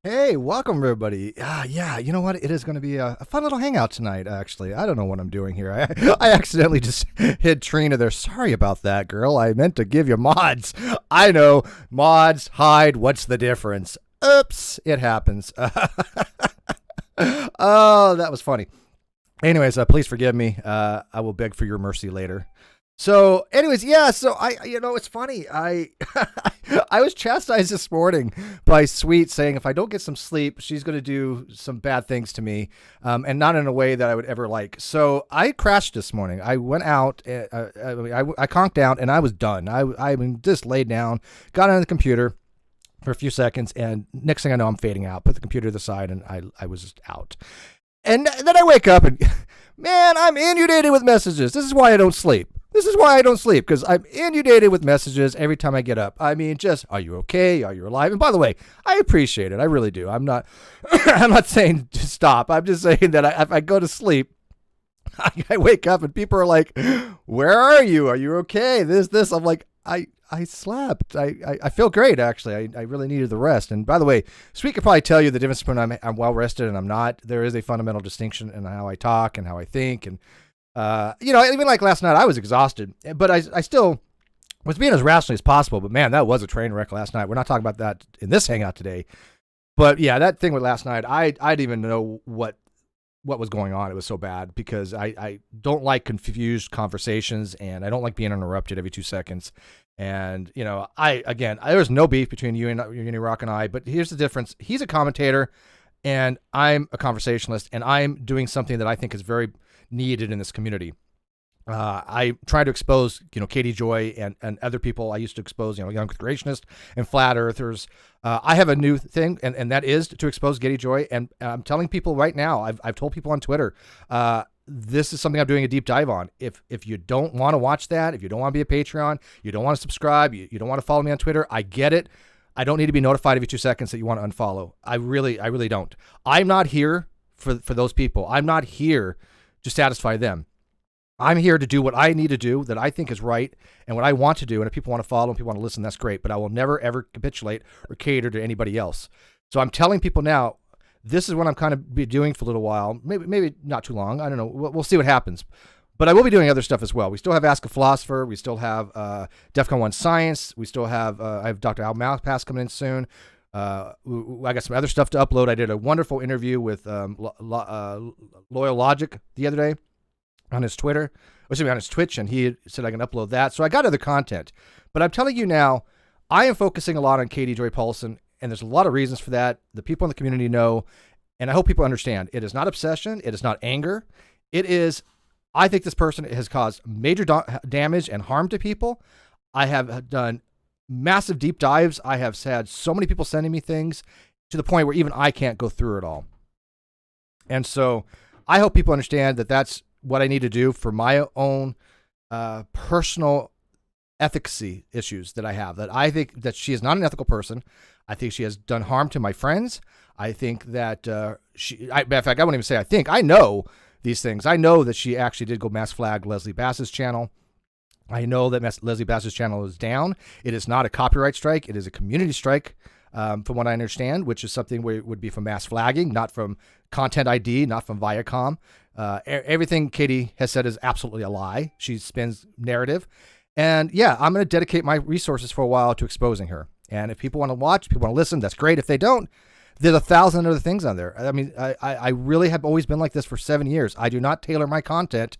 Hey, welcome everybody. Yeah, you know what? It is going to be a fun little hangout tonight, actually. I don't know what I'm doing here. I accidentally just hit Trina there. Sorry about that, girl. I meant to give you mods. I know. Mods, hide, what's the difference? Oops, it happens. Oh, that was funny. Anyways, please forgive me. I will beg for your mercy later. So, anyways, yeah. So it's funny. I was chastised this morning by Sweet saying if I don't get some sleep, she's going to do some bad things to me, and not in a way that I would ever like. So I crashed this morning. I went out. I conked out, and I was done. I just laid down, got on the computer for a few seconds, and next thing I know, I'm fading out. Put the computer to the side, and I was just out. And then I wake up and, man, I'm inundated with messages. This is why I don't sleep. This is why I don't sleep, because I'm inundated with messages every time I get up. I mean, just, are you okay? Are you alive? And by the way, I appreciate it. I really do. I'm not I'm not saying to stop. I'm just saying that if I go to sleep, I wake up and people are like, where are you? Are you okay? This. I'm like, I slept. I feel great, actually. I really needed the rest. And by the way, Sweet could probably tell you the difference between I'm well rested and I'm not. There is a fundamental distinction in how I talk and how I think. And, even like last night, I was exhausted, but I still was being as rational as possible. But man, that was a train wreck last night. We're not talking about that in this hangout today. But yeah, that thing with last night, I didn't even know what was going on. It was so bad because I don't like confused conversations and I don't like being interrupted every 2 seconds. And, there's no beef between you and Unirock and I, but here's the difference. He's a commentator and I'm a conversationalist and I'm doing something that I think is very needed in this community. I try to expose, Katie Joy and other people I used to expose, young creationists and flat earthers. I have a new thing, and that is to expose Katie Joy. And I'm telling people right now, I've told people on Twitter, this is something I'm doing a deep dive on. If you don't want to watch that, if you don't want to be a Patreon, you don't want to subscribe, you don't want to follow me on Twitter, I get it. I don't need to be notified every 2 seconds that you want to unfollow. I really don't. I'm not here for those people. I'm not here to satisfy them. I'm here to do what I need to do that I think is right and what I want to do. And if people want to follow and people want to listen, that's great. But I will never, ever capitulate or cater to anybody else. So I'm telling people now, this is what I'm kind of be doing for a little while. Maybe not too long. I don't know. We'll see what happens. But I will be doing other stuff as well. We still have Ask a Philosopher. We still have DEFCON 1 Science. We still have, I have Dr. Al Malpass coming in soon. I got some other stuff to upload. I did a wonderful interview with Loyal Logic the other day on his Twitter, on his Twitch, and he said I can upload that. So I got other content. But I'm telling you now, I am focusing a lot on Katie Joy Paulson, and there's a lot of reasons for that. The people in the community know, and I hope people understand. It is not obsession. It is not anger. It is, I think this person has caused major damage and harm to people. I have done massive deep dives. I have had so many people sending me things to the point where even I can't go through it all. And so I hope people understand that that's what I need to do for my own personal ethicsy issues that I have, that I think that she is not an ethical person. I think she has done harm to my friends. I think that matter of fact, I won't even say I think, I know these things. I know that she actually did go mass flag Leslie Bass's channel. I know that Leslie Bass's channel is down. It is not a copyright strike. It is a community strike, from what I understand, which is something where it would be from mass flagging, not from Content ID, not from Viacom. Everything Katie has said is absolutely a lie. She spins narrative. And yeah, I'm going to dedicate my resources for a while to exposing her. And if people want to watch, people want to listen, that's great. If they don't, there's 1,000 other things on there. I mean, I really have always been like this for 7 years. I do not tailor my content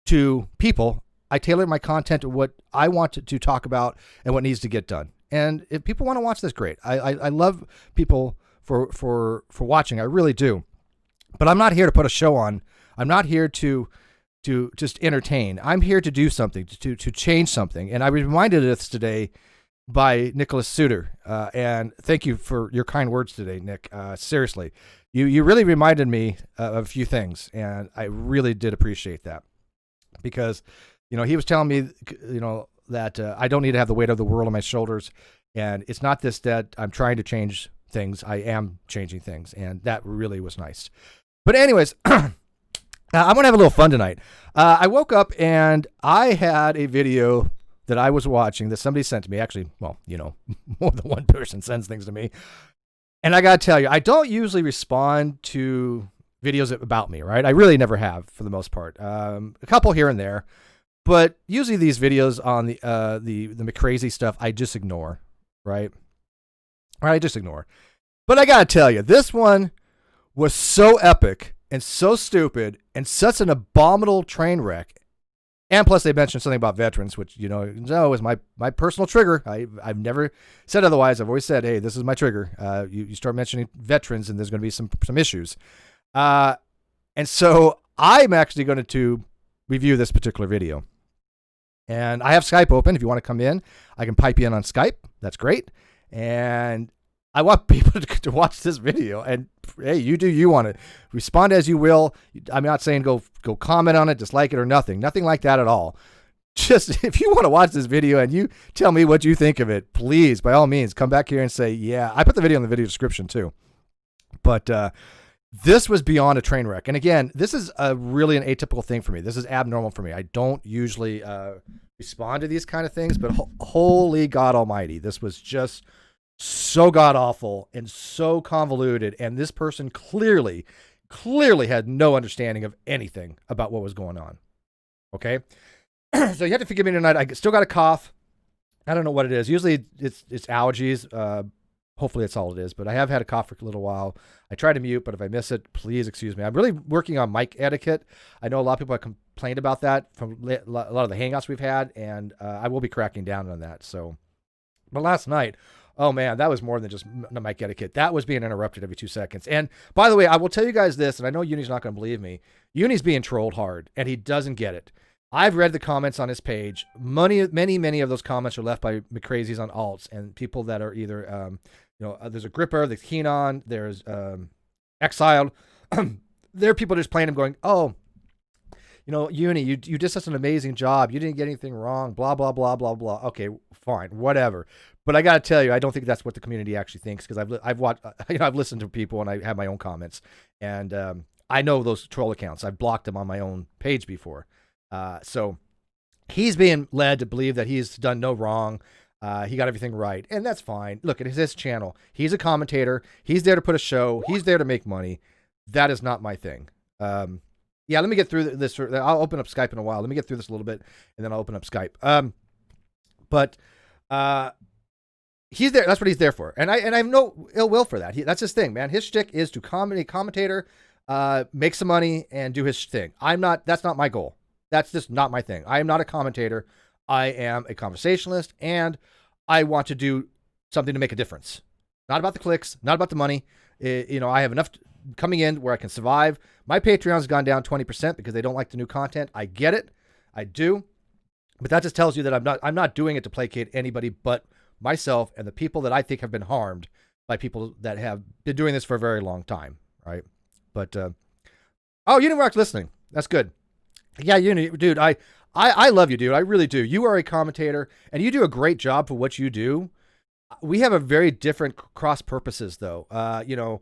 to people. I tailor my content to what I want to talk about and what needs to get done. And if people want to watch this, great. I love people for watching. I really do. But I'm not here to put a show on. I'm not here to just entertain. I'm here to do something, to change something. And I was reminded of this today by Nicholas Suter. And thank you for your kind words today, Nick. Seriously, you really reminded me of a few things, and I really did appreciate that. Because, he was telling me, that I don't need to have the weight of the world on my shoulders. And it's not this that I'm trying to change things. I am changing things. And that really was nice. But anyways, I'm going to have a little fun tonight. I woke up and I had a video that I was watching that somebody sent to me. Actually, well, more than one person sends things to me. And I got to tell you, I don't usually respond to videos about me, right? I really never have for the most part. A couple here and there, but usually these videos on the McCrazy stuff, I just ignore, right? I just ignore. But I got to tell you, this one was so epic and so stupid and such an abominable train wreck. And plus, they mentioned something about veterans, which, is my personal trigger. I've never said otherwise. I've always said, hey, this is my trigger. You start mentioning veterans, and there's going to be some issues. And so I'm actually going to review this particular video. And I have Skype open. If you want to come in, I can pipe you in on Skype. That's great. And I want people to watch this video, and hey, you do you want to respond as you will. I'm not saying go comment on it, dislike it, or nothing like that at all. Just if you want to watch this video and you tell me what you think of it, please, by all means, come back here and say, yeah. I put the video in the video description too. But this was beyond a train wreck. And again, this is really an atypical thing for me. This is abnormal for me. I don't usually respond to these kind of things, but holy God Almighty, this was just so god awful and so convoluted, and this person clearly had no understanding of anything about what was going on. Okay, so you have to forgive me tonight. I still got a cough. I don't know what it is. Usually it's allergies. Hopefully that's all it is. But I have had a cough for a little while. I try to mute, but if I miss it, please excuse me. I'm really working on mic etiquette. I know a lot of people have complained about that from a lot of the hangouts we've had, and I will be cracking down on that. So, but last night, oh man, that was more than just mic etiquette. That was being interrupted every 2 seconds. And by the way, I will tell you guys this, and I know Uni's not going to believe me. Uni's being trolled hard, and he doesn't get it. I've read the comments on his page. Many of those comments are left by McCrazies on alts and people that are either, there's a gripper, there's Keenon, there's exiled. There are people just playing him going, oh, Uni, you did such an amazing job. You didn't get anything wrong, blah, blah, blah, blah, blah. Okay, fine, whatever. But I got to tell you, I don't think that's what the community actually thinks, because I've watched, I've listened to people and I have my own comments, and I know those troll accounts. I've blocked them on my own page before. So he's being led to believe that he's done no wrong. He got everything right, and that's fine. Look, it is his channel. He's a commentator. He's there to put a show. He's there to make money. That is not my thing. Yeah, let me get through this. I'll open up Skype in a while. Let me get through this a little bit, and then I'll open up Skype. But he's there. That's what he's there for. And I have no ill will for that. That's his thing, man. His shtick is to commentator, make some money, and do his thing. That's not my goal. That's just not my thing. I am not a commentator. I am a conversationalist, and I want to do something to make a difference. Not about the clicks, not about the money. I have enough coming in where I can survive. My Patreon's gone down 20% because they don't like the new content. I get it. I do. But that just tells you that I'm not doing it to placate anybody but myself and the people that I think have been harmed by people that have been doing this for a very long time, right? But Unirock's listening. That's good. Yeah, dude, I love you, dude. I really do. You are a commentator, and you do a great job for what you do. We have a very different cross purposes, though. You do.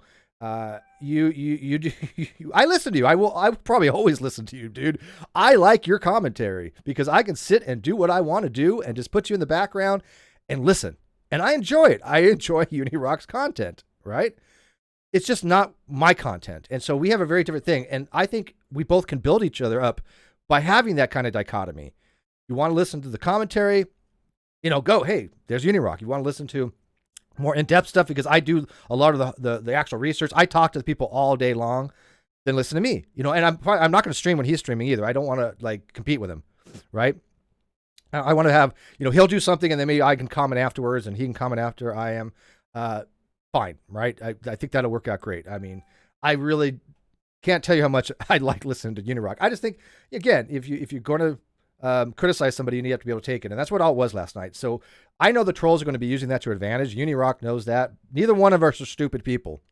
I listen to you. I will probably always listen to you, dude. I like your commentary because I can sit and do what I want to do and just put you in the background and listen. And I enjoy it. I enjoy Unirock's content, right? It's just not my content. And so we have a very different thing. And I think we both can build each other up by having that kind of dichotomy. You want to listen to the commentary, go, hey, there's Unirock. You want to listen to more in-depth stuff because I do a lot of the actual research. I talk to the people all day long, then listen to me, and I'm not going to stream when he's streaming either. I don't want to compete with him. Right. I want to have, he'll do something and then maybe I can comment afterwards and he can comment after I am, fine. Right. I think that'll work out great. I mean, I really can't tell you how much I like listening to Unirock. I just think, again, if you're going to criticize somebody, you have to be able to take it. And that's what all it was last night. So I know the trolls are going to be using that to advantage. Unirock knows that. Neither one of us are stupid people.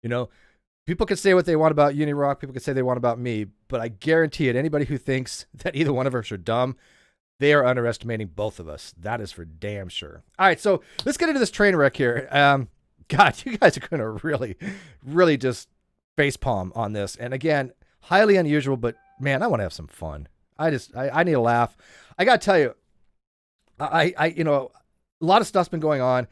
People can say what they want about Unirock. People can say they want about me. But I guarantee it, anybody who thinks that either one of us are dumb, they are underestimating both of us. That is for damn sure. All right, so let's get into this train wreck here. God, you guys are going to really, really just facepalm on this. And again, highly unusual, but man, I want to have some fun. I need a laugh. I got to tell you, a lot of stuff's been going on,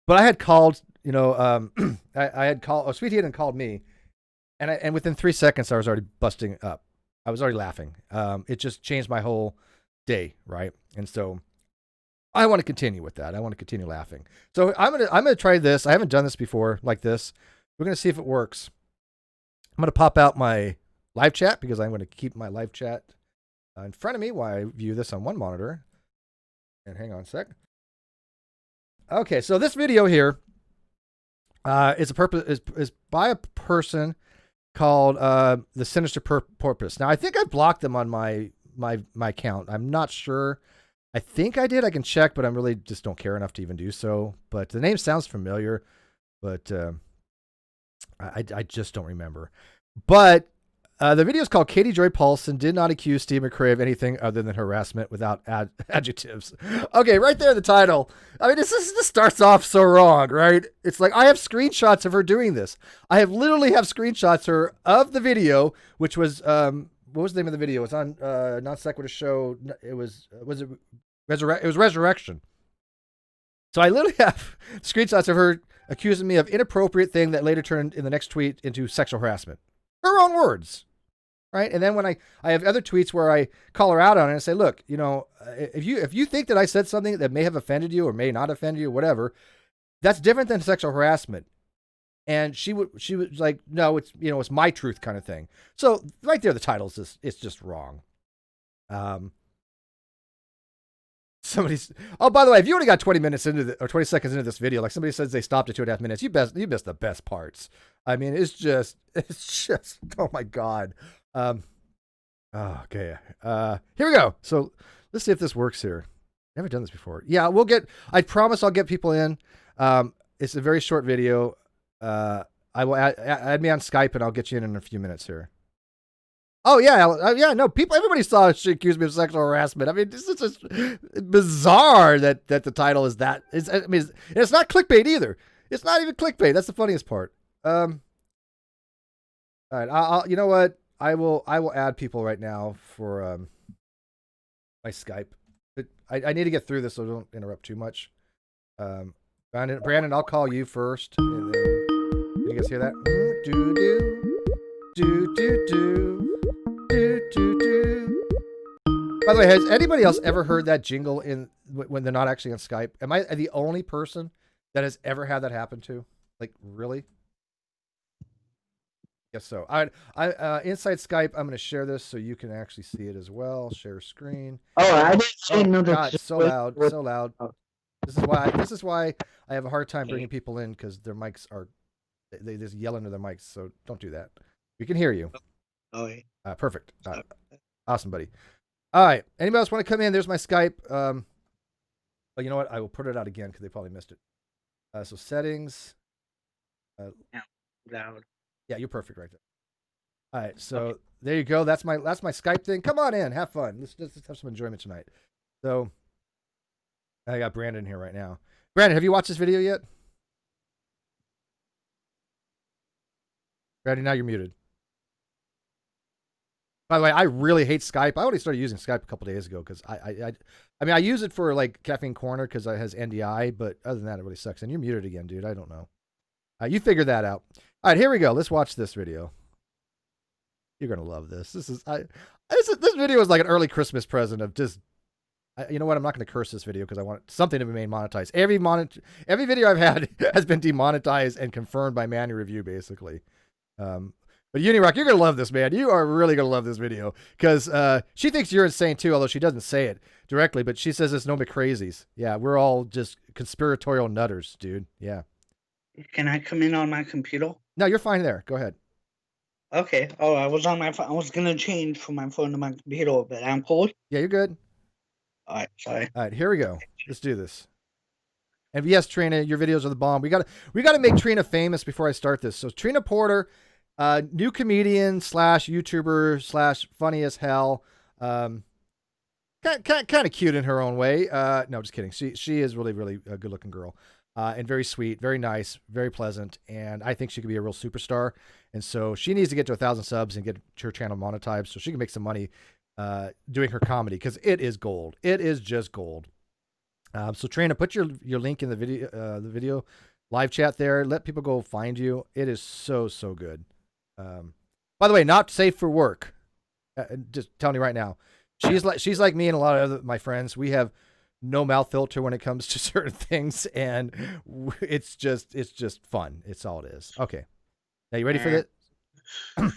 but I had called, you know, I had called, Sweetie hadn't called me, and within 3 seconds I was already busting up. I was already laughing. It just changed my whole day, right? And so I want to continue with that. I want to continue laughing. So I'm gonna try this. I haven't done this before like this. We're gonna see if it works. I'm gonna pop out my live chat because I'm gonna keep my live chat in front of me while I view this on one monitor. And hang on a sec. Okay, so this video here is by a person called the Sinister Porpoise. Now I think I blocked them on my account. I'm not sure. I think I did. I can check, but I really just don't care enough to even do so. But the name sounds familiar, but I just don't remember. But the video is called Katie Joy Paulson did not accuse Steve McRae of anything other than harassment without adjectives. Okay, right there, the title. I mean, this starts off so wrong, right? It's like I have screenshots of her doing this. I have literally have screenshots of the video, which was what was the name of the video? It's on Non Sequitur Show. It was Resurrection. So I literally have screenshots of her accusing me of inappropriate thing that later turned in the next tweet into sexual harassment. Her own words, right? And then when I have other tweets where I call her out on it and say, look, you know, if you think that I said something that may have offended you or may not offend you or whatever, that's different than sexual harassment. And she was like, no, it's, you know, it's my truth kind of thing. So right there, the title is it's just wrong. Oh, by the way, if you only got 20 minutes or 20 seconds into this video, like somebody says they stopped at 2.5 minutes, you missed the best parts. I mean, it's just, oh my God. Okay. Here we go. So let's see if this works here. Never done this before. Yeah, I promise I'll get people in. It's a very short video. I will add me on Skype and I'll get you in a few minutes here. Oh yeah, no. Everybody saw she accused me of sexual harassment. I mean, this is just bizarre that the title is that. I mean, it's not clickbait either. It's not even clickbait. That's the funniest part. All right, I'll you know what? I will add people right now for my Skype. But I need to get through this so don't interrupt too much. Brandon, I'll call you first. And then, did you guys hear that? Do do do do. By the way, has anybody else ever heard that jingle when they're not actually on Skype? Am I the only person that has ever had that happen to? Like, really? Guess so. I inside Skype, I'm going to share this so you can actually see it as well. Share screen. Oh, I didn't know that. God, so loud, so loud. Oh. This is why I have a hard time bringing people in because their mics they just yell into their mics. So don't do that. We can hear you. Okay. Perfect. Awesome, buddy. All right. Anybody else want to come in? There's my Skype. But you know what? I will put it out again because they probably missed it. So settings. Yeah, loud. Yeah, you're perfect right there. All right. So there you go. That's my Skype thing. Come on in. Have fun. Let's have some enjoyment tonight. So I got Brandon here right now. Brandon, have you watched this video yet? Brandon, now you're muted. By the way, I really hate Skype. I only started using Skype a couple days ago because I mean, I use it for like Caffeine Corner because it has NDI, but other than that, it really sucks. And you're muted again, dude. I don't know. You figure that out. All right, here we go. Let's watch this video. You're gonna love this. This video is like an early Christmas present of just. You know what? I'm not going to curse this video because I want something to be made monetized. Every video I've had has been demonetized and confirmed by Manny Review, basically. But Unirock, you're going to love this, man. You are really going to love this video because she thinks you're insane too, although she doesn't say it directly, but she says it's no McCrazies. Yeah, we're all just conspiratorial nutters, dude. Yeah. Can I come in on my computer? No, you're fine there. Go ahead. Okay. Oh, I was on my phone. I was going to change from my phone to my computer, but I'm cool. Yeah, you're good. All right, sorry. All right, here we go. Let's do this. And yes, Trina, your videos are the bomb. We got to make Trina famous before I start this. So Trina Porter, new comedian / YouTuber / funny as hell. Kind of cute in her own way. No, just kidding. She is really a good looking girl. And very sweet, very nice, very pleasant. And I think she could be a real superstar. And so she needs to get to 1,000 subs and get her channel monetized so she can make some money doing her comedy because it is gold. It is just gold. So Trina, put your link in the video live chat there. Let people go find you. It is so good. By the way, not safe for work. Just telling you right now. She's like me and a lot of my friends. We have no mouth filter when it comes to certain things, and it's just fun. It's all it is. Okay, now you ready for this? I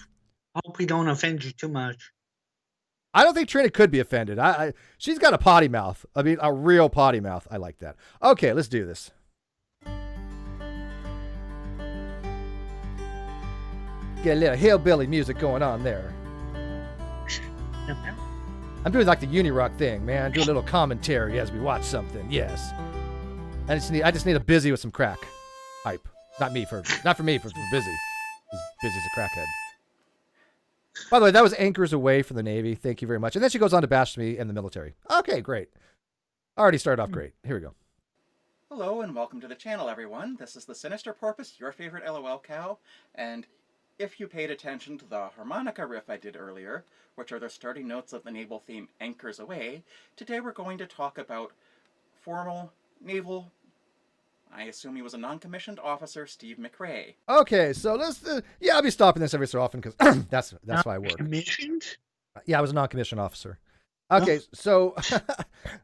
hope we don't offend you too much. I don't think Trina could be offended. She's got a potty mouth. I mean, a real potty mouth. I like that. Okay, let's do this. Get a little hillbilly music going on there. I'm doing like the Uni-Rock thing, man. Do a little commentary as we watch something. Yes. I just need a busy with some crack hype. Not for me, for busy. He's busy as a crackhead. By the way, that was Anchors Away from the Navy. Thank you very much. And then she goes on to bash me in the military. Okay, great. Already started off great. Here we go. Hello and welcome to the channel, everyone. This is the Sinister Porpoise, your favorite LOL cow, and if you paid attention to the harmonica riff I did earlier, which are the starting notes of the naval theme Anchors Away, today we're going to talk about formal naval, I assume he was a non-commissioned officer, Steve McRae. Okay, so let's, I'll be stopping this every so often because that's why I work. Commissioned? Yeah, I was a non-commissioned officer. Okay, so,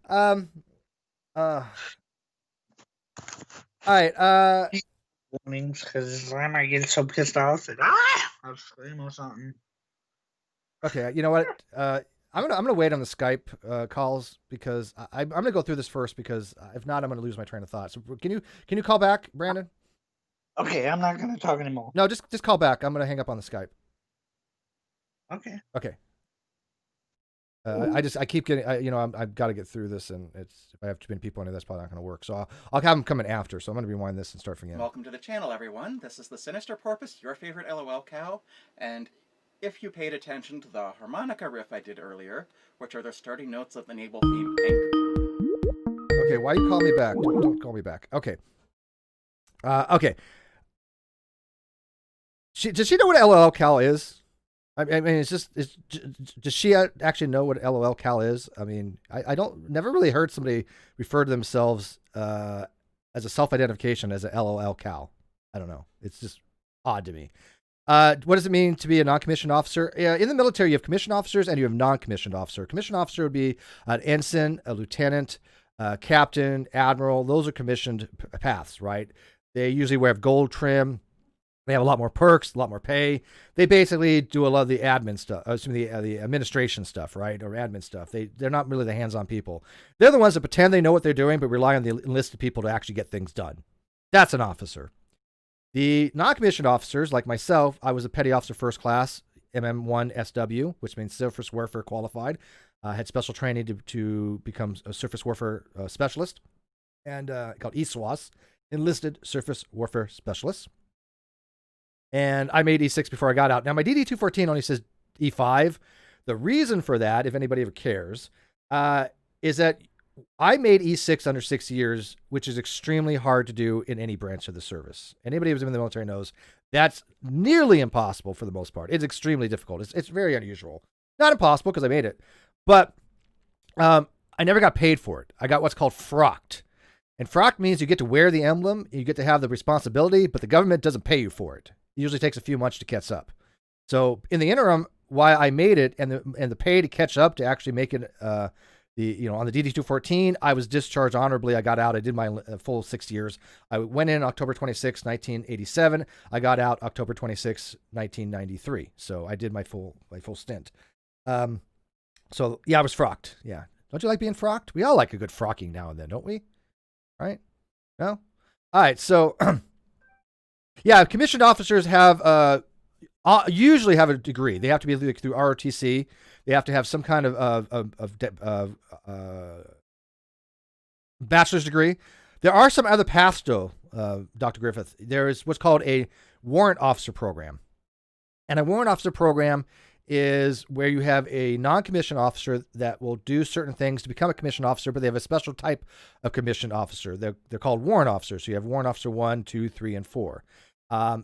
all right, warnings, because I might get so pissed off that I'll scream or something. Okay, you know what? I'm gonna wait on the Skype calls because I'm gonna go through this first because if not, I'm gonna lose my train of thought. So can you call back, Brandon? Okay, I'm not gonna talk anymore. No, just call back. I'm gonna hang up on the Skype. Okay. Okay. I keep getting I've got to get through this, and if I have too many people in it, that's probably not going to work. So I'll have them coming after. So I'm going to rewind this and start from again. Welcome to the channel, everyone. This is the Sinister Porpoise, your favorite LOL cow, and if you paid attention to the harmonica riff I did earlier, which are the starting notes of the naval theme Okay, why you call me back? Don't call me back. Okay. Okay. Does she know what LOL Cal is? I mean, does she actually know what LOL Cal is? I mean, I never really heard somebody refer to themselves as a self-identification as a LOL Cal. I don't know. It's just odd to me. What does it mean to be a non-commissioned officer? In the military, you have commissioned officers and you have non-commissioned officer. Commissioned officer would be an ensign, a lieutenant, captain, admiral. Those are commissioned paths, right? They usually wear gold trim. They have a lot more perks, a lot more pay. They basically do a lot of the admin stuff, the administration stuff, right, or admin stuff. They're not really the hands-on people. They're the ones that pretend they know what they're doing, but rely on the enlisted people to actually get things done. That's an officer. The non-commissioned officers, like myself, I was a petty officer first class, MM1 SW, which means surface warfare qualified. Had special training to become a surface warfare specialist, and called ESWAS, enlisted surface warfare specialist. And I made E6 before I got out. Now, my DD-214 only says E5. The reason for that, if anybody ever cares, is that I made E6 under 6 years, which is extremely hard to do in any branch of the service. Anybody who's in the military knows that's nearly impossible for the most part. It's extremely difficult. It's very unusual. Not impossible because I made it. But I never got paid for it. I got what's called frocked. And frocked means you get to wear the emblem, you get to have the responsibility, but the government doesn't pay you for it. It usually takes a few months to catch up. So in the interim, why I made it and the pay to catch up to actually make it on the DD-214, I was discharged honorably. I got out. I did my full 6 years. I went in October 26, 1987. I got out October 26, 1993. So I did my full stint. So yeah, I was frocked. Yeah. Don't you like being frocked? We all like a good frocking now and then, don't we? Right? No? All right. So yeah, commissioned officers have usually have a degree. They have to be through ROTC. They have to have some kind of bachelor's degree. There are some other paths, though, Dr. Griffith. There is what's called a warrant officer program. And a warrant officer program is where you have a non-commissioned officer that will do certain things to become a commissioned officer, but they have a special type of commissioned officer. They're called warrant officers. So you have warrant officer 1, 2, 3, and 4.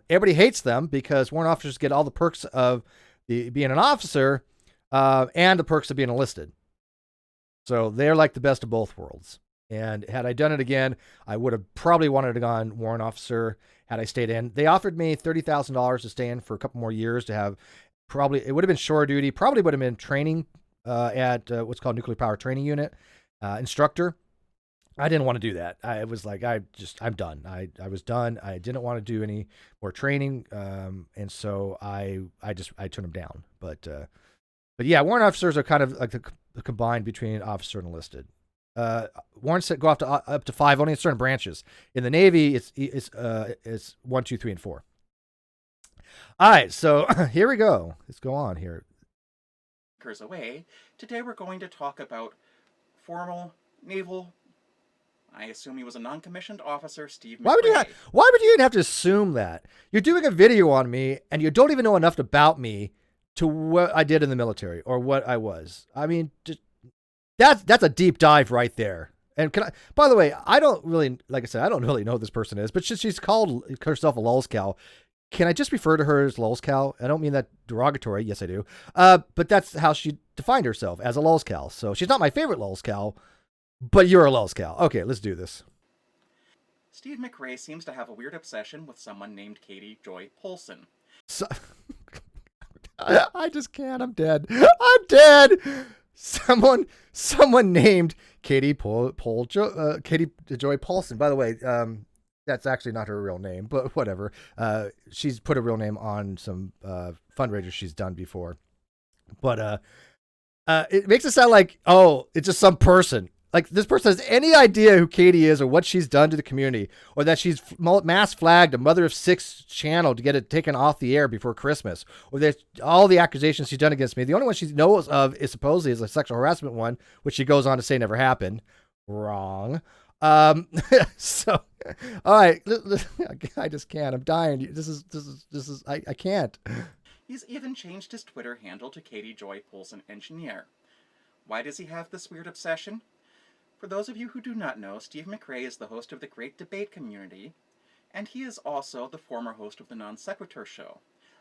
Everybody hates them because warrant officers get all the perks of being an officer and the perks of being enlisted. So they're like the best of both worlds. And had I done it again, I would have probably wanted to gone warrant officer had I stayed in. They offered me $30,000 to stay in for a couple more years to have probably, it would have been shore duty, probably would have been training at what's called nuclear power training unit, instructor. I didn't want to do that. I was like, I'm done. I was done. I didn't want to do any more training. And so I turned them down. But yeah, warrant officers are kind of like the combined between officer and enlisted. Warrants go up to 5 only in certain branches. In the Navy, it's 1, 2, 3, and 4. All right, so here we go. Let's go on here. Away. Today we're going to talk about formal naval. I assume he was a non-commissioned officer, Steve McRae. Why would you even have to assume that? You're doing a video on me, and you don't even know enough about me to what I did in the military or what I was. I mean, just. That's a deep dive right there. And by the way, I don't really, like I said, I don't really know who this person is, but she's called herself a lolscow. Can I just refer to her as lolscow? I don't mean that derogatory. Yes, I do. But that's how she defined herself, as a lolscow. So she's not my favorite lolscow, but you're a lolscow. Okay, let's do this. Steve McRae seems to have a weird obsession with someone named Katie Joy Polson. So, I just can't. I'm dead. I'm dead. Someone named Katie Katie Joy Paulson. By the way, that's actually not her real name, but whatever. She's put a real name on some fundraisers she's done before. But it makes it sound like, oh, it's just some person. Like this person has any idea who Katie is or what she's done to the community, or that she's mass flagged a mother of 6 channel to get it taken off the air before Christmas, or there's all the accusations she's done against me. The only one she knows of is supposedly is a sexual harassment one, which she goes on to say never happened. Wrong. So, all right, I just can't. I'm dying. This is I can't. He's even changed his Twitter handle to Katie Joy Polson Engineer. Why does he have this weird obsession? For those of you who do not know, Steve McRae is the host of the Great Debate Community, and he is also the former host of the Non Sequitur Show.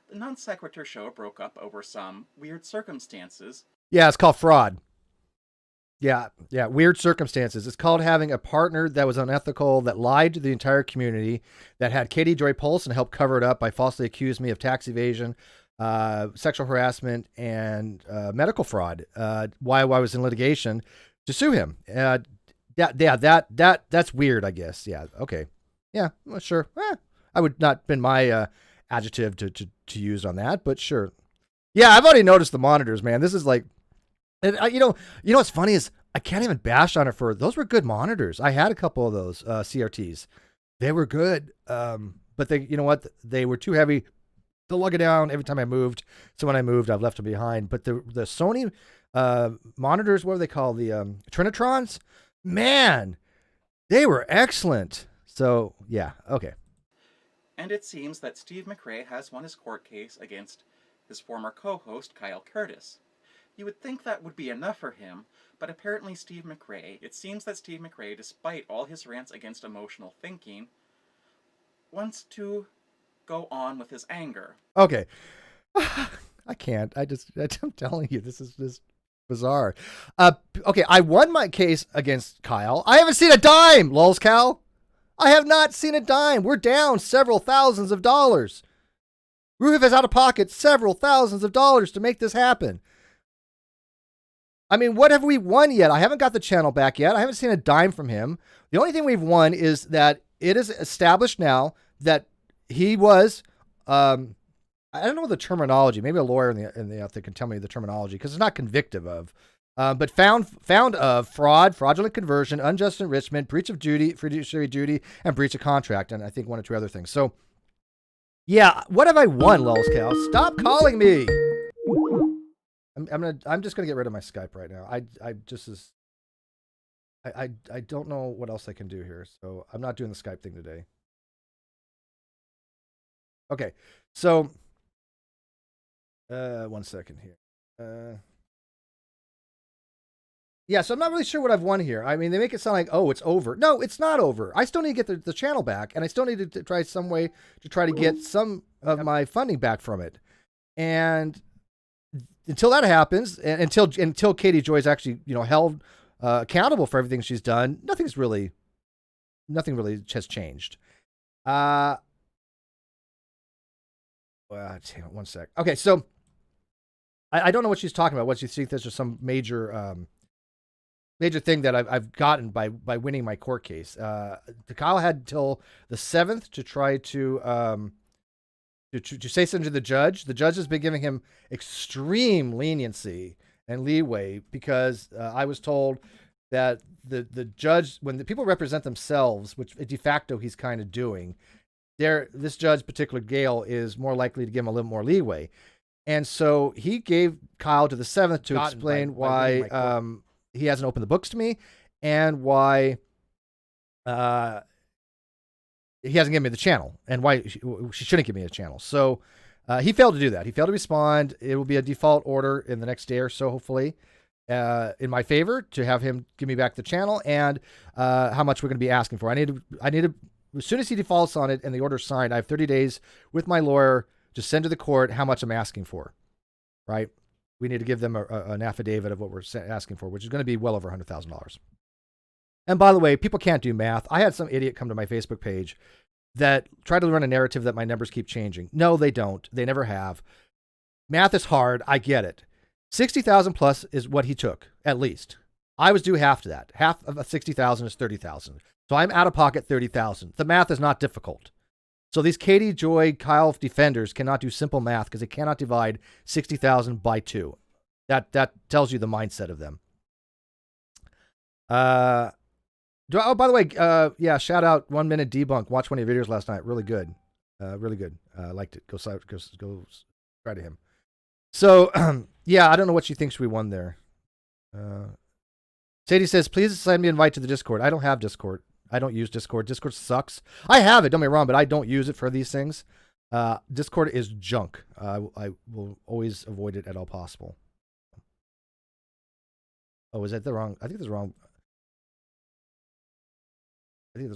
The Non Sequitur Show broke up over some weird circumstances. Yeah, it's called fraud. Yeah, weird circumstances. It's called having a partner that was unethical, that lied to the entire community, that had Katie Joy Polson help cover it up by falsely accusing me of tax evasion, sexual harassment, and medical fraud while I was in litigation to sue him. That's weird, I guess. Yeah. Okay. Yeah. Well, sure. I would not been my adjective to use on that, but sure. Yeah. I've already noticed the monitors, man. This is like, and you know what's funny is I can't even bash on it for those were good monitors. I had a couple of those CRTs. They were good. But they, you know what? They were too heavy to lug it down every time I moved. So when I moved, I've left them behind. But the Sony monitors, what are they called? The Trinitrons, man, they were excellent. So yeah, okay. And it seems that Steve McRae has won his court case against his former co-host Kyle Curtis. You would think that would be enough for him, but apparently it seems that Steve McRae, despite all his rants against emotional thinking, wants to go on with his anger. Okay. I can't. I'm telling you, this is just bizarre. Okay, I won my case against Kyle. I haven't seen a dime, lols, Cal. I have not seen a dime. We're down several thousands of dollars. Roof is out of pocket several thousands of dollars to make this happen. I mean, what have we won yet? I haven't got the channel back yet. I haven't seen a dime from him. The only thing we've won is that it is established now that he was, I don't know the terminology. Maybe a lawyer in the outfit can tell me the terminology because it's not convictive of, but found of fraud, fraudulent conversion, unjust enrichment, breach of duty, fiduciary duty, and breach of contract, and I think 1 or 2 other things. So, yeah, what have I won, Lulz Cal? Stop calling me. I'm just gonna get rid of my Skype right now. I don't know what else I can do here, so I'm not doing the Skype thing today. Okay, so 1 second here. Yeah, so I'm not really sure what I've won here. I mean, they make it sound like, oh, it's over. No, it's not over. I still need to get the channel back, and I still need to try some way to try to get some of my funding back from it. And until that happens, and until Katie Joy's actually, held accountable for everything she's done. Nothing really has changed. Well, hang on one sec. Okay, so I don't know what she's talking about. What she thinks there's just some major thing that I've gotten by winning my court case. Kyle had till the 7th to try to say something to the judge. The judge has been giving him extreme leniency and leeway because I was told that the judge, when the people represent themselves, which de facto he's kind of doing, this judge, particular Gail, is more likely to give him a little more leeway. And so he gave Kyle to the 7th to explain why he hasn't opened the books to me and why he hasn't given me the channel and why she shouldn't give me a channel. So he failed to do that. He failed to respond. It will be a default order in the next day or so, hopefully, in my favor to have him give me back the channel and how much we're going to be asking for. I need to, as soon as he defaults on it and the order's signed, I have 30 days with my lawyer to send to the court how much I'm asking for, right? We need to give them an affidavit of what we're asking for, which is going to be well over $100,000. And by the way, people can't do math. I had some idiot come to my Facebook page that tried to run a narrative that my numbers keep changing. No, they don't. They never have. Math is hard. I get it. 60,000 plus is what he took, at least. I was due half to that. Half of 60,000 is 30,000. So I'm out of pocket 30,000. The math is not difficult. So these Katie, Joy, Kyle defenders cannot do simple math because they cannot divide 60,000 by 2. That tells you the mindset of them. By the way, yeah, shout out 1 Minute Debunk. Watched one of your videos last night. Really good. Really good. Liked it. Go try to him. So, yeah, I don't know what she thinks we won there. Sadie says, please send me an invite to the Discord. I don't have Discord. I don't use Discord. Discord sucks. I have it, don't get me wrong, but I don't use it for these things. Discord is junk. I will always avoid it at all possible. Oh, is that the wrong? I think there's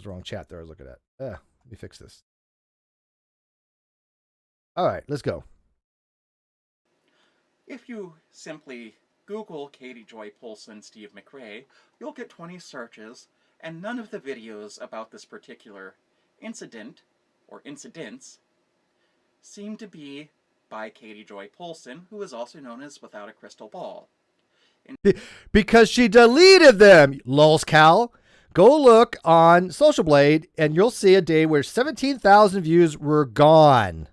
the wrong chat there I was looking at. Let me fix this. All right, let's go. If you simply Google Katie Joy Polson, Steve McRae, you'll get 20 searches, and none of the videos about this particular incident, or incidents, seem to be by Katie Joy Polson, who is also known as Without a Crystal Ball. Because she deleted them, lols Cal. Go look on Social Blade, and you'll see a day where 17,000 views were gone.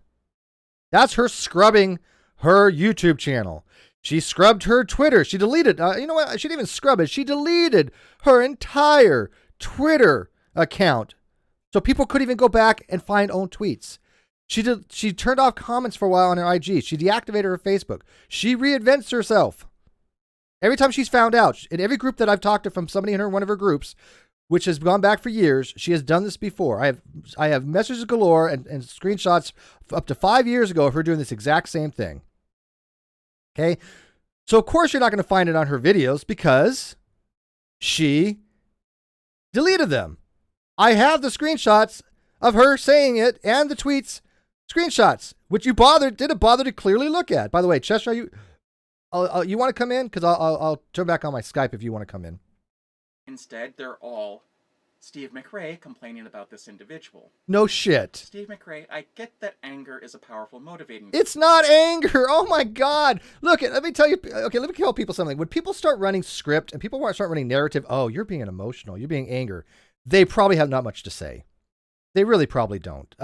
That's her scrubbing her YouTube channel. She scrubbed her Twitter. She deleted, you know what? She didn't even scrub it. She deleted her entire Twitter account. So people couldn't even go back and find own tweets. She turned off comments for a while on her IG. She deactivated her Facebook. She reinvents herself. Every time she's found out, in every group that I've talked to from somebody in one of her groups, which has gone back for years, she has done this before. I have messages galore and screenshots up to 5 years ago of her doing this exact same thing. Okay? So, of course, you're not going to find it on her videos because she deleted them. I have the screenshots of her saying it and the tweets screenshots, which you didn't bother to clearly look at. By the way, Cheshire, you want to come in? Because I'll turn back on my Skype if you want to come in. Instead, they're all Steve McRae complaining about this individual. No shit. Steve McRae, I get that anger is a powerful motivating. It's not anger. Oh my God. Look, let me tell you. Okay, let me tell people something. When people start running script and people start running narrative, oh, you're being emotional, you're being anger, they probably have not much to say. They really probably don't.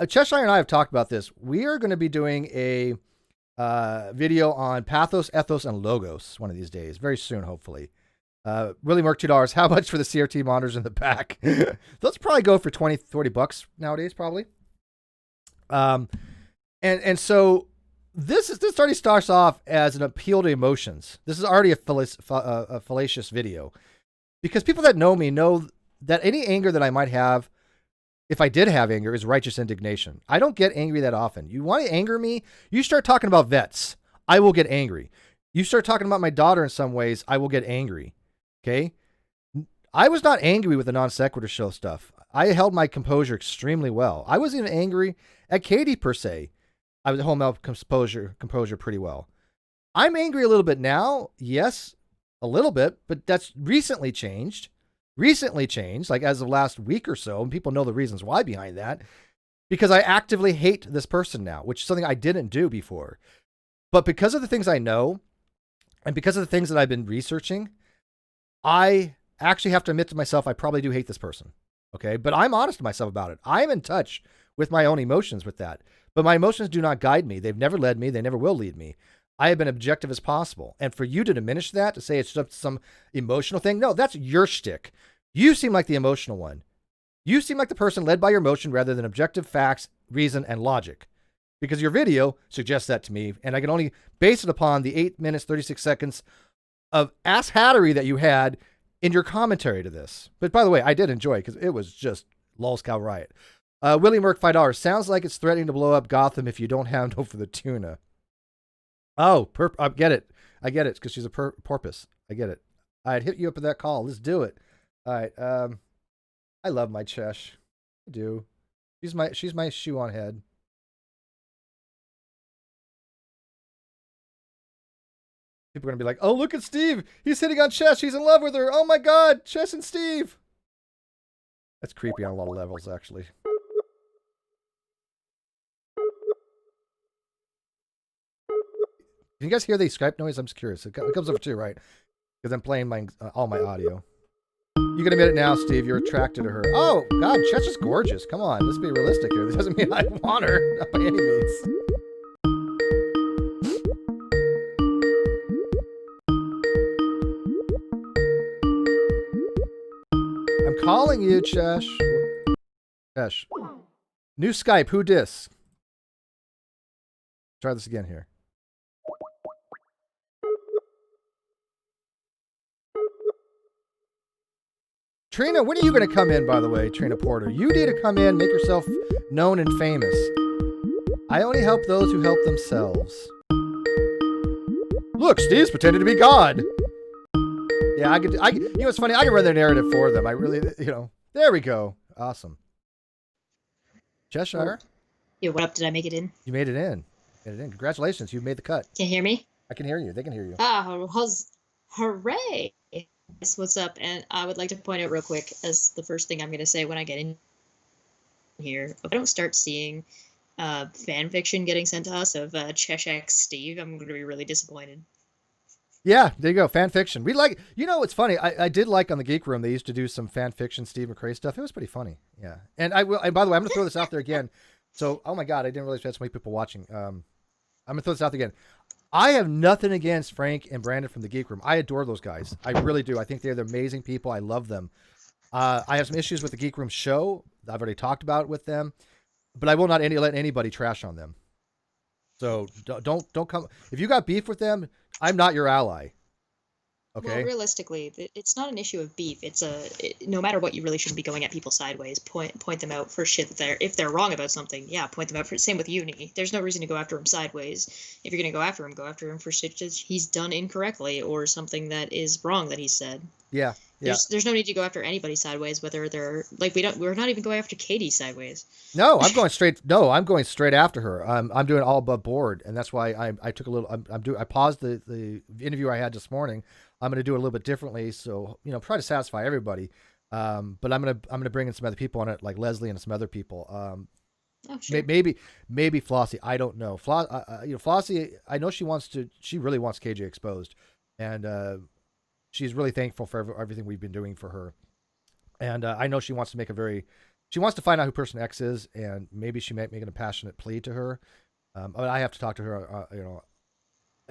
Cheshire and I have talked about this. We are going to be doing a video on pathos, ethos, and logos one of these days, very soon, hopefully. Really mark $2. How much for the CRT monitors in the back? Those probably go for $20-$40 nowadays, probably. And so this already starts off as an appeal to emotions. This is already a fallacious video because people that know me know that any anger that I might have, if I did have anger, is righteous indignation. I don't get angry that often. You want to anger me? You start talking about vets, I will get angry. You start talking about my daughter in some ways, I will get angry. Okay? I was not angry with the non sequitur show stuff. I held my composure extremely well. I wasn't even angry at Katie per se. I was holding my composure pretty well. I'm angry a little bit now, yes, a little bit, but that's recently changed. Recently changed, like as of last week or so, and people know the reasons why behind that. Because I actively hate this person now, which is something I didn't do before. But because of the things I know, and because of the things that I've been researching, I actually have to admit to myself, I probably do hate this person. Okay. But I'm honest to myself about it. I'm in touch with my own emotions with that. But my emotions do not guide me. They've never led me. They never will lead me. I have been objective as possible. And for you to diminish that, to say it's just some emotional thing, no, that's your shtick. You seem like the emotional one. You seem like the person led by your emotion rather than objective facts, reason, and logic. Because your video suggests that to me, and I can only base it upon the 8 minutes, 36 seconds of asshattery that you had in your commentary to this. But by the way, I did enjoy it because it was just lol cow riot. Willie Merck, $5. Sounds like it's threatening to blow up Gotham if you don't handle for the tuna. Oh, I get it. I get it because she's a porpoise. I get it. I'd hit you up with that call. Let's do it. All right. I love my Chesh. I do. She's my shoe on head. People are going to be like, oh, look at Steve. He's hitting on Chesh. He's in love with her. Oh my God. Chesh and Steve. That's creepy on a lot of levels, actually. Can you guys hear the Skype noise? I'm just curious. It comes over too, right? Because I'm playing all my audio. You can admit it now, Steve. You're attracted to her. Oh, God. Chesh is gorgeous. Come on. Let's be realistic here. This doesn't mean I want her. Not by any means. I'm calling you, Chesh. Chesh. New Skype. Who dis? Try this again here. Trina, when are you going to come in, by the way, Trina Porter? You need to come in, make yourself known and famous. I only help those who help themselves. Look, Steve's pretending to be God. Yeah, you know what's funny? I can run their narrative for them. I really, there we go. Awesome. Cheshire? Yeah, what up? Did I make it in? You made it in. Congratulations. You made the cut. Can you hear me? I can hear you. They can hear you. Hooray. What's up? And I would like to point out real quick as the first thing I'm going to say when I get in here, if I don't start seeing fan fiction getting sent to us of Cheshire Steve, I'm going to be really disappointed. Yeah, there you go. Fan fiction. We like, it's funny. I did like on the Geek Room, they used to do some fan fiction Steve McRae stuff. It was pretty funny. Yeah. And by the way, I'm going to throw this out there again. So, oh my God, I didn't realize we had so many people watching. I'm going to throw this out there again. I have nothing against Frank and Brandon from the Geek Room. I adore those guys. I really do. I think they're amazing people. I love them. I have some issues with the Geek Room show. I've already talked about it with them, but I will not let anybody trash on them. So don't come. If you got beef with them, I'm not your ally. Okay. Well, realistically, it's not an issue of beef. No matter what, you really shouldn't be going at people sideways. Point them out for shit that if they're wrong about something. Yeah, point them out for. Same with Uni. There's no reason to go after him sideways. If you're gonna go after him for shit that he's done incorrectly or something that is wrong that he said. Yeah. There's no need to go after anybody sideways, whether they're like we're not even going after Katie sideways. No, I'm going straight. No, I'm going straight after her. I'm doing all above board, and that's why I took a little. I paused the interview I had this morning. I'm going to do it a little bit differently, so try to satisfy everybody. But I'm gonna bring in some other people on it, like Leslie and some other people. Sure. Maybe Flossie. I don't know. Flossie. I know she really wants KJ exposed, and she's really thankful for everything we've been doing for her. And I know she wants to she wants to find out who Person X is, and maybe she might make a passionate plea to her. But I have to talk to her,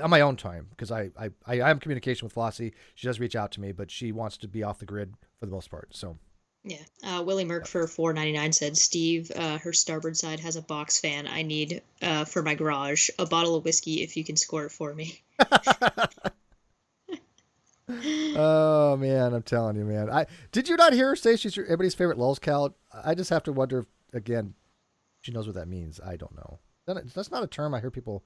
on my own time, because I have communication with Flossie. She does reach out to me, but she wants to be off the grid for the most part. So. Yeah. Willie Merck for $4.99 said, Steve, her starboard side has a box fan. I need, for my garage, a bottle of whiskey if you can score it for me. Oh man, I'm telling you, man. Did you not hear her say she's everybody's favorite lulz cow? I just have to wonder if, again, she knows what that means. I don't know. That's not a term I hear people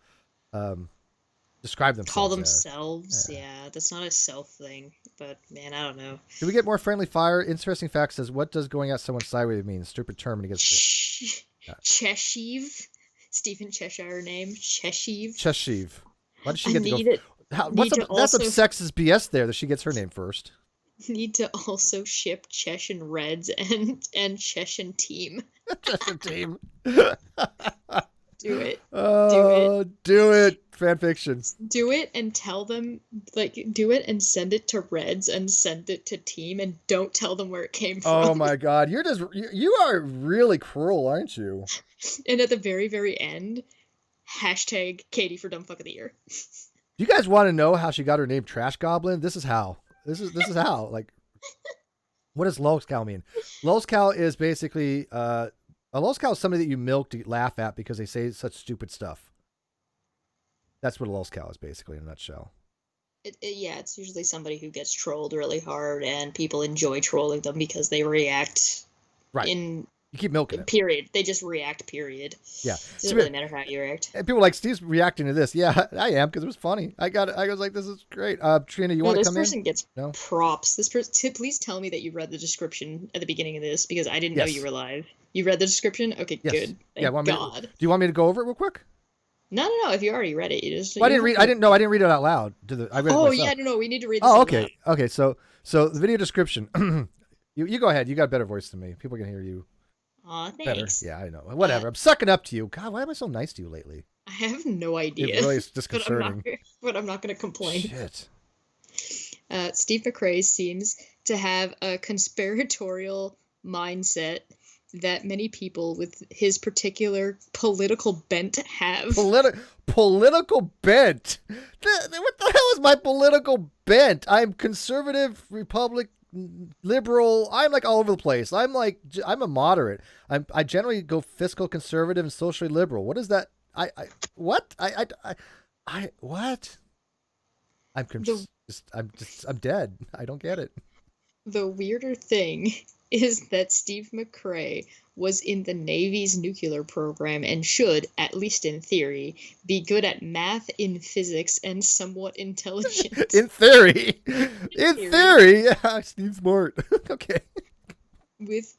describe themselves. Call themselves. Yeah, that's not a self thing. But man, I don't know. Do we get more friendly fire? Interesting fact says, what does going at someone sideways mean? Stupid term, and he gets Cheshiv. Stephen Cheshire name. Cheshiv. Cheshiv. Why does she get to go? Need to That's some also sexist BS there that she gets her name first. need to also ship Cheshin Reds and Cheshin Team. Just a team. Do it. Oh, do it. Fan fiction. Do it and tell them, like, do it and send it to Reds and send it to Team and don't tell them where it came from. Oh my God, you are really cruel, aren't you? And at the very, very end, hashtag Katie for Dumb Fuck of the Year. You guys want to know how she got her name Trash Goblin? This is how. This is how. Like, what does lolscow mean? Lolscow is basically a lolscow is somebody that you milk to laugh at because they say such stupid stuff. That's what a lolscow is basically in a nutshell. Yeah, it's usually somebody who gets trolled really hard, and people enjoy trolling them because they react. Right. In You keep milking it. period. They just react. Period. Yeah. It doesn't really matter how you react. And people are like, Steve's reacting to this. Yeah, I am because it was funny. I got it. I was like, this is great. Trina, you want to come in? This person gets No? props. This person. Please tell me that you read the description at the beginning of this because I didn't know Yes. you were live. You read the description? Okay, Yes. good. Thank God. Do you want me to go over it real quick? No. If you already read it, you just. Well, I didn't read. I didn't read it out loud. I read it Oh myself. yeah, no. We need to read this. Oh, out okay. loud. Okay. So the video description. you go ahead. You got a better voice than me. People can hear you Aw, better. thanks. Yeah, I know. Whatever. I'm sucking up to you. God, why am I so nice to you lately? I have no idea. It really is but disconcerting. I'm not going to complain. Shit. Steve McRae seems to have a conspiratorial mindset that many people with his particular political bent have. Political bent. What the hell is my political bent? I'm conservative, Republic, liberal. I'm like all over the place. I'm a moderate. I generally go fiscal conservative and socially liberal. What is that? What? What? I'm dead. I don't get it. The weirder thing is that Steve McRae was in the Navy's nuclear program and should, at least in theory, be good at math, in physics, and somewhat intelligent. In theory. In theory. Yeah, Steve's smart. Okay. With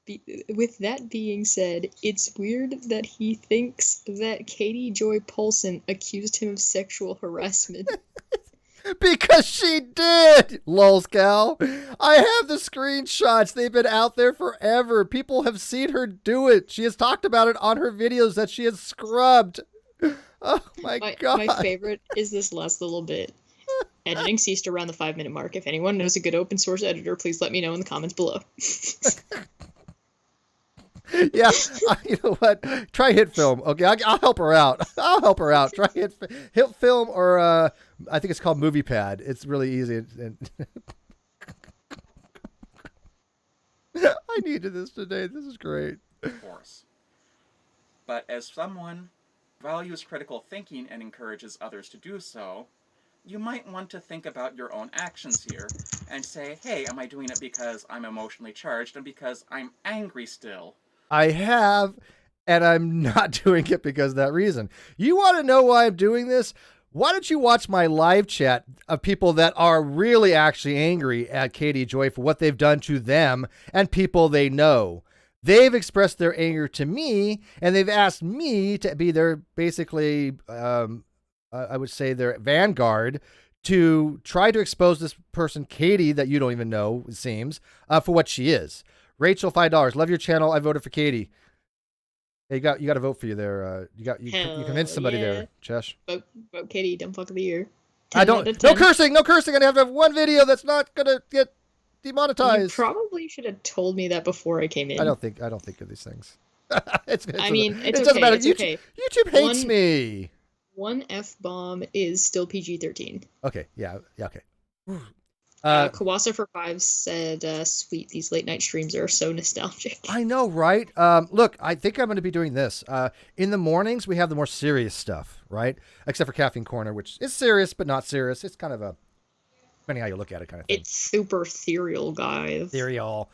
that being said, it's weird that he thinks that Katie Joy Paulson accused him of sexual harassment. Because she did, lolscow. I have the screenshots. They've been out there forever. People have seen her do it. She has talked about it on her videos that she has scrubbed. Oh my God. My favorite is this last little bit. Editing ceased around the 5-minute mark. If anyone knows a good open source editor, please let me know in the comments below. Yeah, you know what? Try hit film. Okay, I'll help her out. Try hit film or I think it's called Movie Pad. It's really easy. And I needed this today. This is great. Of course. But as someone who values critical thinking and encourages others to do so, you might want to think about your own actions here and say, hey, am I doing it because I'm emotionally charged and because I'm angry still? I have, and I'm not doing it because of that reason. You want to know why I'm doing this? Why don't you watch my live chat of people that are really actually angry at Katie Joy for what they've done to them and people they know? They've expressed their anger to me, and they've asked me to be their, basically, I would say their vanguard to try to expose this person, Katie, that you don't even know, it seems, for what she is. Rachel, $5. Love your channel. I voted for Katie. Hey, you got to vote for you there. You convinced somebody there, Chesh. Vote Katie, dumb fuck of the year. I don't. No cursing. No cursing. I have to have one video that's not gonna get demonetized. You probably should have told me that before I came in. I don't think of these things. It doesn't okay, matter. it's YouTube, okay. YouTube hates me. One F-bomb is still PG-13. Okay. Yeah. Okay. Kawasa for 5 said, sweet, these late night streams are so nostalgic. I know, right? Look, I think I'm going to be doing this. In the mornings, we have the more serious stuff, right? Except for Caffeine Corner, which is serious, but not serious. It's kind of a, depending how you look at it, kind of thing. It's super ethereal, guys. Ethereal.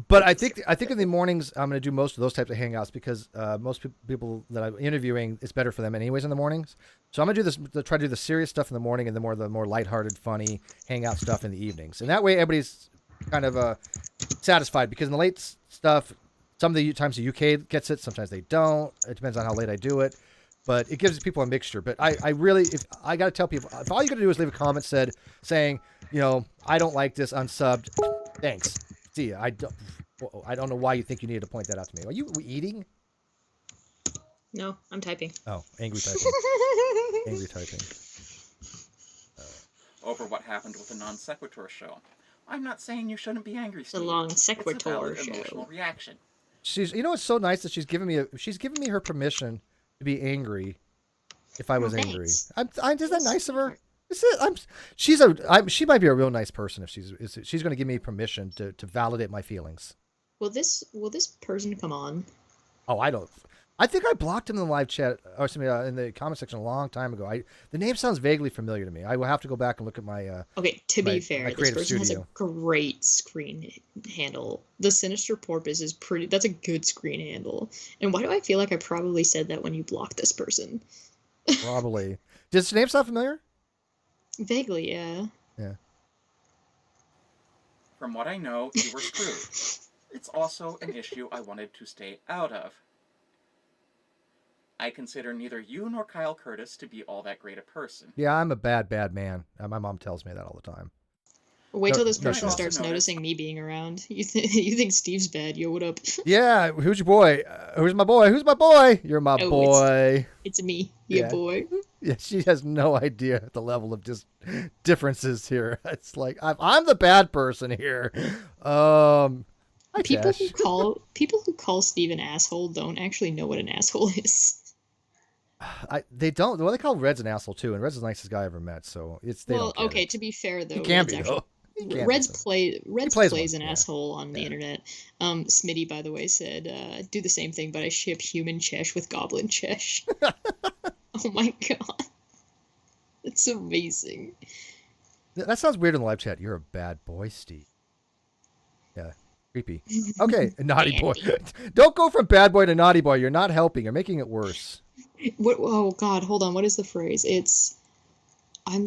But I think in the mornings, I'm going to do most of those types of hangouts because most people that I'm interviewing, it's better for them anyways in the mornings. So I'm going to do this, try to do the serious stuff in the morning and the more lighthearted, funny hangout stuff in the evenings. And that way everybody's kind of satisfied, because in the late stuff, some of the times the UK gets it, sometimes they don't. It depends on how late I do it. but it gives people a mixture. But I really, if I got to tell people, if all you got to do is leave a comment saying, I don't like this, unsubbed, thanks. See ya. I don't know why you think you needed to point that out to me. Are you eating? No, I'm typing. Oh, angry typing. Angry typing. Over what happened with the non sequitur show. I'm not saying you shouldn't be angry, Steve. The long It's a sequitur valid show. emotional reaction. It's so nice that she's giving me her permission to be angry if I was angry. Thanks. Is that nice of her? She might be a real nice person if she's going to give me permission to validate my feelings. Will this person come on? Oh, I think I blocked him in the live chat or something in the comment section a long time ago. The name sounds vaguely familiar to me. I will have to go back and look at my. Okay, to be my fair, this creative person has studio. a great screen handle. The Sinister Porpoise is pretty. That's a good screen handle. And why do I feel like I probably said that when you blocked this person? Probably. Does the name sound familiar? Vaguely, yeah. Yeah. From what I know, you were screwed. It's also an issue I wanted to stay out of. I consider neither you nor Kyle Curtis to be all that great a person. Yeah, I'm a bad man. My mom tells me that all the time. Wait till this No, person no, starts no. noticing me being around. You think Steve's bad? Yo, what up? Yeah, who's your boy? Who's my boy? Who's my boy? You're my Oh, boy. It's me, yeah, Yeah. boy. Yeah, she has no idea the level of just differences here. It's like I'm the bad person here. Hi, People Tash. who call Steve an asshole don't actually know what an asshole is. They don't. Well, they call Red's an asshole too, and Red's the nicest guy I ever met. So they Well, don't get okay. it. To be fair, though, He can Red's be actually- though. He can be, Red's though. plays one, an yeah. asshole on the Yeah. internet. Smitty, by the way, said, "Do the same thing, but I ship human Chesh with goblin Chesh." Oh my god, that's amazing. That sounds weird in the live chat. You're a bad boy, Steve. Yeah, creepy. Okay, naughty boy. Don't go from bad boy to naughty boy. You're not helping. You're making it worse. What? Oh god, hold on. What is the phrase? It's, I'm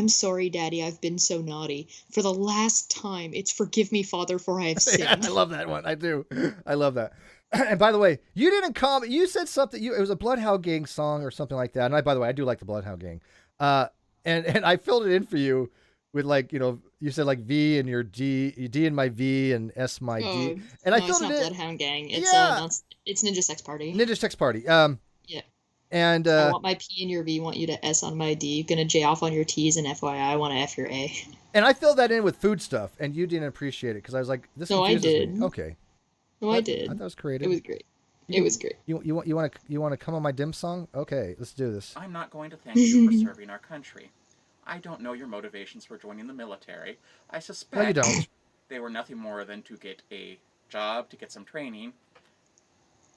sorry, Daddy. I've been so naughty. For the last time, it's forgive me, Father, for I have Yeah, sinned. I love that one. I do. I love that. And by the way, you didn't comment. You said something. It was a Bloodhound Gang song or something like that. And by the way, I do like the Bloodhound Gang. And I filled it in for you with you said like V and your D and my V and S my D. Oh, And no, I it's filled not it in. Bloodhound Gang. It's Yeah. it's Ninja Sex Party. Ninja Sex Party. Yeah. And I want my P in your V, want you to S on my D. Gonna J off on your T's, and FYI, I want to F your A. and I filled that in with food stuff, and you didn't appreciate it because I was like, this No, I confuses me. did. Okay. No, I did. I thought it was creative. It was great. It was great. You want to come on my dim song? Okay, let's do this. I'm not going to thank you for serving our country. I don't know your motivations for joining the military. I suspect No, you don't. they were nothing more than to get a job, to get some training,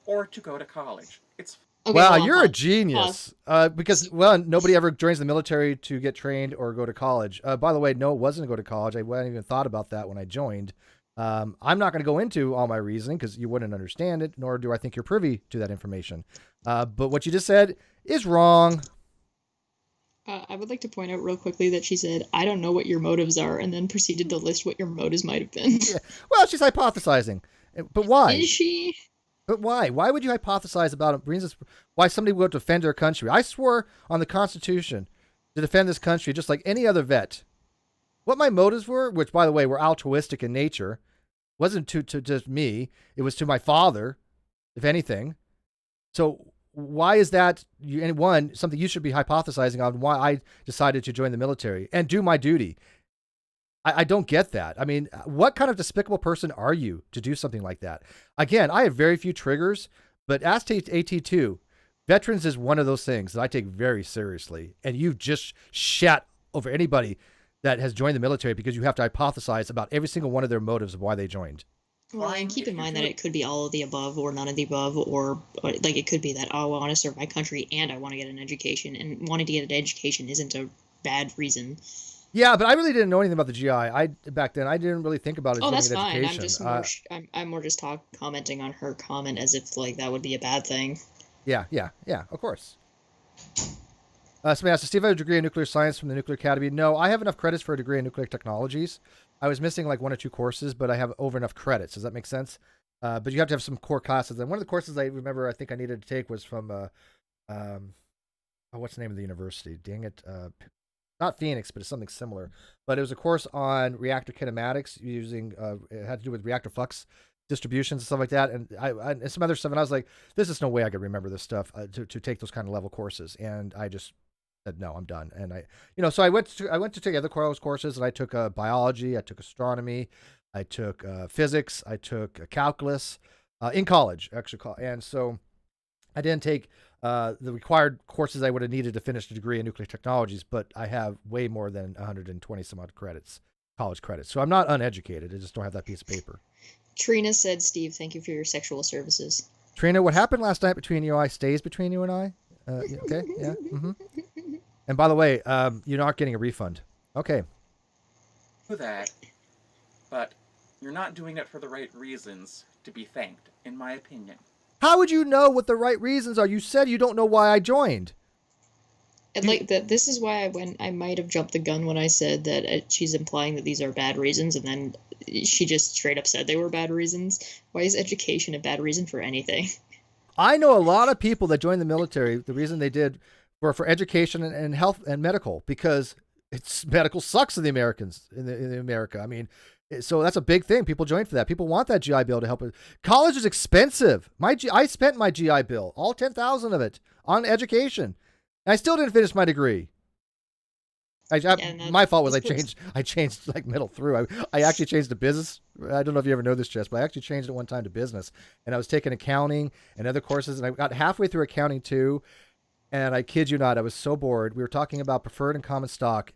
or to go to college. It's Okay, Wow, hold on, you're a pause. genius. Because nobody ever joins the military to get trained or go to college. By the way, no, it wasn't to go to college. I hadn't even thought about that when I joined. I'm not going to go into all my reasoning because you wouldn't understand it, nor do I think you're privy to that information. But what you just said is wrong. I would like to point out real quickly that she said, "I don't know what your motives are," and then proceeded to list what your motives might have been. Yeah. Well, she's hypothesizing. But why? Is she? But why? Why would you hypothesize about why somebody would defend their country? I swore on the Constitution to defend this country just like any other vet. What my motives were, which, by the way, were altruistic in nature, wasn't to just me. It was to my father, if anything. So why is that, something you should be hypothesizing on why I decided to join the military and do my duty? I don't get that. I mean, what kind of despicable person are you to do something like that? Again, I have very few triggers, but ask AT2, veterans is one of those things that I take very seriously. And you've just shat over anybody that has joined the military because you have to hypothesize about every single one of their motives of why they joined. Well, Fine, and keep if in you mind do that it- it could be all of the above or none of the above, or like it could be that, oh, I want to serve my country and I want to get an education, and wanting to get an education isn't a bad reason. Yeah, but I really didn't know anything about the GI. Back then I didn't really think about it. Oh, as that's getting an fine. I'm education. just more. I'm more just commenting on her comment as if like that would be a bad thing. Yeah, of course. Somebody asked, does Steve have a degree in nuclear science from the Nuclear Academy? No, I have enough credits for a degree in nuclear technologies. I was missing like 1 or 2 courses, but I have over enough credits. Does that make sense? But you have to have some core classes. And one of the courses I remember I think I needed to take was from what's the name of the university? Dang it. Not Phoenix, but it's something similar. But it was a course on reactor kinematics using it had to do with reactor flux distributions and stuff like that, and and some other stuff. And I was like, "There's just no way I could remember this stuff to take those kind of level courses." And I just said, "No, I'm done." And so I went to take other courses, and I took biology, I took astronomy, I took physics, I took calculus in college, actually. And so I didn't take the required courses I would have needed to finish the degree in nuclear technologies, but I have way more than 120 some odd credits, college credits. So I'm not uneducated. I just don't have that piece of paper. Trina said, Steve, thank you for your sexual services. Trina, what happened last night between you and I stays between you and I. Okay, yeah. Mm-hmm. And by the way, you're not getting a refund. Okay. Do that, but you're not doing it for the right reasons to be thanked, in my opinion. How would you know what the right reasons are? You said you don't know why I joined. And like that, this is why I might have jumped the gun when I said that she's implying that these are bad reasons, and then she just straight up said they were bad reasons. Why is education a bad reason for anything? I know a lot of people that joined the military. The reason they did were for education and health and medical, because medical sucks in the Americans in America. I mean, so that's a big thing. People join for that. People want that GI Bill to help. College is expensive. I spent my GI Bill, all 10,000 of it, on education. I still didn't finish my degree. My fault was I changed like middle through. I actually changed to business. I don't know if you ever know this, Jess, but I actually changed it one time to business. And I was taking accounting and other courses, and I got halfway through accounting too. And I kid you not, I was so bored. We were talking about preferred and common stock,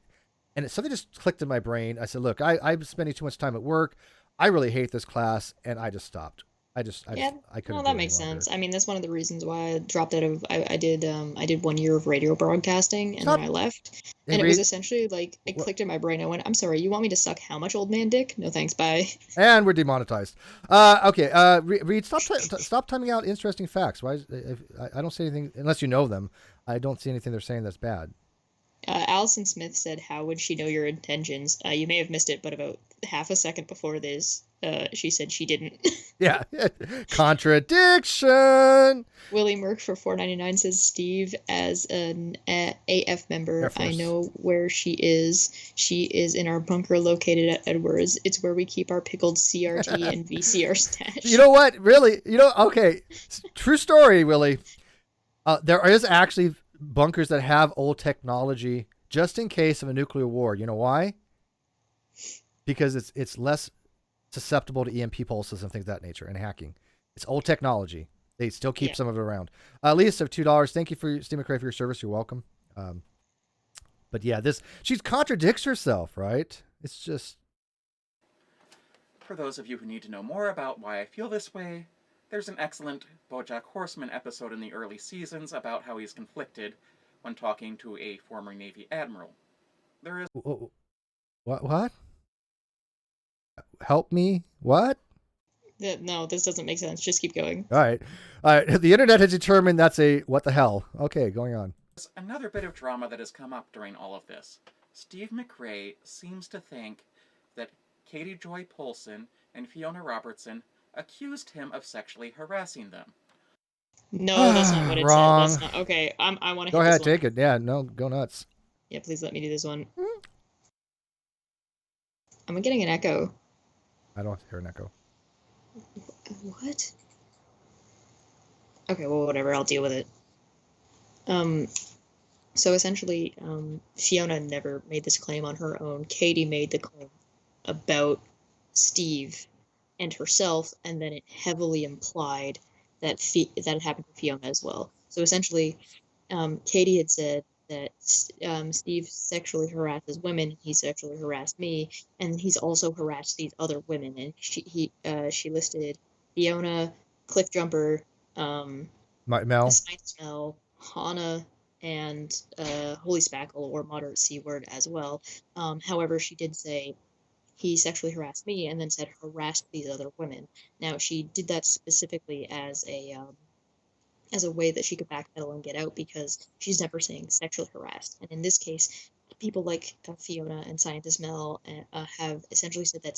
and something just clicked in my brain. I said, look, I'm spending too much time at work. I really hate this class, and I just stopped. I couldn't. Well, that makes sense. I mean, that's one of the reasons why I dropped out of. I did 1 year of radio broadcasting, and then I left. And it was essentially like it clicked in my brain. I went, "I'm sorry, you want me to suck how much, old man dick? No thanks, bye." And we're demonetized. Okay. Reed, stop timing out interesting facts. Why? I don't see anything unless you know them. I don't see anything they're saying that's bad. Allison Smith said, "How would she know your intentions?" You may have missed it, but about half a second before this, she said she didn't. Yeah, contradiction. Willie Merck for $4.99 says, Steve, as an AF member, I know where she is. She is in our bunker located at Edwards. It's where we keep our pickled CRT and VCR stash. You know what? Really? Okay. True story, Willie. There is actually bunkers that have old technology just in case of a nuclear war. You know why? Because it's less susceptible to EMP pulses and things of that nature and hacking. It's old technology. They still keep some of it around. Lisa of $2. Thank you for Steve McRae for your service. You're welcome. But yeah, she contradicts herself, right? It's just. For those of you who need to know more about why I feel this way, there's an excellent BoJack Horseman episode in the early seasons about how he's conflicted when talking to a former Navy admiral. There is. What? Help me? What? No, this doesn't make sense. Just keep going. All right. The internet has determined that's a what the hell. Okay, going on. There's another bit of drama that has come up during all of this. Steve McRae seems to think that Katie Joy Polson and Fiona Robertson accused him of sexually harassing them. No, that's not what it Wrong. said. That's not okay. I want to. Go ahead, take it. Yeah, no, go nuts. Yeah, please let me do this one. I'm getting an echo. I don't hear an echo. What? Okay, well, whatever. I'll deal with it. So essentially, Fiona never made this claim on her own. Katie made the claim about Steve and herself, and then it heavily implied that that it happened to Fiona as well. So essentially, Katie had said that Steve sexually harasses women. He sexually harassed me, and he's also harassed these other women. And she listed Fiona, Cliffjumper, Mel, Hannah, and Holy Spackle, or Moderate C Word as well. However, she did say he sexually harassed me, and then said harassed these other women. Now, she did that specifically as a way that she could backpedal and get out, because she's never saying sexually harassed. And in this case, people like Fiona and Scientist Mel have essentially said that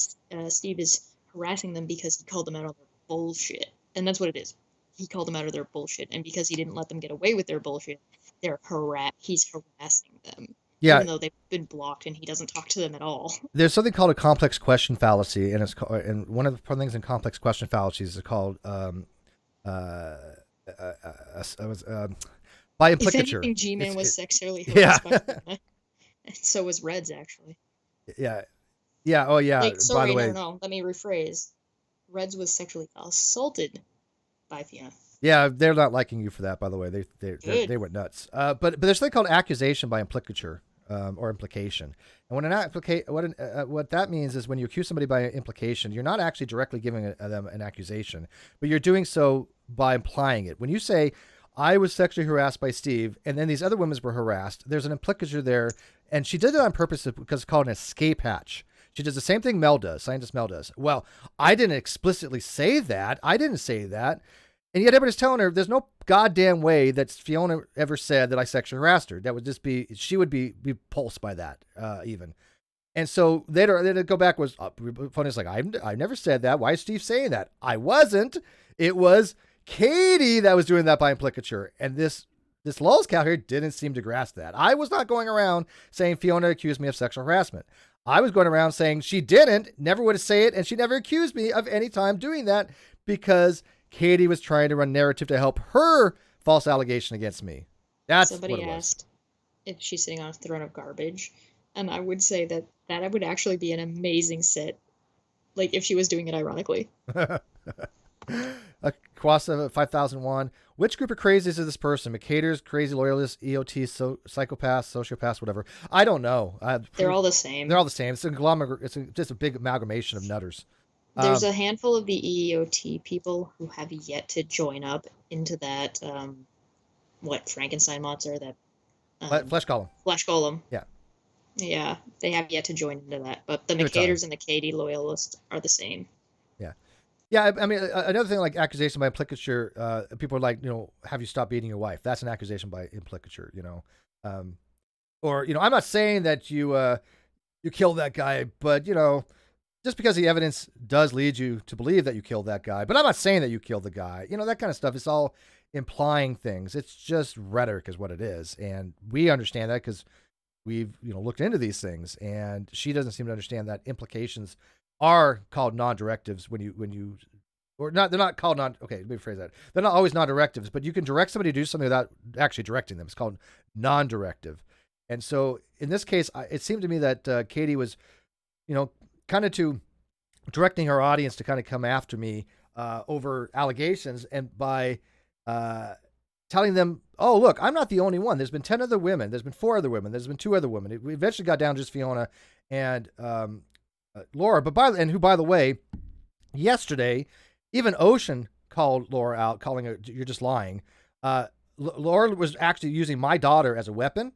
Steve is harassing them because he called them out on bullshit. And that's what it is. He called them out of their bullshit. And because he didn't let them get away with their bullshit, he's harassing them. Yeah. Even though they've been blocked and he doesn't talk to them at all. There's something called a complex question fallacy, and and one of the things in complex question fallacies is called by implicature. If anything, G-Man was sexually harassed by Fiona. And so was Reds, actually. Yeah. Yeah. Oh, yeah. Like, sorry, by the way, no. Let me rephrase. Reds was sexually assaulted by Fiona. yeah, they're not liking you for that, by the way. They went nuts. But there's something called accusation by implicature. Or implication, and what that means is when you accuse somebody by implication, you're not actually directly giving them an accusation, but you're doing so by implying it. When you say, "I was sexually harassed by Steve," and then these other women were harassed, there's an implicature there, and she did it on purpose because it's called an escape hatch. She does the same thing scientist Mel does. Well, I didn't explicitly say that. I didn't say that. And yet everybody's telling her there's no goddamn way that Fiona ever said that I sexually harassed her. That would just be, she would be repulsed by that even. And so they'd go back Fiona's like, I never said that. Why is Steve saying that? I wasn't. It was Katie that was doing that by implicature. And this lulz cow here didn't seem to grasp that. I was not going around saying Fiona accused me of sexual harassment. I was going around saying she didn't, never would say it, and she never accused me of any time doing that because Katie was trying to run narrative to help her false allegation against me. That's Somebody what it was. asked if she's sitting on a throne of garbage, and I would say that would actually be an amazing set, like if she was doing it ironically. Kwasa 5001. Which group of crazies is this person? McCaters, crazy loyalists, EOT, psychopaths, sociopaths, whatever. I don't know. They're all the same. They're all the same. It's a conglomerate. It's just a big amalgamation of nutters. There's a handful of the EEOT people who have yet to join up into that, what Frankenstein monster, that Flesh Golem. Flesh Golem. Yeah. Yeah, they have yet to join into that, but the Give it time. McCaters and the Katie loyalists are the same. Yeah. Yeah, I mean, another thing like accusation by implicature, people are like, have you stopped beating your wife? That's an accusation by implicature, or, I'm not saying that you killed that guy, but, just because the evidence does lead you to believe that you killed that guy, but I'm not saying that you killed the guy, that kind of stuff. It's all implying things. It's just rhetoric is what it is. And we understand that because we've, looked into these things, and she doesn't seem to understand that implications are called non-directives or not. They're not called okay, let me rephrase that. They're not always non-directives, but you can direct somebody to do something without actually directing them. It's called non-directive. And so in this case, it seemed to me that Katie was, kind of to directing her audience to kind of come after me over allegations, and by telling them, oh, look, I'm not the only one. There's been 10 other women. There's been 4 other women. There's been 2 other women. We eventually got down to just Fiona and Laura. But by the way, yesterday, even Ocean called Laura out, calling her, you're just lying. Laura was actually using my daughter as a weapon.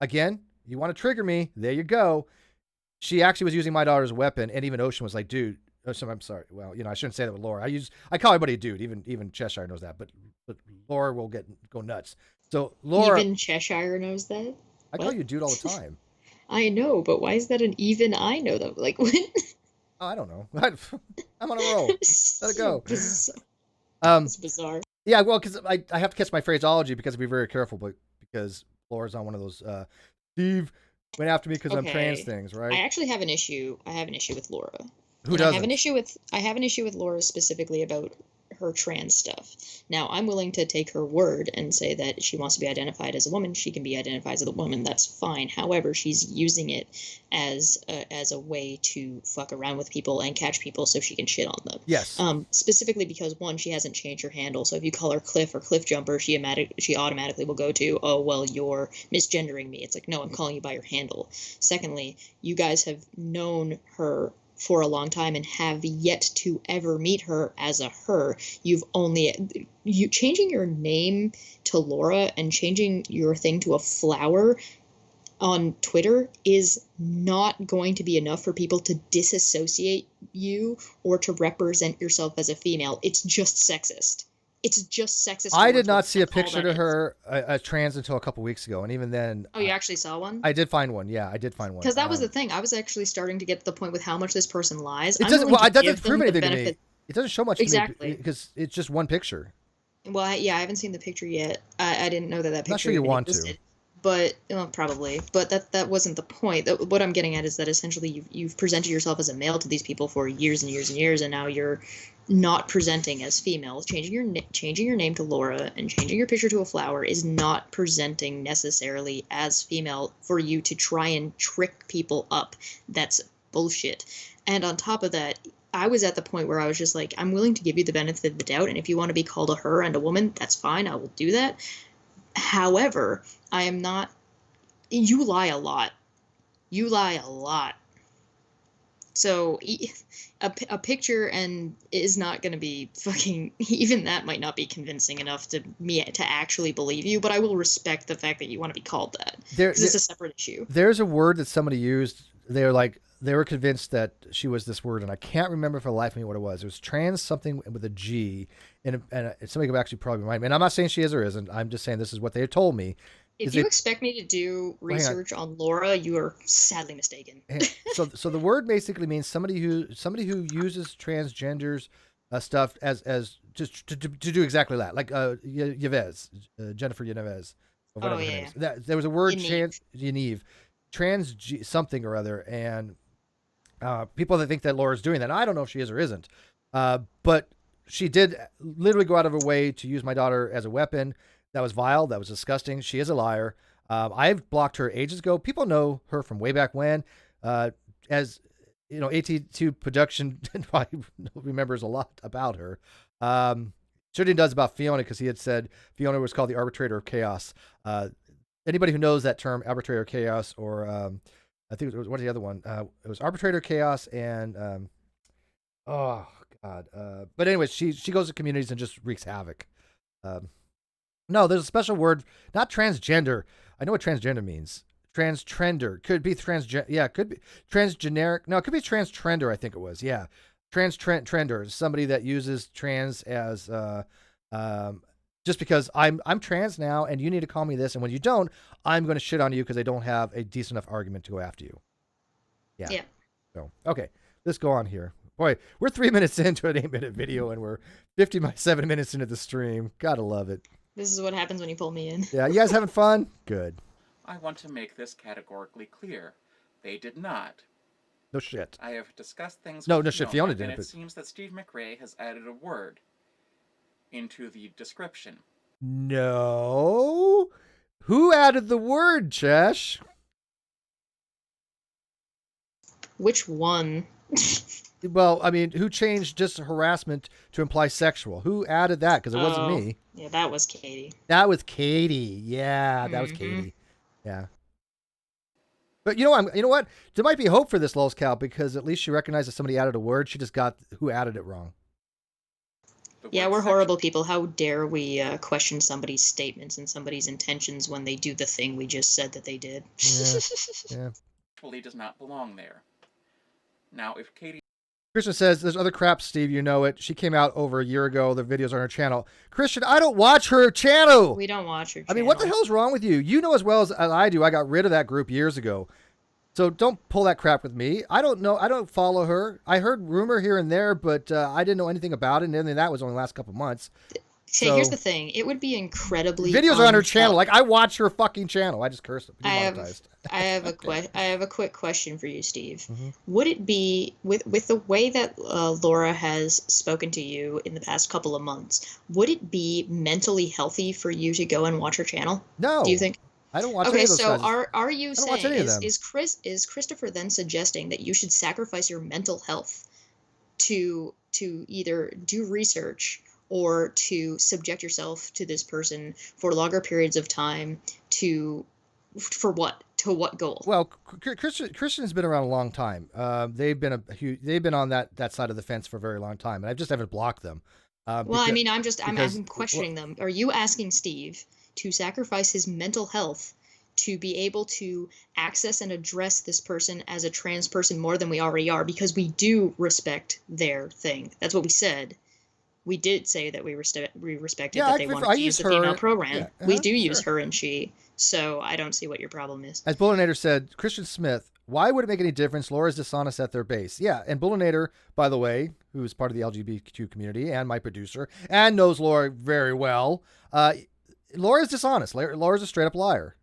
Again, you want to trigger me, there you go. She actually was using my daughter as a weapon, and even Ocean was like, dude, I'm sorry. Well, I shouldn't say that with Laura. I call everybody a dude. Even Cheshire knows that, but Laura will go nuts. So Laura, even Cheshire knows that. I call you dude all the time. I know, but why is that an even I know though? Like what? Oh, I don't know. I'm on a roll. Let it go. It's bizarre. Yeah, well, because I have to catch my phraseology because be very careful, but because Laura's on one of those Steve went after me because I'm trans things, right? I actually have an issue. I have an issue with Laura. Who doesn't? I have an issue with Laura specifically about her trans stuff. Now, I'm willing to take her word and say that she wants to be identified as a woman. She can be identified as a woman. That's fine. However, she's using it as a way to fuck around with people and catch people so she can shit on them. Yes. Specifically because, one, she hasn't changed her handle. So if you call her Cliff or Cliff Jumper, she automatically will go to, oh, well, you're misgendering me. It's like, no, I'm calling you by your handle. Secondly, you guys have known her for a long time and have yet to ever meet her as a her. You changing your name to Laura and changing your thing to a flower on Twitter is not going to be enough for people to disassociate you or to represent yourself as a female. It's just sexist. It's just sexist. I did not see a picture to her trans until a couple weeks ago, and even then. Oh, you actually saw one? I did find one. Yeah, I did find one. Because that was the thing. I was actually starting to get to the point with how much this person lies. It doesn't prove anything to me. It doesn't show much to me Exactly. because it's just one picture. Well, I haven't seen the picture yet. I didn't know that picture Not sure you even want existed. to. But probably. But that wasn't the point. What I'm getting at is that essentially you've presented yourself as a male to these people for years and years and years, and now you're not presenting as female. Changing your name to Laura and changing your picture to a flower is not presenting necessarily as female for you to try and trick people up. That's bullshit. And on top of that, I was at the point where I was just like, I'm willing to give you the benefit of the doubt, and if you want to be called a her and a woman, that's fine. I will do that. However, I am not. You lie a lot. You lie a lot. So a picture and is not going to be fucking. Even that might not be convincing enough to me to actually believe you. But I will respect the fact that you want to be called that because it's a separate issue. There's a word that somebody used. They were convinced that she was this word, and I can't remember for the life of me what it was. It was trans something with a G, and somebody could actually probably remind me. And I'm not saying she is or isn't. I'm just saying this is what they told me. If you expect me to do research on Laura, you are sadly mistaken. So the word basically means somebody who uses transgenders stuff as just to do exactly that, like Yves, Jennifer Yves, or whatever her name is. There was a word Yaniv, trans something or other, and people that think that Laura's doing that. I don't know if she is or isn't, but she did literally go out of her way to use my daughter as a weapon. That was vile. That was disgusting. She is a liar. I've blocked her ages ago. People know her from way back when. As you know, AT2 production probably remembers a lot about her. Certainly does about Fiona, because he had said Fiona was called the arbitrator of chaos. Anybody who knows that term, arbitrator of chaos, or I think it was, what's the other one? It was arbitrator chaos and oh god. But anyways, she goes to communities and just wreaks havoc. No, there's a special word, not transgender. I know what transgender means. Transtrender. Could be transgender. Yeah, could be transgeneric. No, it could be transtrender, I think it was. Yeah. Transtrender. Somebody that uses trans as just because I'm trans now and you need to call me this, and when you don't, I'm going to shit on you because I don't have a decent enough argument to go after you. Yeah. So, okay. Let's go on here. Boy, we're 3 minutes into an 8-minute video and we're 57 minutes into the stream. Gotta love it. This is what happens when you pull me in. Yeah, you guys having fun? Good. I want to make this categorically clear. They did not. No shit. I have discussed things No, with no shit. Fiona didn't. And it seems that Steve McRae has added a word into the description. No. Who added the word, Chesh? Which one? Well, I mean, who changed just harassment to imply sexual? Who added that? Because it wasn't me. Yeah, that was Katie. That was Katie. Yeah, that was Katie. Yeah. But you know what? There might be hope for this Lowe's cow, because at least she recognized that somebody added a word. She just got who added it wrong. Yeah, we're horrible people. How dare we question somebody's statements and somebody's intentions when they do the thing we just said that they did? Yeah. Actually does not belong there. Now, if Katie... Christian says, there's other crap, Steve, you know it. She came out over a year ago. The videos on her channel. Christian, I don't watch her channel. We don't watch her channel. I mean, what the hell's wrong with you? You know as well as I do, I got rid of that group years ago. So don't pull that crap with me. I don't know. I don't follow her. I heard rumor here and there, but I didn't know anything about it. And then that was only the last couple months. So here's the thing. It would be incredibly videos are on her channel. Like, I watch her fucking channel. I just cursed it. I have a quick question for you, Steve. Would it be with the way that Laura has spoken to you in the past couple of months? Would it be mentally healthy for you to go and watch her channel? No. Do you think? I don't watch any of those guys. Are you saying is Christopher then suggesting that you should sacrifice your mental health to either do research or to subject yourself to this person for longer periods of time for what? To what goal? Well, Christian's been around a long time. They've been on that side of the fence for a very long time, and I just haven't blocked them. I'm questioning them. Are you asking Steve to sacrifice his mental health to be able to access and address this person as a trans person more than we already are? Because we do respect their thing. That's what we said. We did say that we respected that they wanted to use the female program. Yeah, we do use her and she. So I don't see what your problem is. As Bullinator said, Christian Smith Why would it make any difference? Laura's dishonest at their base. Yeah, and Bullinator, by the way, who is part of the LGBTQ community and my producer and knows Laura very well, Laura's dishonest. Laura's a straight up liar.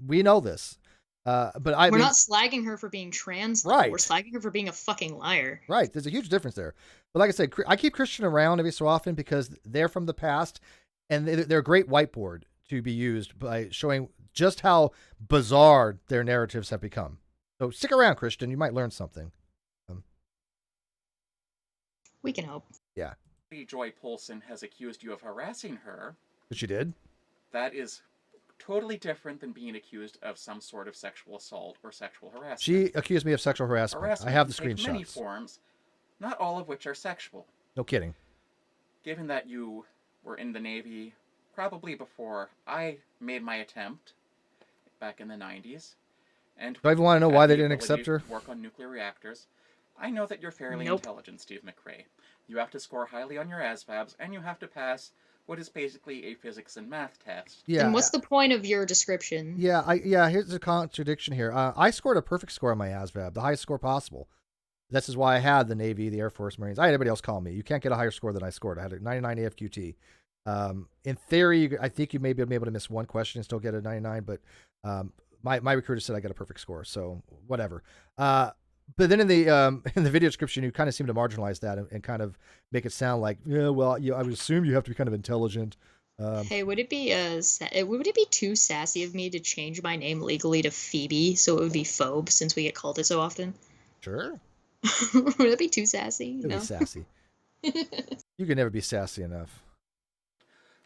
We know this. But we're not slagging her for being trans. Right. We're slagging her for being a fucking liar. Right. There's a huge difference there. But like I said, I keep Christian around every so often because they're from the past, and they're a great whiteboard to be used by showing just how bizarre their narratives have become. So stick around, Christian. You might learn something. We can hope. Yeah. Joy Polson has accused you of harassing her. But she did? That is totally different than being accused of some sort of sexual assault or sexual harassment. She accused me of sexual harassment. I have the can take many screenshots. Forms, not all of which are sexual. No kidding. Given that you were in the Navy probably before I made my attempt back in the 90s, and do I even want to know why they didn't accept her? Work on nuclear reactors. I know that you're fairly intelligent, Steve McRae. You have to score highly on your ASVABs, and you have to pass what is basically a physics and math test. Yeah. And what's the point of your description? Yeah, here's a contradiction here. I scored a perfect score on my ASVAB, the highest score possible. This is why I had the Navy, the Air Force, Marines. I had everybody else call me. You can't get a higher score than I scored. I had a 99 AFQT. In theory, I think you may be able to miss one question and still get a 99, but my recruiter said I got a perfect score, so whatever. But then in the video description, you kind of seem to marginalize that and kind of make it sound like, I would assume you have to be kind of intelligent. Hey, would it be too sassy of me to change my name legally to Phoebe so it would be Phobe since we get called it so often? Sure. Would that be too sassy? It'd be sassy. You can never be sassy enough.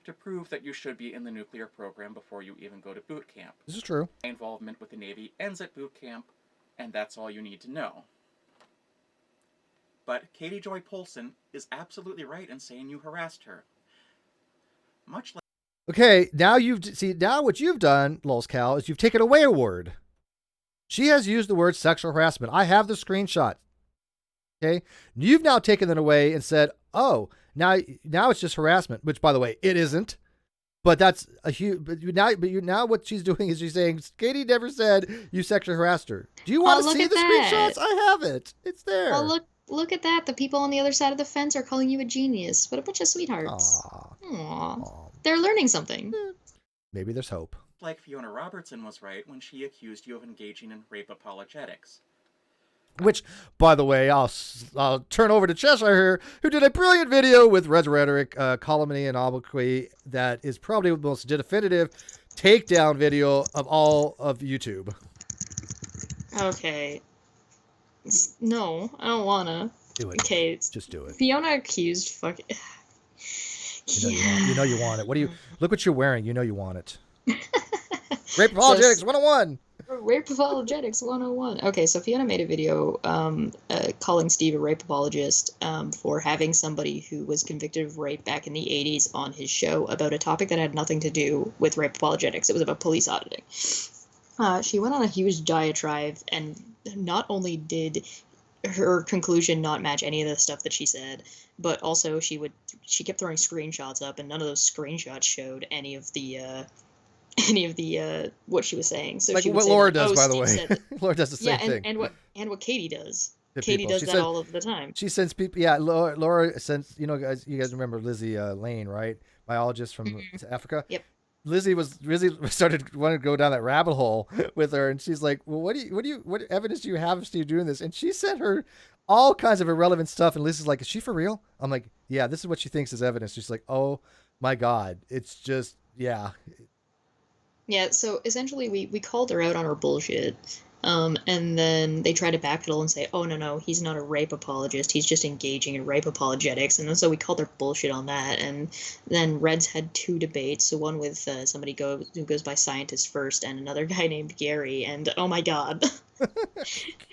To prove that you should be in the nuclear program before you even go to boot camp. This is true. My involvement with the Navy ends at boot camp, and that's all you need to know. But Katie Joy Polson is absolutely right in saying you harassed her. Much like... Okay, now now what you've done, Lulzcal, is you've taken away a word. She has used the word sexual harassment. I have the screenshot. Okay, you've now taken it away and said, "Oh, now it's just harassment," which, by the way, it isn't. But that's a huge. Now what she's doing is she's saying, "Katie never said you sexually harassed her." Do you want to see the screenshots? I have it. It's there. Oh, look at that. The people on the other side of the fence are calling you a genius. What a bunch of sweethearts. Aww. They're learning something. Maybe there's hope. Like Fiona Robertson was right when she accused you of engaging in rape apologetics. Which, by the way, I'll turn over to Cheshire here, who did a brilliant video with Red Rhetoric, calumny and obloquy that is probably the most definitive takedown video of all of YouTube. Okay. No, I don't wanna. Do it. Okay. Just do it. Fiona accused fucking... You know you want it. Look what you're wearing. You know you want it. Rape Apologetics 101. Rape Apologetics 101. Okay, so Fiona made a video calling Steve a rape apologist for having somebody who was convicted of rape back in the 80s on his show about a topic that had nothing to do with rape apologetics. It was about police auditing. She went on a huge diatribe, and not only did her conclusion not match any of the stuff that she said, but also she kept throwing screenshots up, and none of those screenshots showed any of the what she was saying. So like she would what say Laura like, does, by the Steve way. Laura does the same thing. And what Katie does. To Katie people. does that all of the time. She sends people. Yeah, Laura sends. You guys remember Lizzie Lane, right? Biologist from Africa. Yep. Lizzie started wanting to go down that rabbit hole with her, and she's like, "Well, what evidence do you have of Steve doing this?" And she sent her all kinds of irrelevant stuff, and Lizzie's like, "Is she for real?" I'm like, "Yeah, this is what she thinks is evidence." She's like, "Oh my God, it's just yeah." Yeah, so essentially we called her out on her bullshit, and then they tried to backpedal and say, oh, no, he's not a rape apologist, he's just engaging in rape apologetics, and so we called her bullshit on that, and then Reds had two debates, so one with somebody who goes by Scientist First, and another guy named Gary, and oh my God.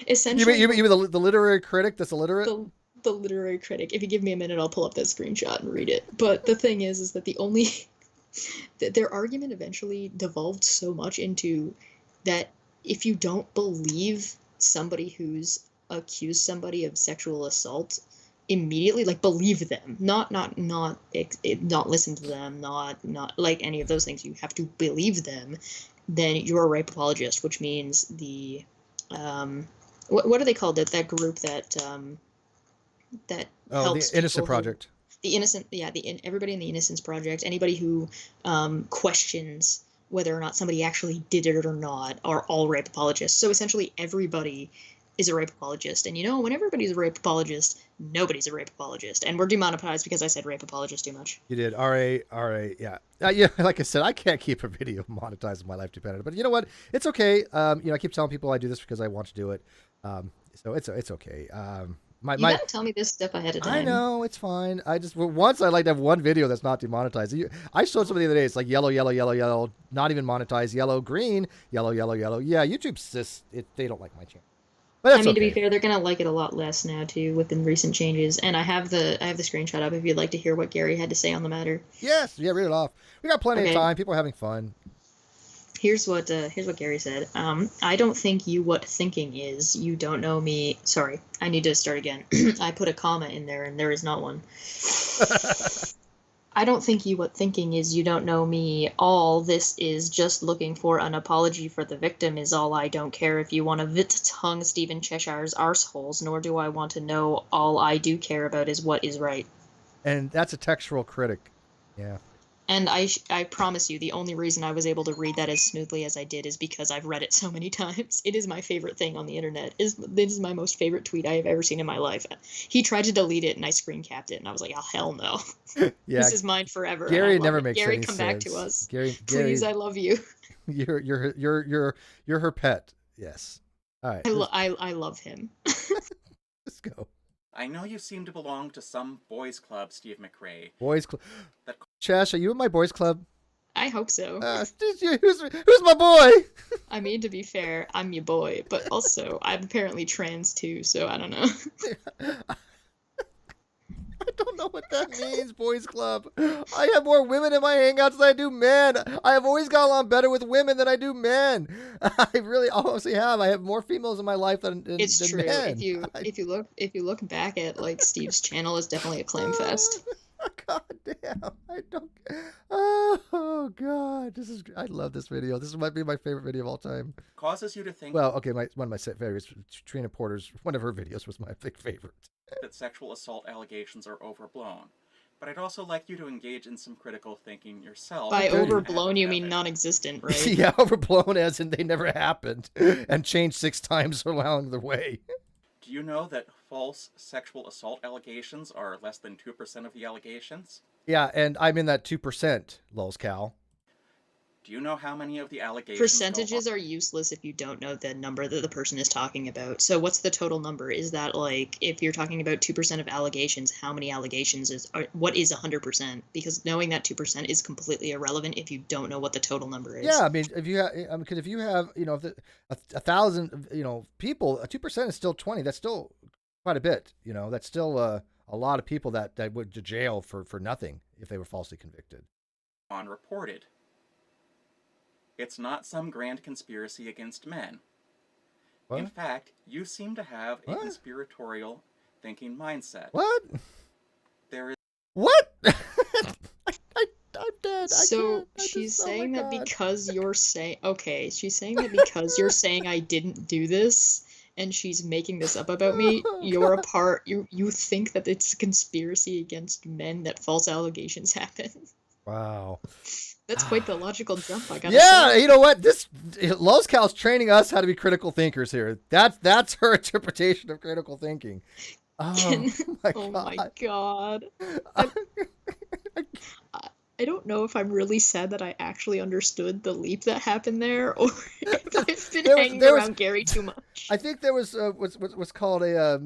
Essentially, you mean the literary critic that's illiterate? The literary critic. If you give me a minute, I'll pull up that screenshot and read it. But the thing is that their argument eventually devolved so much into that if you don't believe somebody who's accused somebody of sexual assault immediately, like believe them, not listen to them, not like any of those things, you have to believe them, then you're a rape apologist, which means the what are they called? That group that that helps the Innocent people who- Project. the innocent, yeah, everybody in the Innocence Project, anybody who questions whether or not somebody actually did it or not, are all rape apologists. So essentially, everybody is a rape apologist. And when everybody's a rape apologist, nobody's a rape apologist. And we're demonetized because I said rape apologist too much. You did. RA, yeah. Yeah, like I said, I can't keep a video monetized if my life depended. But you know what? It's okay. I keep telling people I do this because I want to do it. So it's okay. You gotta tell me this stuff ahead of time. I know, it's fine. Once I like to have one video that's not demonetized. I showed somebody the other day. It's like yellow, yellow, yellow, yellow, not even monetized. Yellow, green, yellow, yellow, yellow. Yeah, YouTube's just they don't like my channel. But that's I mean, okay. to be fair, they're gonna like it a lot less now too with the recent changes. And I have the screenshot up if you'd like to hear what Gary had to say on the matter. Yes, yeah, read it off. We got plenty of time. People are having fun. Here's what Gary said. I don't think you what thinking is. You don't know me. Sorry, I need to start again. I put a comma in there and there is not one. I don't think you what thinking is. You don't know me. All this is just looking for an apology for the victim is all. I don't care if you want to tongue Stephen Cheshire's arseholes, nor do I want to know. All I do care about is what is right. And that's a textual critic. Yeah. And I promise you, the only reason I was able to read that as smoothly as I did is because I've read it so many times. It is my favorite thing on the internet. This is my most favorite tweet I have ever seen in my life. He tried to delete it, and I screen capped it, and I was like, "Oh hell no! Yeah, This is mine forever." Gary never makes Gary, any come sense. back to us, Gary, please. I love you. You're her pet. Yes. All right. I love him. Let's go. I know you seem to belong to some boys' club, Steve McRae. Boys club. That Chash, are you in my boys club? I hope so. Who's my boy? I mean, to be fair, I'm your boy, but also I'm apparently trans too, so I don't know. I don't know what that means, boys club. I have more women in my hangouts than I do men. I have always got along better with women than I do men. I really honestly have. I have more females in my life than It's than true. men. If you look back at like Steve's channel, is definitely a clam fest. God damn! I don't. Oh God! I love this video. This might be my favorite video of all time. causes you to think Well, okay, one of my favorites. Trina Porter's one of her videos was my big favorite. that sexual assault allegations are overblown. But I'd also like you to engage in some critical thinking yourself. By Good. overblown, you mean non-existent, right? Yeah, overblown as in they never happened and changed 6 times along the way. Do you know that false sexual assault allegations are less than 2% of the allegations? Yeah, and I'm in that 2%, Lols Cal. Do you know how many of the allegations Percentages are useless if you don't know the number that the person is talking about. So what's the total number? Is that like, if you're talking about 2% of allegations, how many allegations what is 100%? Because knowing that 2% is completely irrelevant if you don't know what the total number is. Yeah, I mean, if you have, if 1,000, people, 2% is still 20. That's still quite a bit. That's still a lot of people that went to jail for nothing if they were falsely convicted. unreported? It's not some grand conspiracy against men. What? In fact, you seem to have a What? conspiratorial thinking mindset. What? There is What? I'm dead. So I can't. she's Oh saying my that God. because you're saying, okay, she's saying that because you're saying I didn't do this, and she's making this up about me, Oh, you're a God. part, you think that it's a conspiracy against men that false allegations happen. Wow. That's quite the logical jump, I gotta Yeah, say. you know what? Los Cal's training us how to be critical thinkers here. That's her interpretation of critical thinking. Oh my Oh God. my god. I don't know if I'm really sad that I actually understood the leap that happened there, or if I've been hanging around Gary too much. I think there was what's called a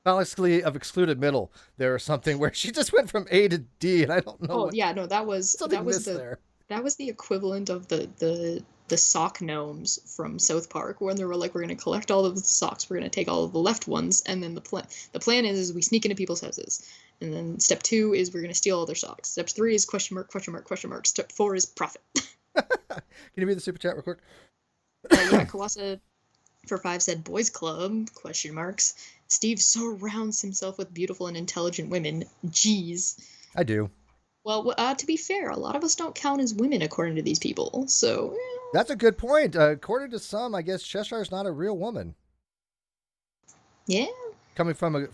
fallacy of excluded middle there or something where she just went from A to D, and I don't know. Oh yeah, no, that was something missed there. that was the equivalent of the sock gnomes from South Park, when they were like, we're gonna collect all of the socks, we're gonna take all of the left ones, and then the plan is we sneak into people's houses, and then step 2 is we're gonna steal all their socks. Step 3 is question mark, question mark, question mark. Step 4 is profit. Can you read the super chat real quick? Yeah, Kawasa for 5 said boys club question marks. Steve surrounds himself with beautiful and intelligent women. Jeez. I do. Well, to be fair, a lot of us don't count as women according to these people. So That's a good point. According to some, I guess Cheshire is not a real woman. yeah. Coming from a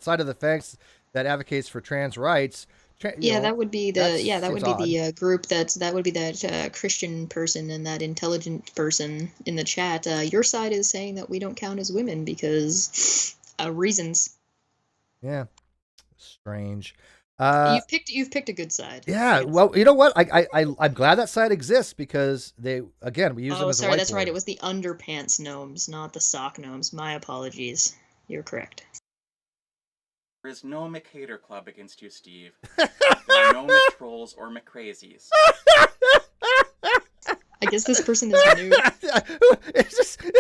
side of the fence that advocates for trans rights. That would be the group that would be that Christian person and that intelligent person in the chat. Your side is saying that we don't count as women because reasons. Yeah, strange. You've picked a good side. Yeah, well, you know what? I'm glad that side exists because we use them as a whiteboard. That's right. It was the underpants gnomes, not the sock gnomes. My apologies. You're correct. There is no McHater club against you, Steve. There are no McTrolls or McCrazies. I guess this person is new. It's just new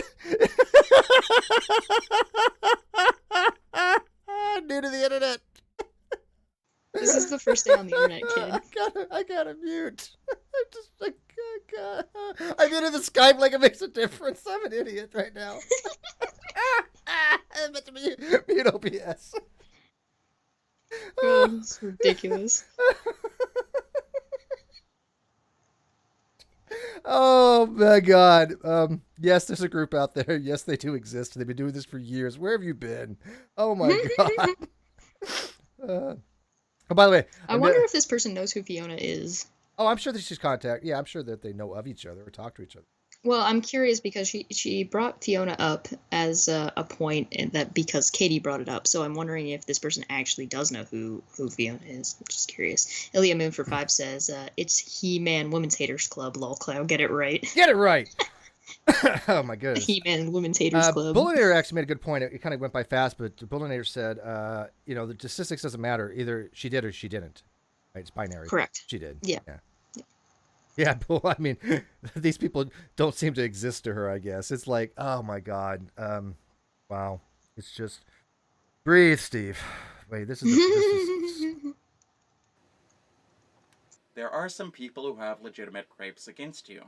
to the internet. This is the first day on the internet, kid. I gotta mute. I muted the Skype like it makes a difference. I'm an idiot right now. I'm about to mute OBS. Oh, it's ridiculous. Oh my God. Yes, there's a group out there. Yes, they do exist. They've been doing this for years. Where have you been? Oh my God. Oh, by the way, I wonder if this person knows who Fiona is. Oh, I'm sure that she's contact. Yeah, I'm sure that they know of each other or talk to each other. Well, I'm curious because she brought Fiona up as a point, and that because Katie brought it up. So I'm wondering if this person actually does know who Fiona is. I'm just curious. Ilya Moon for 5 says it's He-Man Women's Haters Club. Lol, Cloud, get it right. Get it right. Oh my goodness. He-Man Women's Haters Club. Bullinator actually made a good point. It kind of went by fast, but Bullinator said, the statistics doesn't matter. Either she did or she didn't. Right? It's binary. Correct. She did. Yeah. Yeah, but I mean, these people don't seem to exist to her, I guess. It's like, oh my God. Wow. It's just, breathe, Steve. Wait, this is... There are some people who have legitimate gripes against you.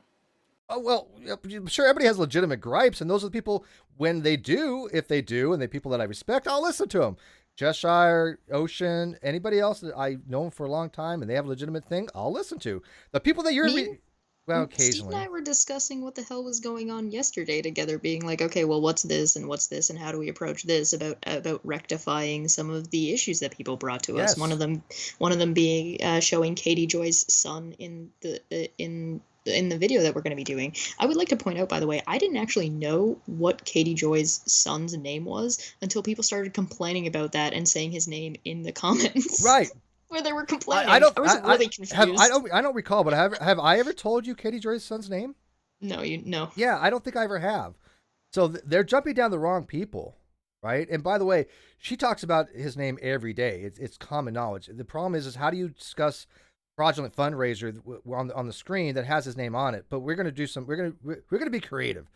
Oh, well, I'm sure everybody has legitimate gripes, and those are the people, when they do, if they do, and the people that I respect, I'll listen to them. Cheshire, Ocean, anybody else that I know for a long time and they have a legitimate thing, I'll listen to. The people that occasionally. Steve and I were discussing what the hell was going on yesterday together, being like, okay, well, what's this and how do we approach this about rectifying some of the issues that people brought to us. One of them being showing Katie Joy's son in the video that we're going to be doing. I would like to point out, by the way, I didn't actually know what Katie Joy's son's name was until people started complaining about that and saying his name in the comments. Right. Where they were complaining. I was really confused. I don't recall, but have I ever told you Katie Joy's son's name? No, no. Yeah, I don't think I ever have. So they're jumping down the wrong people, right? And by the way, she talks about his name every day. It's common knowledge. The problem is how do you discuss fraudulent fundraiser on the screen that has his name on it? But we're going to do we're going to be creative.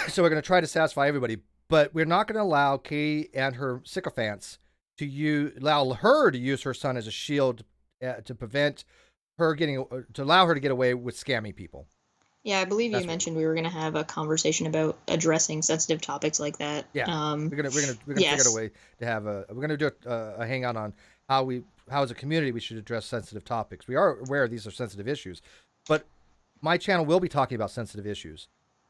So we're going to try to satisfy everybody, but we're not going to allow Katie and her sycophants to allow her to use her son as a shield to prevent her to allow her to get away with scamming people. Yeah, I believe you mentioned we were going to have a conversation about addressing sensitive topics like that. Yeah, we're gonna figure out a way to have we're gonna do a hangout on how as a community we should address sensitive topics. We are aware these are sensitive issues, but my channel will be talking about sensitive issues,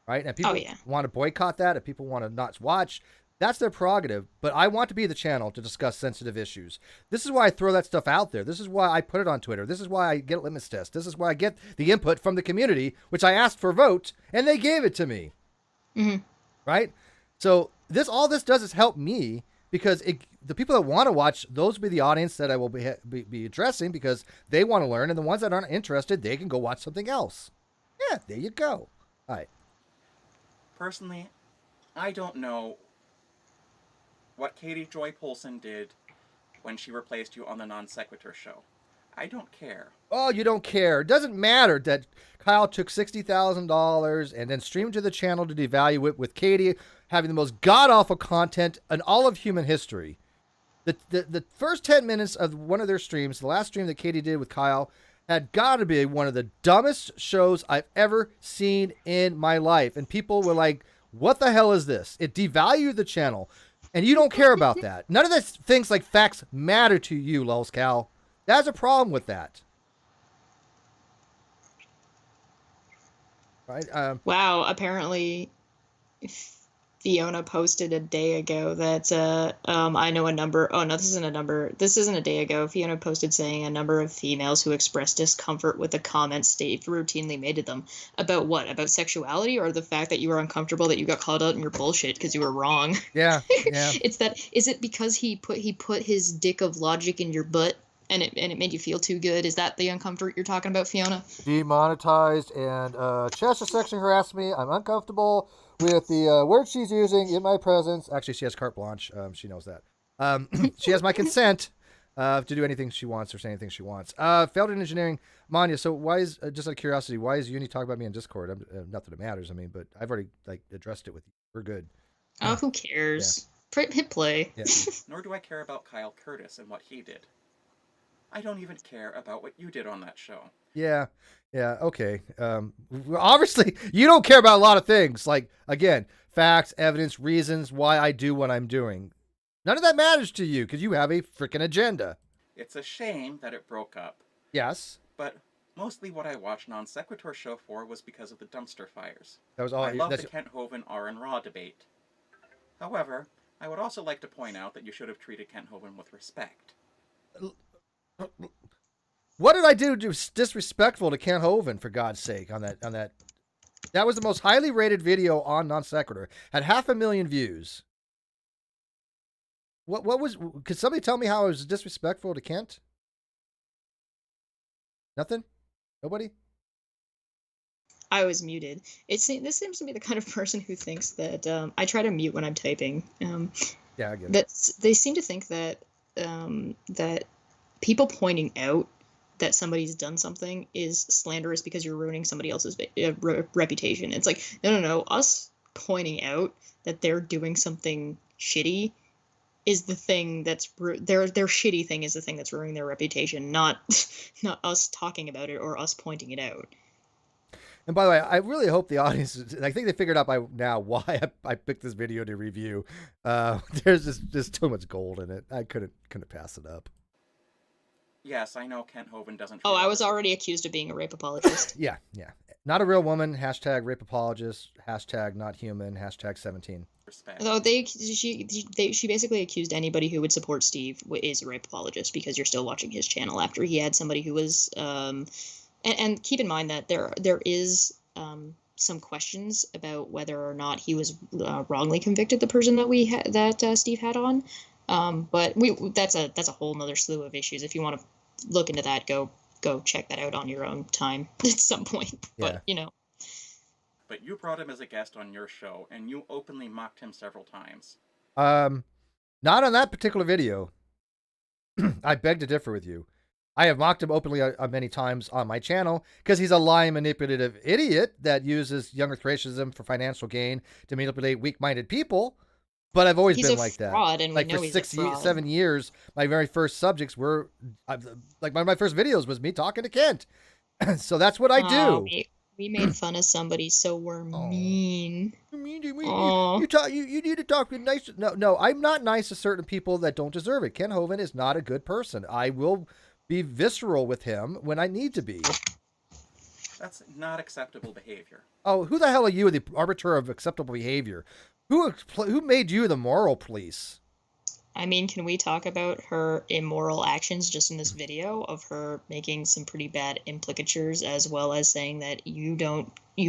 right? And people want to boycott that, if people want to not watch, that's their prerogative. But I want to be the channel to discuss sensitive issues. This is why I throw that stuff out there. This is why I put it on Twitter. This is why I get a litmus test. This is why I get the input from the community, which I asked for vote, and they gave it to me. Mm-hmm. Right? So all this does is help me, because the people that want to watch, those will be the audience that I will be addressing, because they want to learn, and the ones that aren't interested, they can go watch something else. Yeah, there you go. All right. Personally, I don't know what Katie Joy Polson did when she replaced you on the Non Sequitur show. I don't care. Oh, you don't care. It doesn't matter that Kyle took $60,000 and then streamed to the channel to devalue it, with Katie having the most god-awful content in all of human history. The first 10 minutes of one of their streams, the last stream that Katie did with Kyle, had got to be one of the dumbest shows I've ever seen in my life. And people were like, what the hell is this? It devalued the channel. And you don't care about that. None of those things like facts matter to you, Lulz Cal. That's a problem with that. Right? Wow, apparently Fiona posted a day ago that I know a number. Oh no, this isn't a number. This isn't a day ago. Fiona posted saying a number of females who expressed discomfort with the comments Steve routinely made to them about what? About sexuality or the fact that you were uncomfortable that you got called out in your bullshit because you were wrong. Yeah, yeah. It's that. Is it because he put his dick of logic in your butt and it made you feel too good? Is that the uncomfort you're talking about, Fiona? Demonetized and Chester section harassed me. I'm uncomfortable with the words she's using in my presence. Actually, she has carte blanche. She knows that. She has my consent to do anything she wants or say anything she wants. Failed in engineering. Manya, so why is, just out of curiosity, why is Uni talking about me on Discord? Not that it matters, I mean, but I've already addressed it with you. We're good. Oh, who cares? Yeah. Hit play. Yeah. Nor do I care about Kyle Curtis and what he did. I don't even care about what you did on that show. Yeah, okay. Obviously, you don't care about a lot of things. Like, again, facts, evidence, reasons why I do what I'm doing. None of that matters to you because you have a freaking agenda. It's a shame that it broke up. Yes. But mostly what I watched Non Sequitur show for was because of the dumpster fires. That was all. I love the Kent Hovind R and Raw debate. However, I would also like to point out that you should have treated Kent Hovind with respect. What did I do disrespectful to Kent Hovind, for God's sake, on that? That was the most highly rated video on Non Sequitur. Had 500,000 views. What was? Could somebody tell me how I was disrespectful to Kent? Nothing? Nobody? I was muted. This seems to be the kind of person who thinks that I try to mute when I'm typing. Yeah, I get it. That they seem to think that that people pointing out that somebody's done something is slanderous because you're ruining somebody else's reputation. It's like, no. Us pointing out that they're doing something shitty is the thing that's their shitty thing is the thing that's ruining their reputation, not us talking about it or us pointing it out. And by the way, I really hope the audience, I think they figured out by now why I picked this video to review. There's just too much gold in it. I couldn't pass it up. Yes, I know Kent Hovind doesn't. Oh, I was already accused of being a rape apologist. Yeah. Not a real woman. # rape apologist. # not human. # 17. Respect. Although she basically accused anybody who would support Steve is a rape apologist because you're still watching his channel after he had somebody who was and keep in mind that there is some questions about whether or not he was wrongly convicted, the person that Steve had on. But that's a whole nother slew of issues. If you want to look into that, go check that out on your own time at some point. Yeah. But But you brought him as a guest on your show, and you openly mocked him several times. Not on that particular video. I beg to differ with you. I have mocked him openly many times on my channel because he's a lying, manipulative idiot that uses younger Thracianism for financial gain to manipulate weak-minded people. But I've always been like that. Fraud, and like we know for he's a fraud. 7 years, my very first subjects were like one of my first videos was me talking to Kent. So that's what I do. We made fun of somebody, so we're mean. You need to talk with nice. No, I'm not nice to certain people that don't deserve it. Kent Hovind is not a good person. I will be visceral with him when I need to be. That's not acceptable behavior. Oh, who the hell are you, the arbiter of acceptable behavior? Who made you the moral police? I mean, can we talk about her immoral actions just in this video of her making some pretty bad implicatures, as well as saying that you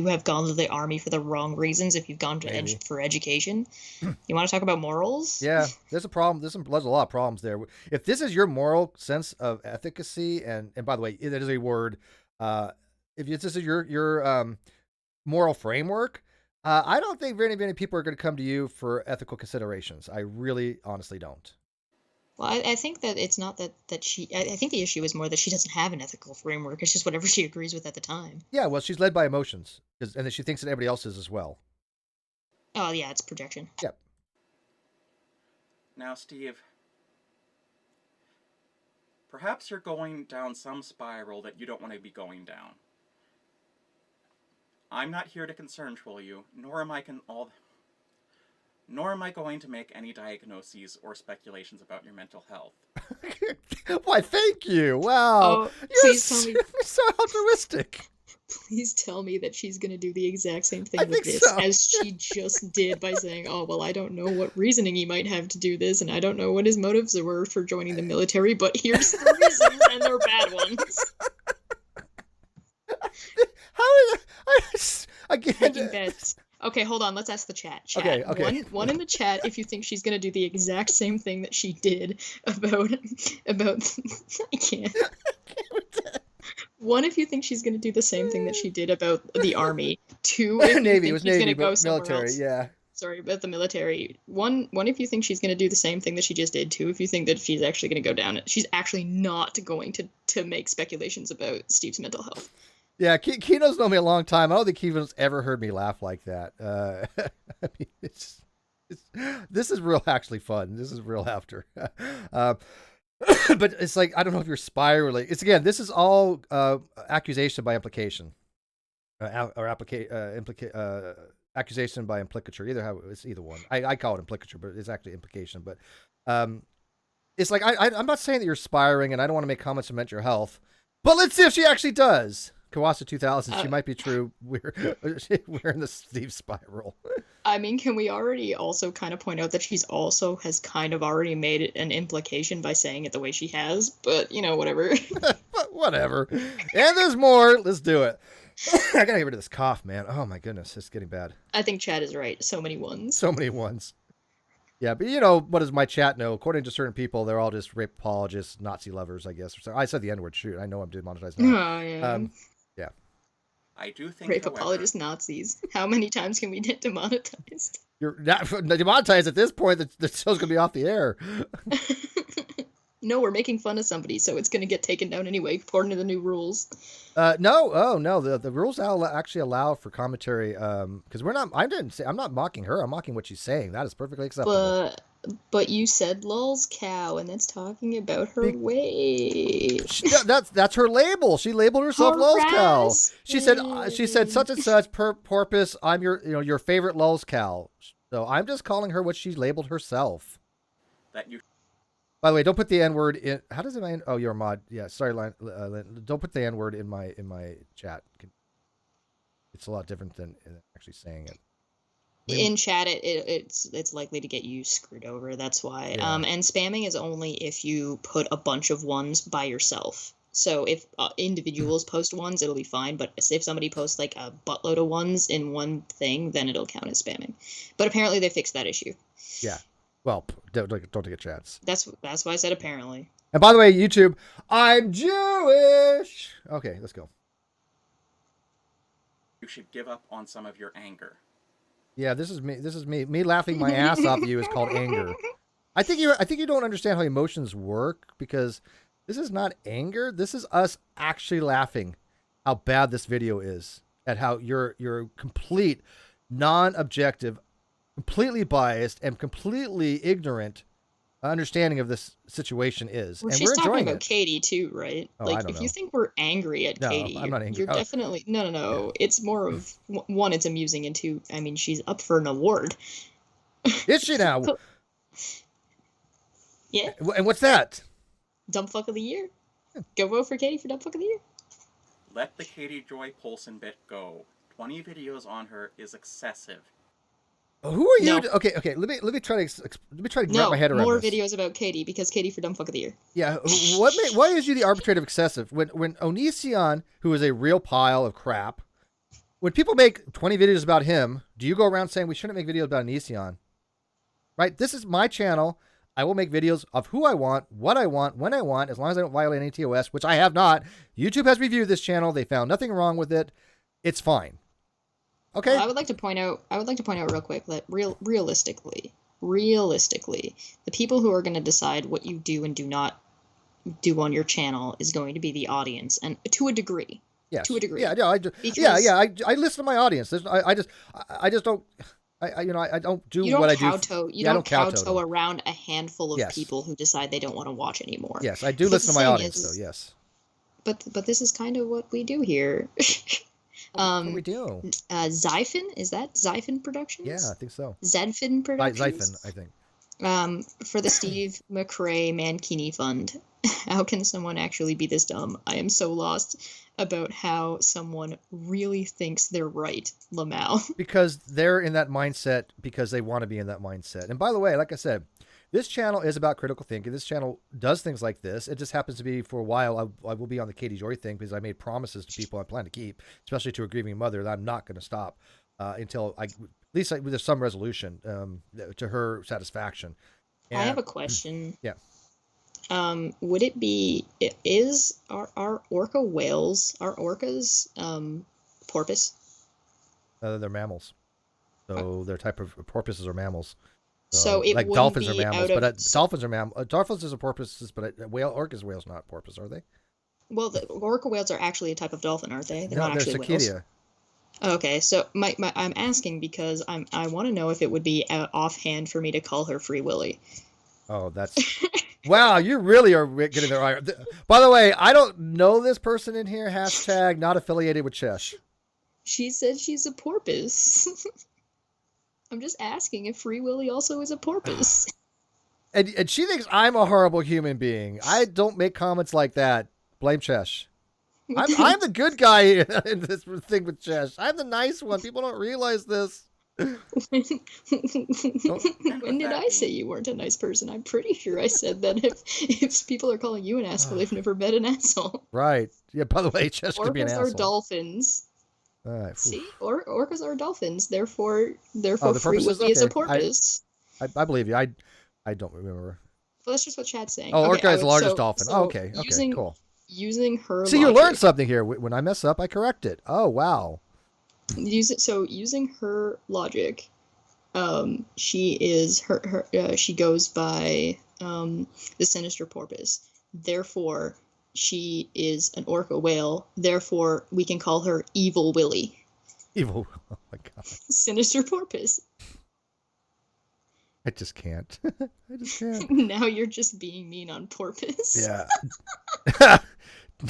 have gone to the army for the wrong reasons if you've gone to for education? You want to talk about morals? Yeah, there's a problem. There's a lot of problems there. If this is your moral sense of efficacy, and by the way, it is a word. If this is your moral framework, I don't think very many people are going to come to you for ethical considerations. I really, honestly don't. Well, I think that it's not that she... I think the issue is more that she doesn't have an ethical framework. It's just whatever she agrees with at the time. Yeah, well, she's led by emotions, and then she thinks that everybody else is as well. Oh, yeah, it's projection. Yep. Now, Steve, perhaps you're going down some spiral that you don't want to be going down. I'm not here to concern troll you, nor am I going to make any diagnoses or speculations about your mental health. Why, thank you. Wow. Oh, please tell me. You're so altruistic. Please tell me that she's going to do the exact same thing I with think this so. as she just did by saying, oh, well, I don't know what reasoning he might have to do this, and I don't know what his motives were for joining the military, but here's the reasons, and they're bad ones. How is again? Making bets. Okay, hold on. Let's ask the chat. Chat. Okay. One in the chat if you think she's going to do the exact same thing that she did about I can't. One, if you think she's going to do the same thing that she did about the army. Two, if Navy. you It was think she's Navy, going to go but somewhere military. else. Yeah. Sorry, about the military. One, if you think she's going to do the same thing that she just did. Two, if you think that she's actually going to go down it. She's actually not going to make speculations about Steve's mental health. Yeah, Kino's known me a long time. I don't think Kino's ever heard me laugh like that. I mean, this is real, actually fun. This is real laughter. But it's like, I don't know if you're spiraling. It's again, this is all accusation by implication, or accusation by implicature. It's either one. I call it implicature, but it's actually implication. But it's like I'm not saying that you're spiraling, and I don't want to make comments about your health. But let's see if she actually does. Kawasa 2000, she might be true. We're in the Steve spiral. I mean, can we already also kind of point out that she's also has kind of already made it an implication by saying it the way she has, but, you know, whatever. Whatever. And there's more. Let's do it. I gotta get rid of this cough, man. Oh my goodness, it's getting bad. I think Chad is right. So many ones. So many ones. Yeah, but you know, what does my chat know? According to certain people, they're all just rape apologists, Nazi lovers, I guess. I said the N-word. Shoot, I know I'm demonetized now. Oh, yeah. Yeah. I do think, Rape however, apologist Nazis. How many times can we get demonetized? You're not demonetized at this point. The show's gonna be off the air. No, we're making fun of somebody, so it's going to get taken down anyway, according to the new rules. No. Oh no. The rules actually allow for commentary. Because I'm not mocking her. I'm mocking what she's saying. That is perfectly acceptable. But you said "lulz cow," and that's talking about her weight. That's her label. She labeled herself "lulz cow." She said such and such Porpoise. I'm your favorite "lulz cow." So I'm just calling her what she labeled herself. that you By the way, don't put the N-word in. How does it end? Oh, you're a mod. Yeah, sorry, Lynn. Don't put the N-word in my chat. It's a lot different than actually saying it. In chat, it's likely to get you screwed over. That's why. Yeah. And spamming is only if you put a bunch of ones by yourself. So if individuals post ones, it'll be fine. But if somebody posts like a buttload of ones in one thing, then it'll count as spamming. But apparently they fixed that issue. Yeah. Well, don't take a chance. That's why I said apparently. And by the way, YouTube, I'm Jewish. Okay, let's go. you should give up on some of your anger. Yeah, this is me. This is me. Me laughing my ass off at you is called anger. I think you don't understand how emotions work, because this is not anger. This is us actually laughing how bad this video is, at how you're complete, non-objective, completely biased, and completely ignorant understanding of this situation is. Well, and she's we're talking enjoying about it. Katie too, right? Oh, like, I don't if know. you think we're angry at No, Katie, I'm not angry. you're Oh. definitely no. It's more of one, it's amusing, and two, I mean, she's up for an award. Is she now? Yeah, And what's that? dumb fuck of the year. Go vote for Katie for dumb fuck of the year. Let the Katie Joy Polson bit go. 20 videos on her is excessive. Who are you? No. Okay. Let me try to wrap my head around more this. videos about Katie, because Katie for dumb fuck of the year. Yeah. Why is you the arbitrator of excessive? When Onision, who is a real pile of crap, when people make 20 videos about him, do you go around saying we shouldn't make videos about Onision? Right. This is my channel. I will make videos of who I want, what I want, when I want, as long as I don't violate any TOS, which I have not. YouTube has reviewed this channel. They found nothing wrong with it. It's fine. Okay. Well, I would like to point out real quick that realistically, the people who are going to decide what you do and do not do on your channel is going to be the audience, and to a degree. Yes. To a degree. Yeah. I listen to my audience. I just don't. I don't do what I do. You don't kowtow around a handful of people who decide they don't want to watch anymore. Yes, I do listen to my audience, though. Yes. But this is kind of what we do here. What do we do? Zyphon, is that Zyphon Productions? Yeah, I think so. Zedfin Productions. Zyphon, I think. For the Steve McRae Mankini Fund, how can someone actually be this dumb? I am so lost about how someone really thinks they're right, Lamau. Because they're in that mindset because they want to be in that mindset. And by the way, like I said, this channel is about critical thinking. This channel does things like this. It just happens to be for a while. I will be on the Katie Joy thing because I made promises to people I plan to keep, especially to a grieving mother, that I'm not going to stop until at least there's some resolution to her satisfaction. And, I have a question. Yeah. Would it be are orca whales, are orcas porpoise? They're mammals, so their type of porpoises are mammals. So it like wouldn't dolphins are be mammals, out but of- dolphins are mammals. Dolphins is a porpoise, but whales not porpoise, are they? Well, the orca whales are actually a type of dolphin, aren't they? They're No, not they're actually whales. cicadia. Okay, so I'm asking because I want to know if it would be offhand for me to call her Free Willy. Oh, that's wow! You really are getting there. By the way, I don't know this person in here. Hashtag not affiliated with Chesh. She said she's a porpoise. I'm just asking if Free Willy also is a porpoise. And she thinks I'm a horrible human being. I don't make comments like that. Blame Chesh. I'm the good guy in this thing with Chesh. I'm the nice one. People don't realize this. When did I say you weren't a nice person? I'm pretty sure I said that if people are calling you an asshole, they've never met an asshole. Right. Yeah, by the way, Chesh could be an Orcas asshole. are dolphins. All right. See? Orcas are dolphins. Therefore the Free porpoises? Willy is a Okay. porpoise. I believe you. I don't remember. Well, that's just what Chad's saying. Oh, Okay, orca is the largest so- dolphin. so Oh, okay. Okay. using- Cool. Using her See, you logic, learned something here. When I mess up, I correct it. Oh, wow. using her logic, she goes by the sinister porpoise. Therefore, she is an orca whale. Therefore, we can call her Evil Willy. Evil. Oh my god. Sinister porpoise. I just can't. I just can't. Now you're just being mean on porpoise. Yeah.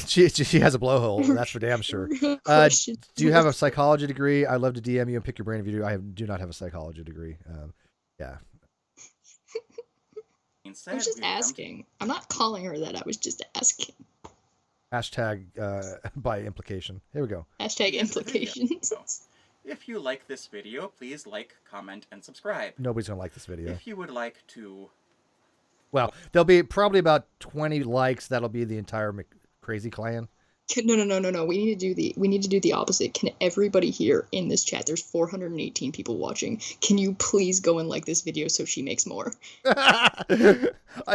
she has a blowhole. That's for damn sure. Question. Do you have a psychology degree? I'd love to DM you and pick your brain if you do. I do not have a psychology degree. Yeah. Instead, I was just we come to- asking. I'm not calling her that. I was just asking. Hashtag by implication. Here we go. Hashtag Here's the video. implications. If you like this video, please like, comment, and subscribe. Nobody's gonna like this video. If you would like to... Well, there'll be probably about 20 likes. That'll be the entire crazy clan. No. We need to do the opposite. Can everybody here in this chat? There's 418 people watching. Can you please go and like this video so she makes more? Is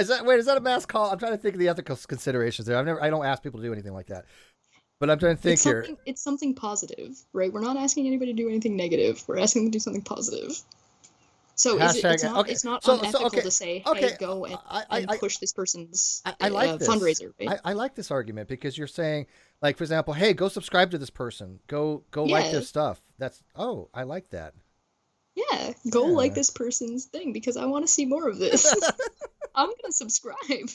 that a mass call? I'm trying to think of the ethical considerations there. I don't ask people to do anything like that. But I'm trying to think here. It's something positive, right? We're not asking anybody to do anything negative. We're asking them to do something positive. So it's not unethical to say, hey, go and push this person's I like this. fundraiser. Right? I like this argument because you're saying, like, for example, hey, go subscribe to this person. Go like their stuff. I like that. Yeah, go like this person's thing because I want to see more of this. I'm gonna subscribe.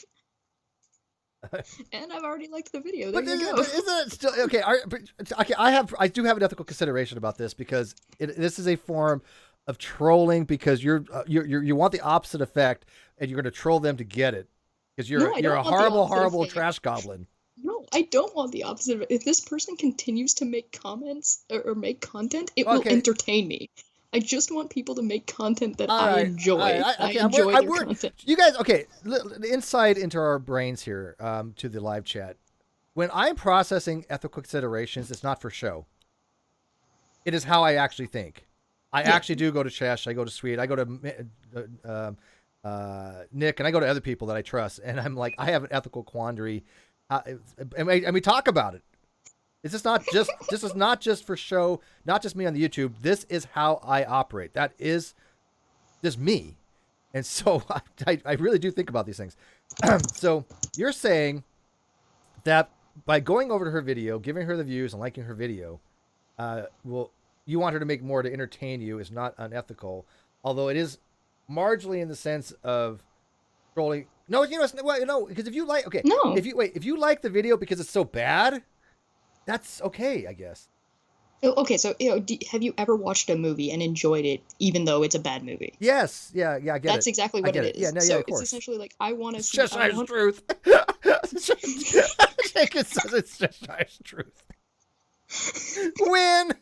And I've already liked the video. There you go. Isn't it still okay? Okay, I do have an ethical consideration about this because this is a form of trolling because you want the opposite effect and you're going to troll them to get it because you're a horrible trash goblin. No, I don't want the opposite. If this person continues to make comments or make content, it will entertain me. I just want people to make content that I enjoy. I enjoy their content. You guys, the insight into our brains here to the live chat. When I'm processing ethical considerations, it's not for show. It is how I actually think. I actually do go to Chesh, I go to Sweet, I go to Nick, and I go to other people that I trust, and I'm like, I have an ethical quandary, and we talk about it. This is not just for show, not just me on the YouTube. This is how I operate. That is just me, and so I really do think about these things. So you're saying that by going over to her video, giving her the views, and liking her video, you want her to make more to entertain you is not unethical, although it is marginally in the sense of trolling. No, because if you like, if you like the video because it's so bad, that's okay, I guess. Okay, so have you ever watched a movie and enjoyed it, even though it's a bad movie? Yes. Yeah. I get That's it. exactly I what get it is. Yeah. No. So Yeah. Of it's course. essentially like I want to It's see. Cheshire's truth. Jenkins says it's Cheshire's truth. Win.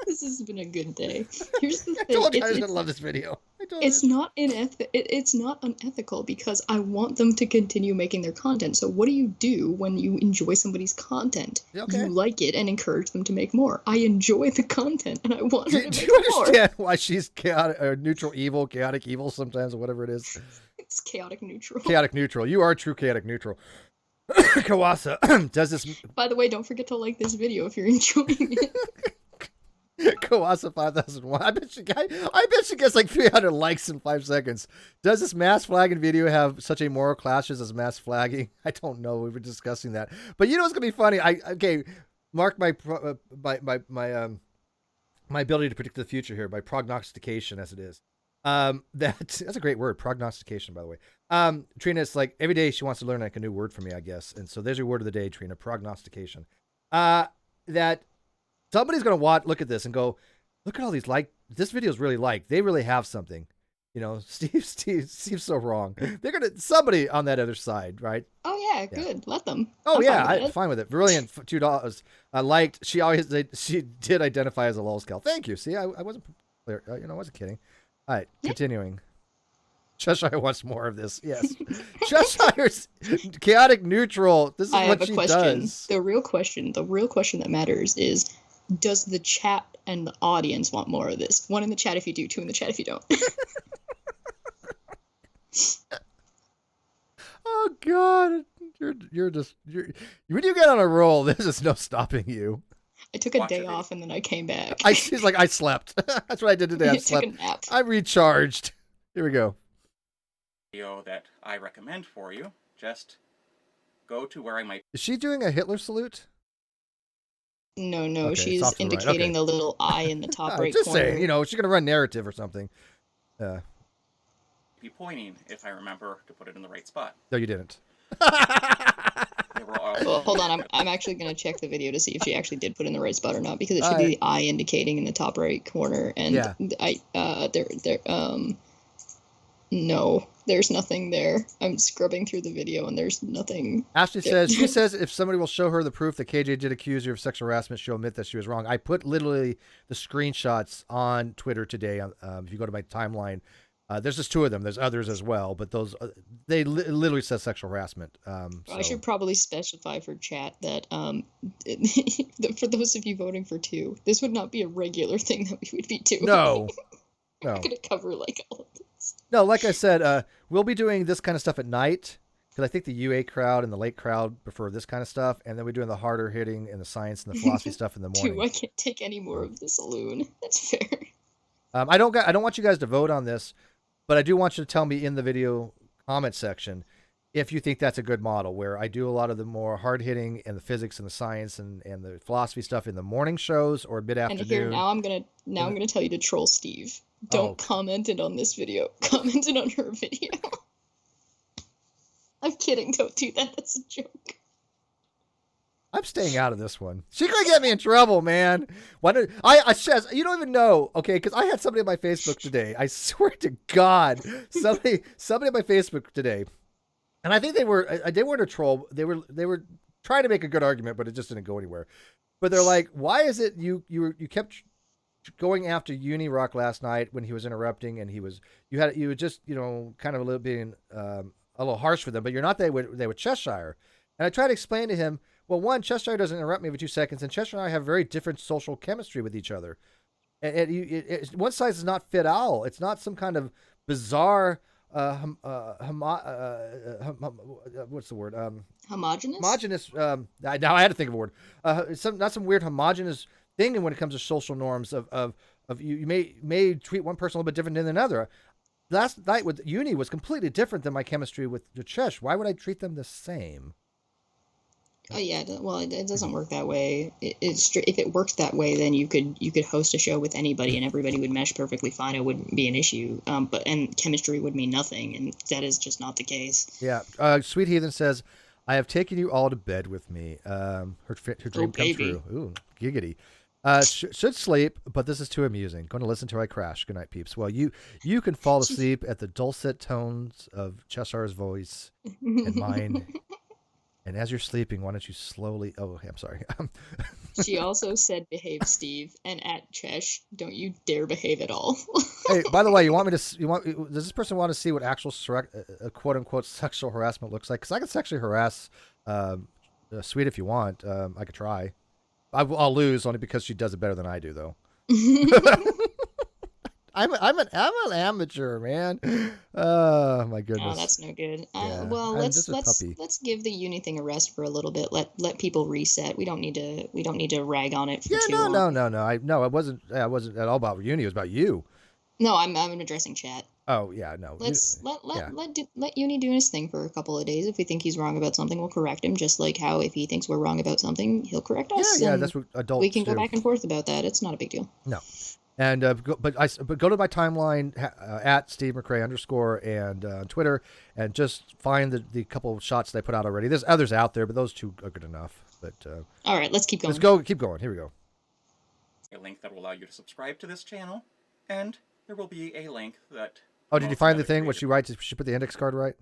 This has been a good day. Here's the I thing. told you I was gonna love this video. It's not it's not unethical because I want them to continue making their content. So what do you do when you enjoy somebody's content? Okay. You like it and encourage them to make more. I enjoy the content and I want them to Do make you understand more. why she's chaotic or neutral evil, chaotic evil sometimes, or whatever it is? It's chaotic neutral. Chaotic neutral. You are true chaotic neutral. Kawasa does this. By the way, don't forget to like this video if you're enjoying it. Kawasa 5001. I bet she gets like 300 likes in 5 seconds. Does this mass flagging video have such a moral clashes as mass flagging? I don't know. We were discussing that, but you know what's gonna be funny? Mark my ability to predict the future here by prognostication, as it is. That's a great word, prognostication, by the way. Trina, it's like every day she wants to learn like a new word from me, I guess. And so there's your word of the day, Trina, prognostication. That somebody's gonna look at this and go, look at all these this video is really liked. They really have something. You know, Steve's so wrong. They're somebody on that other side, right? Oh yeah, good. Let them. Oh yeah, I'm fine with it. Brilliant. $2. Liked. She did identify as a lolscout. Thank you. See, I wasn't clear. I wasn't kidding. All right, continuing. Cheshire wants more of this. Yes. Cheshire's chaotic neutral. This is what she does. The real question that matters is, does the chat and the audience want more of this? 1 in the chat if you do, 2 in the chat if you don't. Oh God, you're when you get on a roll, this is no stopping you. I took a day off and then I came back. She's like, I slept. That's what I did today. I slept. Took a nap. I recharged. Here we go. Video that I recommend for you. Just go to where I might. Is she doing a Hitler salute? No, Okay, she's it's indicating the little eye in the top right just corner. saying, she's gonna run narrative or something. Be pointing if I remember to put it in the right spot. No, you didn't. They were all... Well, hold on. I'm actually going to check the video to see if she actually did put in the right spot or not, because it should be the eye indicating in the top right corner. And no, there's nothing there. I'm scrubbing through the video and there's nothing. Ashley says, she says if somebody will show her the proof that KJ did accuse her of sexual harassment, she'll admit that she was wrong. I put literally the screenshots on Twitter today. If you go to my timeline, there's just 2 of them. There's others as well, but those they literally says sexual harassment. I should probably specify for chat that for those of you voting for 2, this would not be a regular thing that we would be doing. No. We're going to cover like all of this. No, like I said, we'll be doing this kind of stuff at night because I think the UA crowd and the late crowd prefer this kind of stuff, and then we're doing the harder hitting and the science and the philosophy stuff in the morning. I can't take any more of the saloon. That's fair. I don't want you guys to vote on this, but I do want you to tell me in the video comment section if you think that's a good model, where I do a lot of the more hard hitting and the physics and the science and the philosophy stuff in the morning shows or mid afternoon. And here now I'm gonna tell you to troll Steve. Don't comment it on this video. Comment it on her video. I'm kidding. Don't do that. That's a joke. I'm staying out of this one. She's gonna get me in trouble, man. Why did Shez, you don't even know, okay? Because I had somebody on my Facebook today. I swear to God, somebody on my Facebook today, and I think they weren't a troll. They were trying to make a good argument, but it just didn't go anywhere. But they're like, why is it you kept going after Unirock last night when he was interrupting, and you were just kind of a little being a little harsh for them, but you're not they with Cheshire. And I tried to explain to him, well, one, Cheshire doesn't interrupt me every 2 seconds, and Cheshire and I have very different social chemistry with each other. And one size does not fit all. It's not some kind of bizarre what's the word? Homogenous. Homogenous. Now I had to think of a word. Not some weird homogenous thing when it comes to social norms of you may treat one person a little bit different than another. Last night with Uni was completely different than my chemistry with Chesh. Why would I treat them the same? Oh yeah, well it doesn't work that way. If it worked that way, then you could host a show with anybody and everybody would mesh perfectly fine. It wouldn't be an issue. And chemistry would mean nothing, and that is just not the case. Yeah. Sweet Heathen says, I have taken you all to bed with me. Her dream come baby. true. Ooh, giggity. Should sleep, but this is too amusing. Going to listen till I crash. Good night, peeps. Well, you can fall asleep at the dulcet tones of Cheshire's voice and mine. And as you're sleeping, why don't you slowly? Oh, I'm sorry. She also said, "Behave, Steve," and at Chesh, don't you dare behave at all. Hey, by the way, does this person want to see what actual quote unquote sexual harassment looks like? Because I can sexually harass Sweet if you want. I could try. I'll lose only because she does it better than I do, though. I'm an amateur, man. Oh my goodness. No, that's no good. Yeah, well, I'm let's just a puppy. let's give the uni thing a rest for a little bit. Let people reset. We don't need to rag on it for too long. No. It wasn't at all about uni. It was about you. No, I'm addressing chat. Oh yeah, no. Let uni do his thing for a couple of days. If we think he's wrong about something, we'll correct him. Just like how if he thinks we're wrong about something, he'll correct us. Yeah, that's what adults we can go do. back and forth about that. It's not a big deal. No. And but go to my timeline at Steve McRae _ and on Twitter, and just find the couple of shots that I put out already. There's others out there, but those two are good enough. But all right, let's keep going. Keep going. Here we go. A link that will allow you to subscribe to this channel, and there will be a link that. Oh, did you find the thing? What she writes? She put the index card right?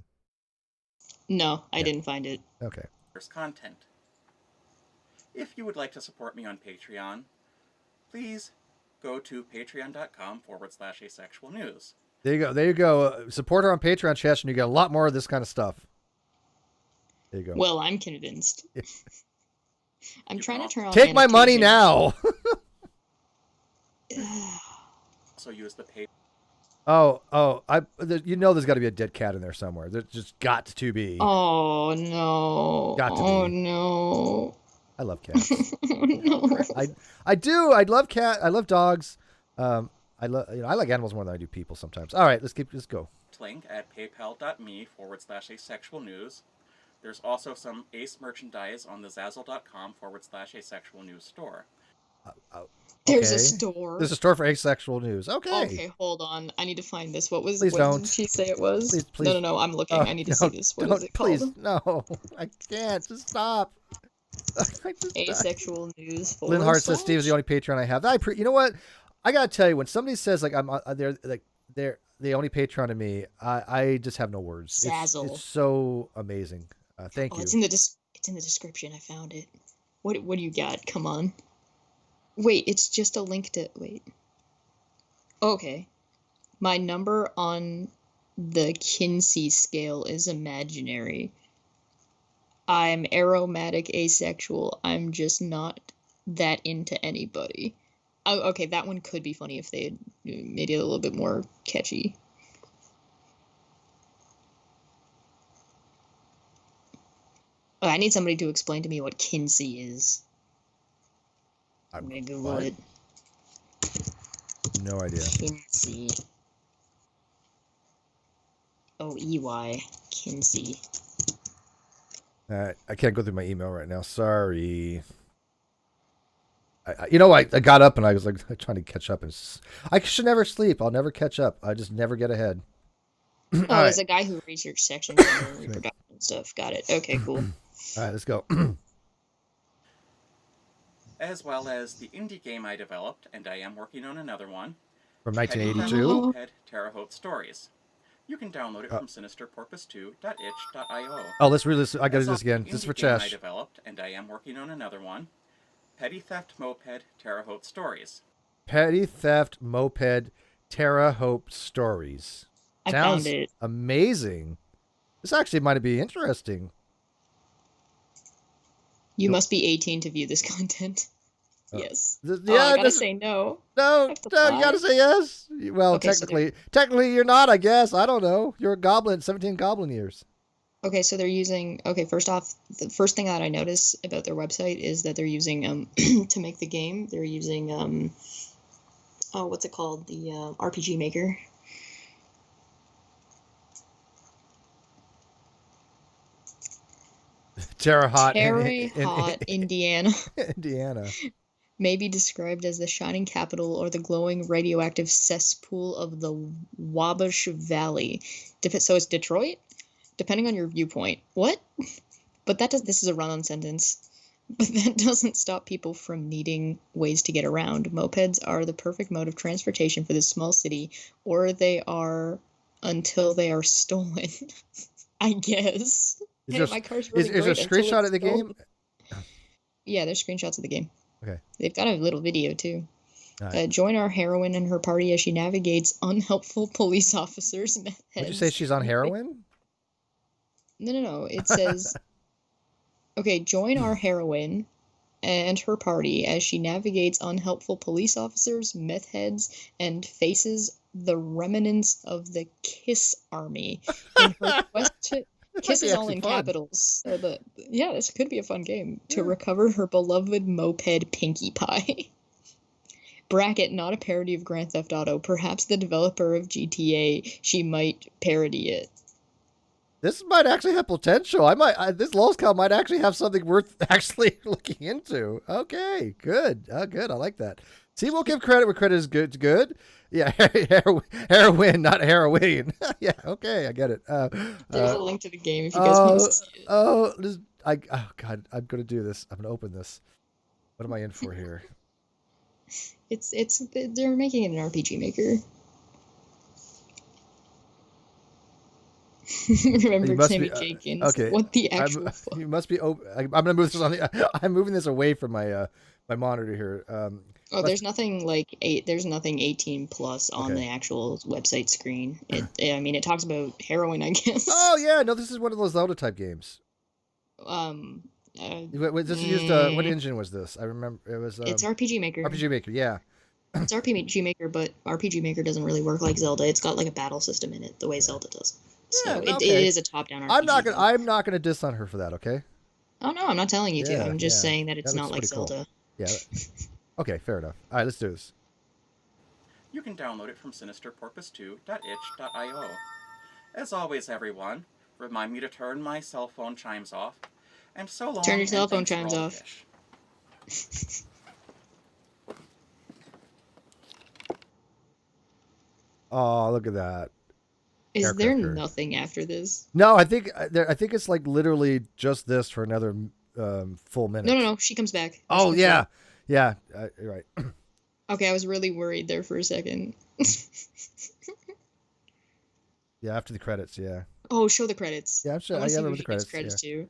No, I didn't find it. Okay. There's content. If you would like to support me on Patreon, please go to patreon.com/asexual news. There you go. Support her on Patreon, Chesh, and you get a lot more of this kind of stuff. There you go. Well, I'm convinced. I'm trying to turn on. Take my money now. Also use the pay. Oh! There's got to be a dead cat in there somewhere. There's just got to be. Oh no! Got to be. Oh no! I love cats. No. I do. I love cat. I love dogs. I like animals more than I do people sometimes. All right, let's go. Link at paypal.me/asexual news. There's also some Ace merchandise on the Zazzle.com/asexual news store. There's a store. There's a store for asexual news. Okay. Okay, hold on. I need to find this. What Please did don't. she say it was? Please. No. I'm looking. I need to see this. What is it called? Please, no. I can't. Just stop. Asexual news. Lynn Hart says Steve is the only Patreon I have. You know what? I gotta tell you, when somebody says like they're the only Patreon to me, I just have no words. Zazzle. It's so amazing. Thank you. It's in the description. I found it. What do you got? Come on. Wait, it's just a link to wait. Okay. My number on the Kinsey scale is imaginary. I'm aromatic asexual. I'm just not that into anybody. Oh, okay, that one could be funny if they had made it a little bit more catchy. Oh, I need somebody to explain to me what Kinsey is. I'm gonna Google it. No idea. Kinsey. OEY. Kinsey. I can't go through my email right now. Sorry. I got up and I was like trying to catch up. And I should never sleep. I'll never catch up. I just never get ahead. There's a guy who researched sections on reproduction and stuff. Got it. Okay, cool. All right, let's go. As well as the indie game I developed, and I am working on another one. From 1982? Terre Haute Stories. You can download it from sinisterporpoise2.itch.io. Oh, let's read this. I gotta do this again. This is for Chesh. I developed, and I am working on another one. Petty Theft Moped Terre Haute Stories. Petty Theft Moped Terre Haute Stories. I Sounds found it. Amazing. This actually might be interesting. You must be 18 to view this content. Yes. Yeah, I gotta say no. No, you gotta say yes. Well, Okay, technically you're not, I guess. I don't know. You're a goblin, 17 goblin years. Okay, so they're using. Okay, first off, the first thing that I notice about their website is that they're using to make the game. They're using what's it called? The RPG Maker. Terre Haute, Indiana. Indiana. May be described as the shining capital or the glowing radioactive cesspool of the Wabash Valley. So it's Detroit? Depending on your viewpoint. What? But this is a run-on sentence. But that doesn't stop people from needing ways to get around. Mopeds are the perfect mode of transportation for this small city, or they are until they are stolen. I guess. Hey, my car's really is there a great until screenshot it's of the stolen. game? Yeah, there's screenshots of the game. Okay. They've got a little video, too. All right. Join our heroine and her party as she navigates unhelpful police officers. Would you say she's on heroin? No. It says, okay, join our heroine and her party as she navigates unhelpful police officers, meth heads, and faces the remnants of the Kiss Army in her quest to... Kiss is all in capitals. So this could be a fun game. To recover her beloved moped Pinkie Pie. Bracket, not a parody of Grand Theft Auto. Perhaps the developer of GTA, she might parody it. This might actually have potential. This lolcow might actually have something worth actually looking into. Okay, good. Good. I like that. See, we'll give credit where credit is good. Good. Yeah, heroin, not heroin. Yeah, okay, I get it. There's a link to the game if you guys want to see it. Oh God, I'm gonna do this. I'm gonna open this. What am I in for here? They're making it an RPG Maker. Remember Timmy Jenkins? Okay. What the actual fuck? You must be open. I'm gonna move this on I'm moving this away from my my monitor here. There's nothing there's nothing 18 plus on the actual website screen. It talks about heroin, I guess. Oh yeah, no, this is one of those Zelda type games. This is used. What engine was this? I remember it was. It's RPG Maker. RPG Maker, yeah. It's RPG Maker, but RPG Maker doesn't really work like Zelda. It's got like a battle system in it, the way Zelda does. So it is a top-down RPG. I'm not gonna diss on her for that. Okay. Oh no, I'm not telling you to. I'm just saying that it's not like Zelda. Cool. Yeah. Okay, fair enough. All right, let's do this. You can download it from sinisterporpoise2.itch.io. As always, everyone, remind me to turn my cell phone chimes off. And so long. Turn your cell phone chimes off. Oh, look at that. Is there nothing after this? No, I think it's like literally just this for another full minute. No. She comes back. Oh yeah, yeah. You're right. Okay, I was really worried there for a second. Yeah, after the credits, yeah. Oh, show the credits. Yeah, I'm sure. I remember the credits. Too.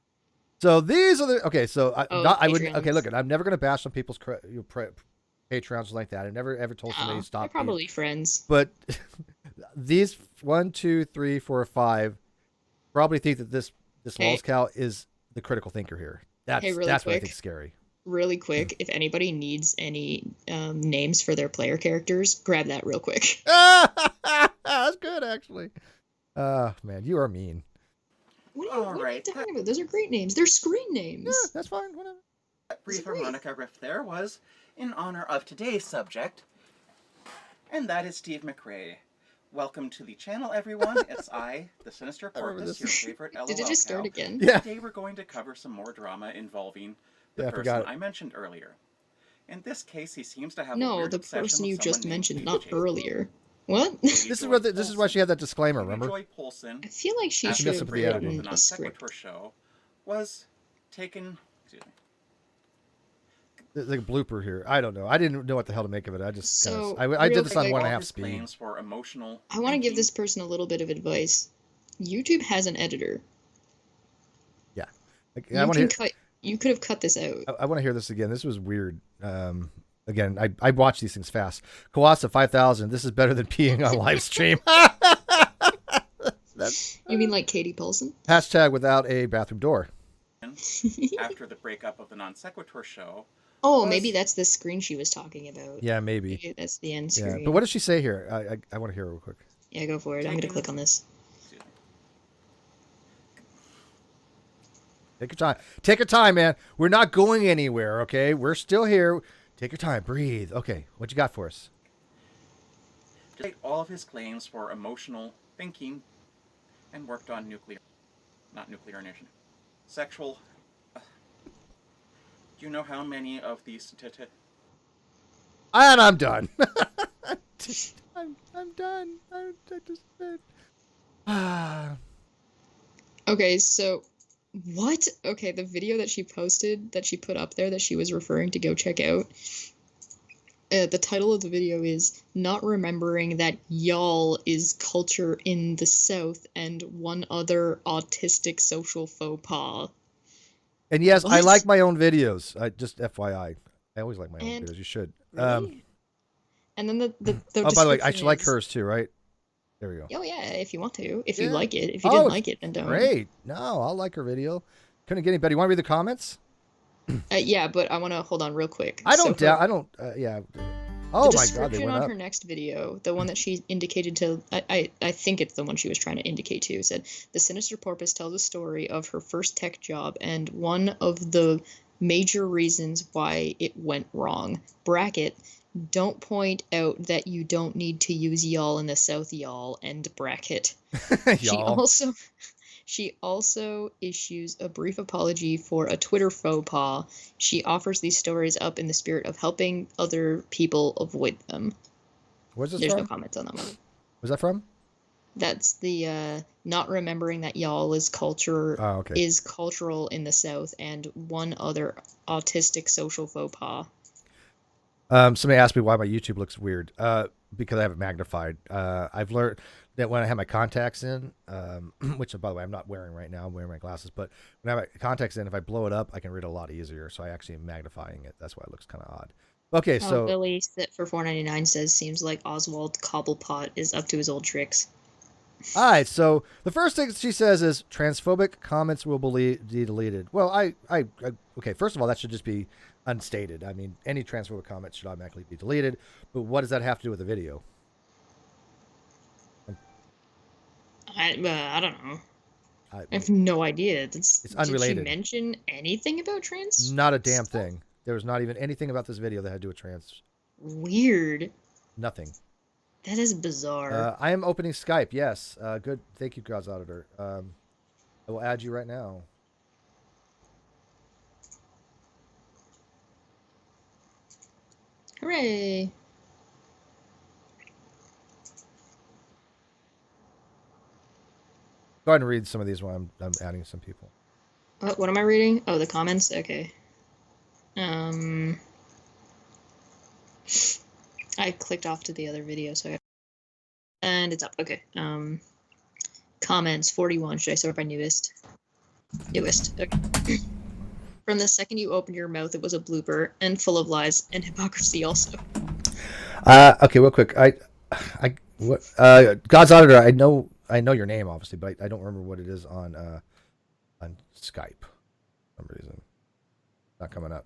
So these are the So I would. Okay, look, I'm never gonna bash on people's Patreons like that. I've never ever told somebody to stop. They're probably friends. But these 1, 2, 3, 4, 5 probably think that this lolcow is the critical thinker here. That's what I think is scary. Really quick, if anybody needs any names for their player characters, grab that real quick. That's good, actually. Man, you are mean. What are you talking about? Those are great names. They're screen names. Yeah, that's fine. Whatever. That brief harmonica riff there was in honor of today's subject, and that is Steve McRae. Welcome to the channel, everyone. It's I, the Sinister Porpoise, your favorite LOL Did it just start again? Yeah. Today we're going to cover some more drama involving the person I mentioned earlier. In this case, he seems to have a weird the obsession person you with just someone mentioned, named not AJ. earlier. What? This is why she had that disclaimer. Remember? Joy Polson, I feel like she after should the have breakup of written the a non script. sequitur show, was taken. Excuse me. There's like a blooper here. I don't know. I didn't know what the hell to make of it. I just I real did this on quick, 1.5 speed. Claims for emotional I want to give thinking. this person a little bit of advice. YouTube has an editor. Yeah. Like, You could have cut this out. I want to hear this again. This was weird. Again, I watch these things fast. Kawasa 5000. This is better than peeing on live stream. You mean like Katie Paulson? Hashtag without a bathroom door. After the breakup of the non sequitur show. Oh, maybe that's the screen she was talking about. Yeah, maybe. That's the end screen. Yeah, but what does she say here? I want to hear it real quick. Yeah, go for it. I'm going to click on this. Take your time. Take your time, man. We're not going anywhere, okay? We're still here. Take your time. Breathe. Okay, what you got for us? Despite all of his claims for emotional thinking and worked on sexual. Do you know how many of these And I'm done. I'm done. Okay, so What? Okay, the video that she posted, that she put up there, that she was referring to go check out. The title of the video is "Not Remembering That Y'all is Culture in the South and One Other Autistic Social Faux Pas." And yes, I What? like my own videos. I just FYI, I always like my own And videos. You should. really? And then the Oh, by the way, I description should like is- hers too, right? There we go. Oh yeah, if you want to. If you Yeah. like it. If you Oh, didn't it's like it, then don't. Great. No, I'll like her video. Couldn't get any better. You want to read the comments? Yeah, but I want to hold on real quick. I don't So doubt. her- I don't. Yeah. Oh the my God, they description went on up. her next video, the one that she indicated to, I think it's the one she was trying to indicate to, said, "The sinister porpoise tells a story of her first tech job and one of the major reasons why it went wrong. Bracket, don't point out that you don't need to use y'all in the South, y'all, end bracket." Y'all. She also issues a brief apology for a Twitter faux pas. She offers these stories up in the spirit of helping other people avoid them. Where's this There's from? no comments on that one. Where's that from? That's the not remembering that y'all is culture Oh, okay. is cultural in the South and one other autistic social faux pas. Somebody asked me why my YouTube looks weird. Because I have it magnified. I've learned that when I have my contacts in, which by the way I'm not wearing right now, I'm wearing my glasses, but when I have my contacts in, if I blow it up, I can read a lot easier. So I actually am magnifying it. That's why it looks kind of odd. Okay, so Billy for $4.99 says, "Seems like Oswald Cobblepot is up to his old tricks." all right. So the first thing she says is transphobic comments will be deleted. Well, okay. First of all, that should just be unstated. I mean, any transphobic comments should automatically be deleted. But what does that have to do with the video? I don't know. I I have no idea. It's unrelated. Did she mention anything about trans? Not a damn stuff? thing. There was not even anything about this video that had to do with trans. Weird. Nothing. That is bizarre. I am opening Skype. Yes. Good. Thank you, God's Auditor. I will add you right now. Hooray! Go ahead and read some of these while I'm adding some people. What am I reading? Oh, the comments? Okay. I clicked off to the other video, so and it's up. Okay. Comments 41. Should I start by newest? Newest. Okay. From the second you opened your mouth, it was a blooper and full of lies and hypocrisy also. Okay, real quick. God's Auditor. I know your name obviously, but I don't remember what it is on Skype. For some reason, not coming up.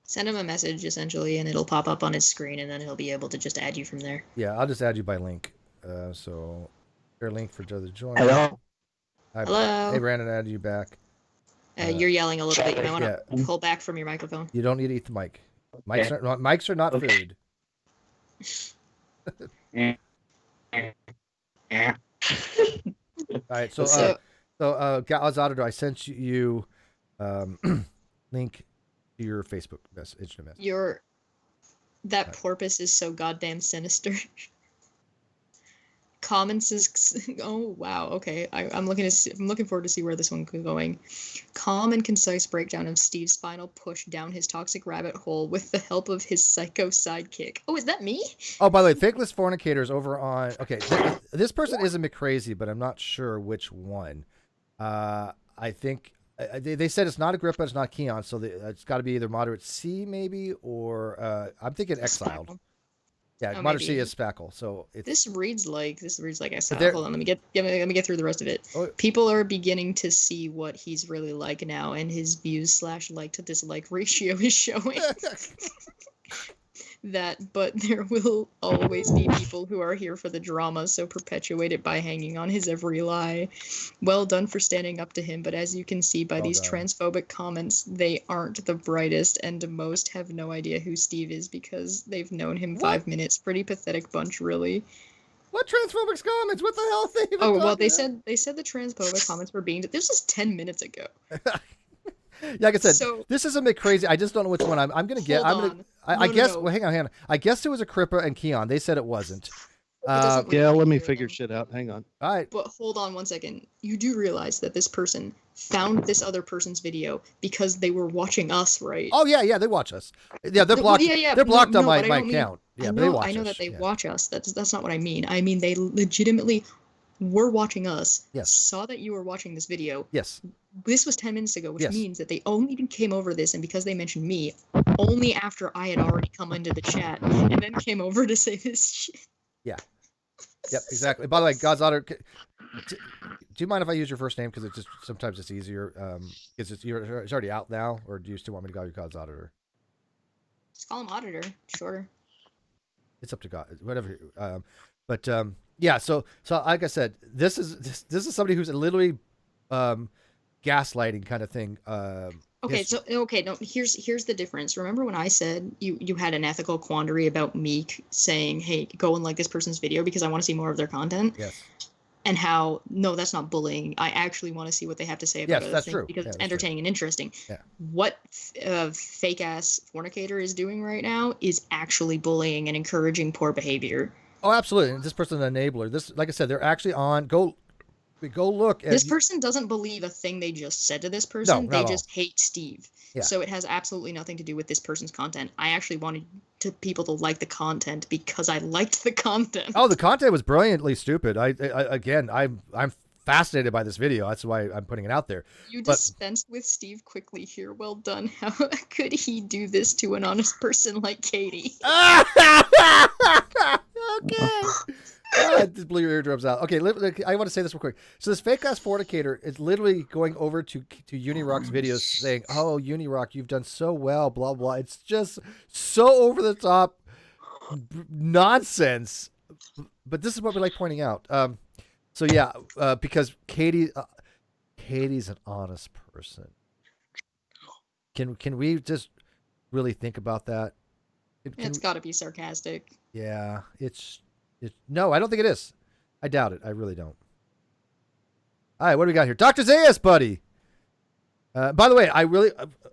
Send him a message essentially, and it'll pop up on his screen, and then he'll be able to just add you from there. Yeah, I'll just add you by link. So, your link for the join. Hello. Hello. Hey, Brandon, I added you back. You're yelling a little bit. You might want to yeah. pull back from your microphone. You don't need to eat the mic. Mics are not Okay. food. Yeah. All right, so God's Auditor, I sent you link to your Facebook message. That porpoise is so goddamn sinister. Comments is oh wow, okay. I'm looking forward to see where this one is going. Calm and concise breakdown of Steve's final push down his toxic rabbit hole with the help of his psycho sidekick. Oh, is that me? Oh, by the way, Fakeless Fornicators over on. Okay, this person isn't McCrazy, but I'm not sure which one. I think they said it's not Agrippa, it's not Keon, so it's got to be either Moderate C maybe, or I'm thinking Exiled. Spackle. Yeah, Oh, Moderate C maybe. is Spackle. So it's This reads like Exile. there- Hold on, let me get through the rest of it. Oh. People are beginning to see what he's really like now, and his views / like to dislike ratio is showing. But there will always be people who are here for the drama, so perpetuate it by hanging on his every lie. Well done for standing up to him, but as you can see by Well these done. transphobic comments, they aren't the brightest, and most have no idea who Steve is because they've known him 5 minutes. Pretty pathetic bunch, really. what transphobic comments? What the hell? Are they even Oh well, talking they said the transphobic comments were being. This was 10 minutes ago. about? Yeah, like I said, So- this isn't McCrazy. I just don't know which one I'm gonna get. Hold I'm gonna. on. I No, guess. no. Well, hang on. I guess it was Agrippa and Keon. They said it wasn't. doesn't Yeah, let me remind you of figure them. shit out. Hang on. All right. But hold on one second. You do realize that this person found this other person's video because they were watching us, right? Oh yeah, they watch us. Yeah, they're No, blocked. yeah. They're blocked on but I my don't mean- account. Yeah, I but they know, watch I know us. that they Yeah. watch us. That's not what I mean. I mean they legitimately were watching us. Yes. Saw that you were watching this video. Yes. This was 10 minutes ago, which Yes. means that they only came over this, and because they mentioned me, only after I had already come into the chat, and then came over to say this shit. Yep, exactly. By the way, God's Otter, do you mind if I use your first name? Because it just sometimes it's easier. Because it's already out now, or do you still want me to call you God's Auditor? Just call him Auditor, shorter. It's up to God, whatever. But yeah. So like I said, this is somebody who's literally gaslighting kind of thing. Okay, no. Here's the difference. Remember when I said you had an ethical quandary about me saying, "Hey, go and like this person's video because I want to see more of their content." Yes. And how no, that's not bullying. I actually want to see what they have to say about Yes, other that's things true. because Yeah, it's that's entertaining and interesting. Yeah. What fake ass fornicator is doing right now is actually bullying and encouraging poor behavior. Oh, absolutely. And this person's an enabler. This, like I said, they're actually on. Go look at This person doesn't believe a thing they just said to this person. not They at just hate Steve. Yeah. So it has absolutely nothing to do with this person's content. I actually wanted people to like the content because I liked the content. Oh, the content was brilliantly stupid. I'm fascinated by this video. That's why I'm putting it out there. You But- dispensed with Steve quickly here. Well done. How could he do this to an honest person like Katie? Okay. I just blew your eardrums out. Okay, I want to say this real quick. So this fake ass fornicator is literally going over to Unirock's videos saying, "Oh, Unirock, you've done so well." Blah blah. It's just so over the top nonsense. But this is what we like pointing out. So yeah, because Katie's an honest person. Can we just really think about that? It's got to be sarcastic. Yeah, no, I don't think it is. I doubt it. I really don't. All right, what do we got here? Dr. Zayas, buddy. By the way,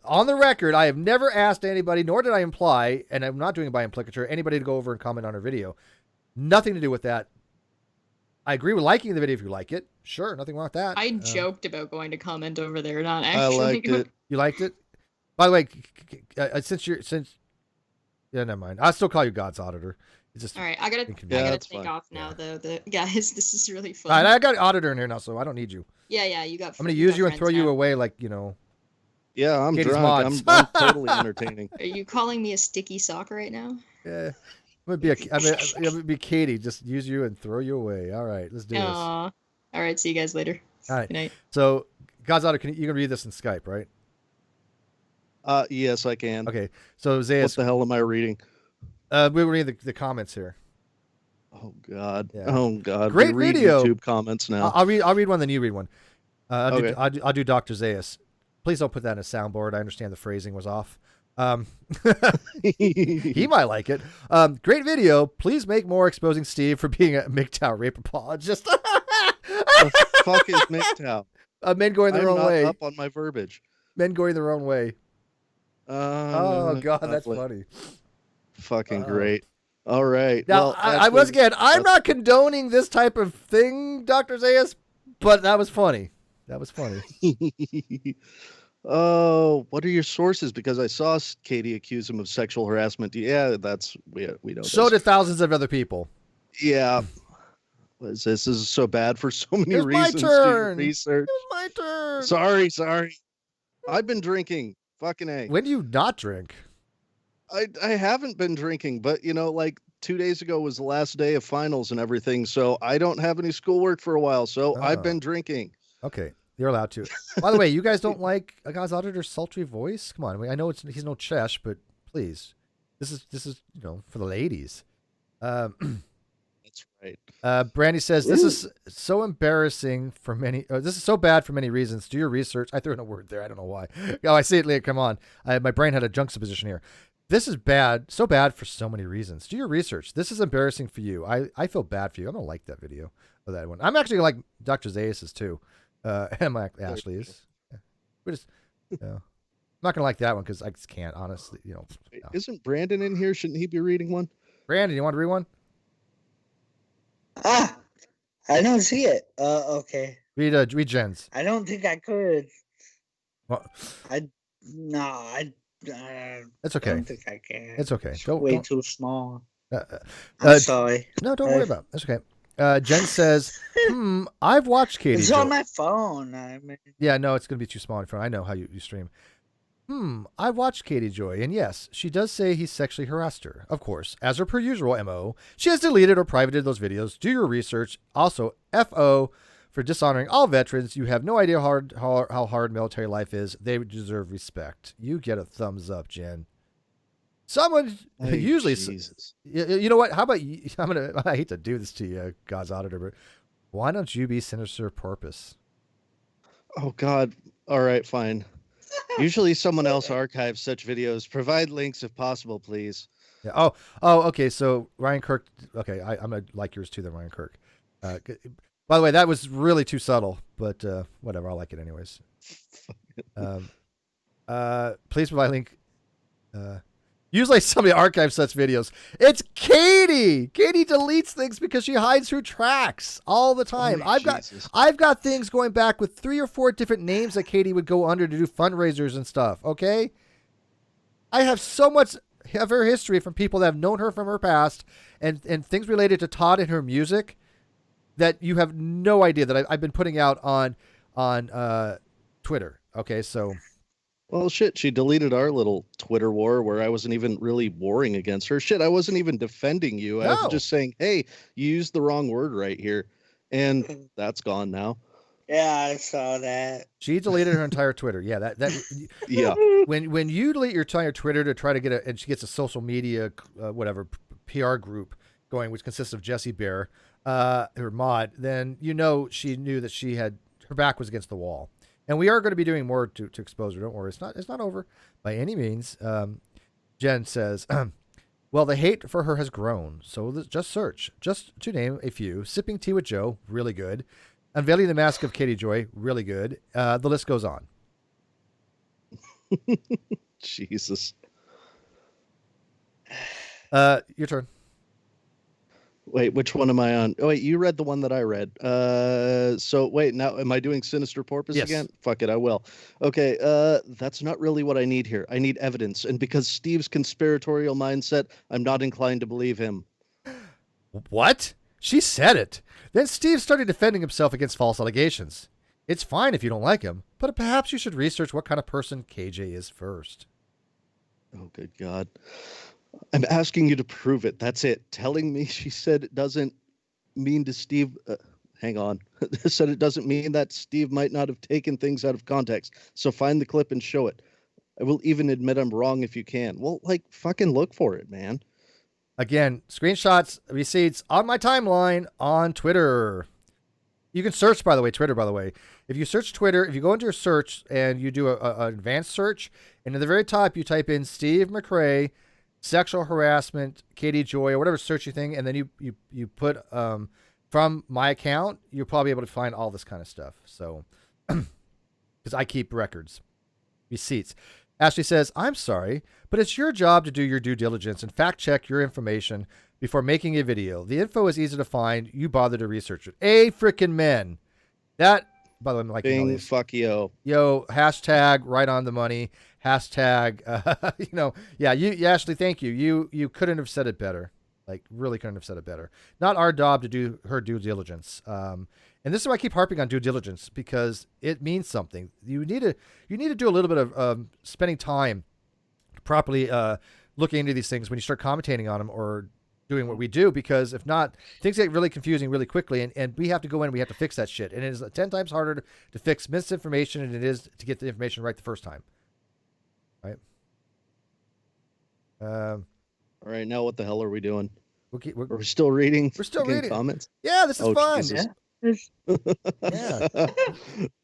on the record, I have never asked anybody, nor did I imply, and I'm not doing it by implicature, anybody to go over and comment on our video. Nothing to do with that. I agree with liking the video if you like it. Sure, nothing wrong with that. I joked about going to comment over there, not I actually. liked it. You liked it? By the way, yeah, never mind. I'll still call you God's Auditor. It's just All right, I gotta that's take fine. off now, though. Guys, this is really fun. all right. I got an auditor in here now, so I don't need you. Yeah, you got. I'm going to you use got you and throw friends you now. away like, Yeah, I'm Katie's drunk. mods. I'm totally entertaining. Are you calling me a sticky sock right now? I'm gonna be Katie. Just use you and throw you away. All right, let's do this. Aw. All right, see you guys later. All right. Good night. So, God's Auditor, you can read this in Skype, right? Yes, I can. Okay. So, What Zayas, the hell am I reading? we were reading the comments here. Oh God. Yeah. Oh God. Great we read video. YouTube comments now. I'll read one, then you read one. Okay. I'll do Dr. Zayas. Please don't put that in a soundboard. I understand the phrasing was off. He might like it. Great video. Please make more exposing Steve for being a MGTOW rape apologist. The fuck is MGTOW? Men going their I'm own not way. up on my verbiage. Men going their own way. Oh God, that's lovely. funny. Fucking great. All right. Now, well, I once again, I'm not condoning this type of thing, Dr. Zayas, but that was funny. That was funny. Oh, what are your sources? Because I saw Katie accuse him of sexual harassment. Yeah, we know. So this. did thousands of other people. Yeah. This is so bad for so many It's my reasons. turn. To research. It was my turn. Sorry. I've been drinking. Fucking A. When do you not drink? I haven't been drinking, but like 2 days ago was the last day of finals and everything, so I don't have any schoolwork for a while, so I've been drinking. Okay, you're allowed to. By the way, you guys don't like a God's Auditor's sultry voice? Come on, I know he's no Chesh, but please, this is for the ladies. That's right. Brandy says this is so embarrassing for many. This is so bad for many reasons. Do your research. I threw in a word there. I don't know why. Oh, I see it. Come on. My brain had a juxtaposition here. This is bad. So bad for so many reasons. Do your research. This is embarrassing for you. I feel bad for you. I don't like that video or that one. I'm actually like Dr. Zayas's too. And like Ashley's. Yeah. We're just. I'm not gonna like that one because I just can't honestly. Isn't Brandon in here? Shouldn't he be reading one? Brandon, you want to read one? Ah, I don't see it. Okay. Read Jen's. I don't think I could. Well, No, I it's okay. don't think I can. It's okay. It's Don't way too small. Uh, I'm sorry. No, don't worry about it. That's okay. Jen says, I've watched Katie It's Joy. on my phone. I mean, Yeah, no, it's going to be too small on your phone. I know how you stream. I've watched Katie Joy, and yes, she does say he sexually harassed her. Of course, as her per usual MO, she has deleted or privated those videos. Do your research. Also, FO for dishonoring all veterans. You have no idea how hard military life is. They deserve respect. You get a thumbs up, Jen. Someone usually Jesus. You know what? How about you? I hate to do this to you, God's auditor, but why don't you be Sinister Porpoise? Oh God. All right, fine. Usually someone else archives such videos. Provide links if possible, please. Yeah. Oh. Okay. So Ryan Kirk. Okay, I'm gonna like yours too, then Ryan Kirk. By the way, that was really too subtle, but whatever. I like it anyways. Please provide link. Usually somebody archives such videos. It's Katie. Katie deletes things because she hides her tracks all the time. I've got things going back with 3 or 4 different names that Katie would go under to do fundraisers and stuff. Okay, I have so much of her history from people that have known her from her past and things related to Todd and her music that you have no idea that I've been putting out on Twitter. Okay, so. Well, shit, she deleted our little Twitter war where I wasn't even really warring against her. Shit, I wasn't even defending you. I was just saying, hey, you used the wrong word right here. And that's gone now. Yeah, I saw that. She deleted her entire Twitter. Yeah, that yeah. When you delete your entire Twitter to try to get and she gets a social media, whatever, PR group going, which consists of Jessie Bear, her mod, then you know she knew that her back was against the wall. And we are going to be doing more to expose her. Don't worry. It's not over by any means. Jen says, well, the hate for her has grown. So just search. Just to name a few. Sipping Tea with Joe, really good. Unveiling the Mask of Katie Joy, really good. The list goes on. Jesus. Your turn. Wait, which one am I on? Oh, wait, you read the one that I read. So wait, now am I doing Sinister Porpoise again? Fuck it, I will. Okay, that's not really what I need here. I need evidence. And because Steve's conspiratorial mindset, I'm not inclined to believe him. What? She said it. Then Steve started defending himself against false allegations. It's fine if you don't like him, but perhaps you should research what kind of person KJ is first. Oh, good God. I'm asking you to prove it. That's it. Telling me she said it doesn't mean to Steve. Hang on. Said it doesn't mean that Steve might not have taken things out of context. So find the clip and show it. I will even admit I'm wrong if you can. Well, fucking look for it, man. Again, screenshots, receipts on my timeline on Twitter. You can search, by the way, Twitter, by the way. If you search Twitter, if you go into your search and you do an advanced search, and at the very top you type in Steve McRae, sexual harassment, Katie Joy, or whatever searchy thing, and then you put from my account, you'll probably be able to find all this kind of stuff. So, because I keep records, receipts. Ashley says, I'm sorry, but it's your job to do your due diligence and fact check your information before making a video. The info is easy to find. You bother to research it. Frickin' men. That, by the way, I'm liking all these. Fuck yo. Yo, hashtag right on the money. Hashtag, you Ashley, thank you. You couldn't have said it better. Like, really couldn't have said it better. Not our job to do her due diligence. And this is why I keep harping on due diligence, because it means something. You need to do a little bit of spending time properly looking into these things when you start commentating on them or doing what we do, because if not, things get really confusing really quickly, and we have to go in and we have to fix that shit. And it is 10 times harder to fix misinformation than it is to get the information right the first time. Right? All right, now what the hell are we doing? We're still reading? We're still reading comments? Yeah, this is fun. Jesus. Yeah.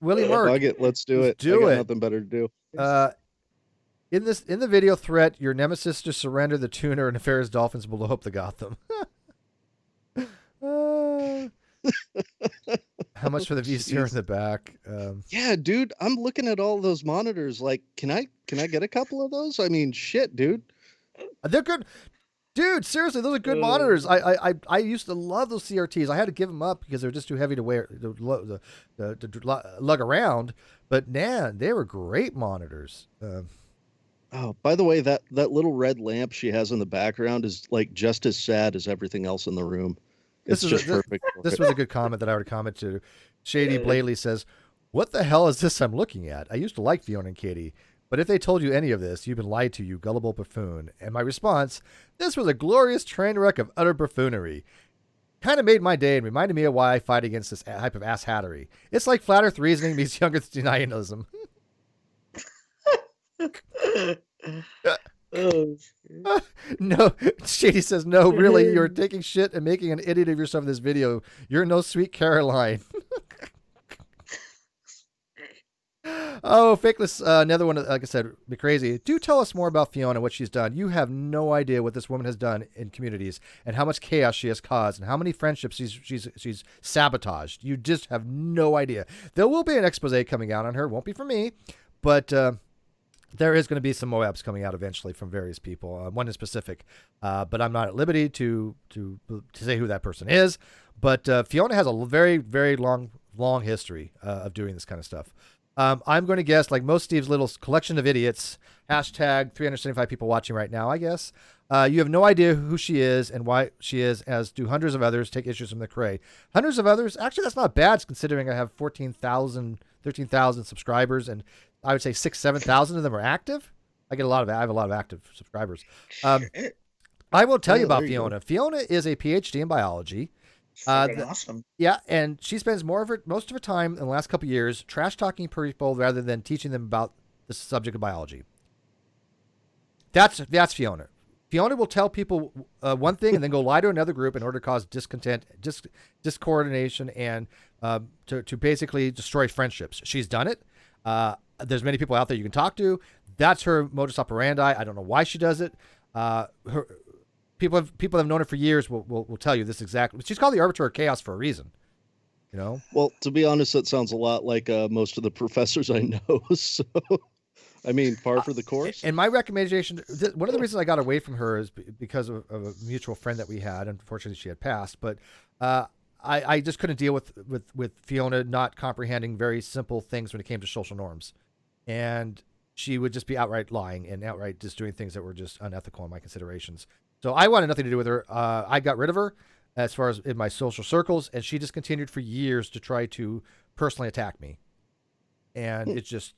Willie Merck. Fuck it, let's do it. Do it. Nothing better to do. In the video threat, your nemesis to surrender the tuna and Ferris Dolphins blow up the Gotham. How much for the VCR in the back? Yeah, dude, I'm looking at all those monitors. Like, can I get a couple of those? I mean, shit, dude. They're good. Dude, seriously, those are good monitors. I used to love those CRTs. I had to give them up because they were just too heavy to wear to lug around. But man, they were great monitors. Oh, by the way, that little red lamp she has in the background is like just as sad as everything else in the room. It's just perfect. This was a good comment that I would comment to. Shady Bladley says, "What the hell is this I'm looking at? I used to like Fiona and Katie. But if they told you any of this, you've been lied to, you gullible buffoon." And my response, this was a glorious train wreck of utter buffoonery. Kind of made my day and reminded me of why I fight against this type of asshattery. It's like flat earth reasoning meets younger denialism. No, Shady says, no, really, you're taking shit and making an idiot of yourself in this video. You're no sweet Caroline. Oh, Fakeless, another one, like I said, be crazy. Do tell us more about Fiona, what she's done. You have no idea what this woman has done in communities and how much chaos she has caused and how many friendships she's sabotaged. You just have no idea. There will be an expose coming out on her. It won't be for me, but there is going to be some Moabs coming out eventually from various people. One in specific, but I'm not at liberty to say who that person is. But Fiona has a very, very long history of doing this kind of stuff. I'm going to guess, like most Steve's little collection of idiots, hashtag 375 people watching right now, I guess. You have no idea who she is and why she is, as do hundreds of others take issues from the cray. Hundreds of others? Actually, that's not bad considering I have 13,000 subscribers, and I would say 6,000, 7,000 of them are active. I have a lot of active subscribers. I will tell you about Fiona. Fiona is a PhD in biology. Awesome. Yeah, and she spends most of her time in the last couple of years trash talking people rather than teaching them about the subject of biology. That's Fiona. Fiona will tell people one thing and then go lie to another group in order to cause discontent, discoordination, and to basically destroy friendships. She's done it. There's many people out there you can talk to. That's her modus operandi. I don't know why she does it. People have known her for years will tell you this exactly. She's called the arbiter of chaos for a reason. You know? Well, to be honest, that sounds a lot like most of the professors I know. So, I mean, par for the course. And my recommendation, one of the reasons I got away from her is because of a mutual friend that we had. Unfortunately, she had passed. But I just couldn't deal with Fiona not comprehending very simple things when it came to social norms. And she would just be outright lying and outright just doing things that were just unethical in my considerations. So I wanted nothing to do with her. I got rid of her as far as in my social circles, and she just continued for years to try to personally attack me. And it's just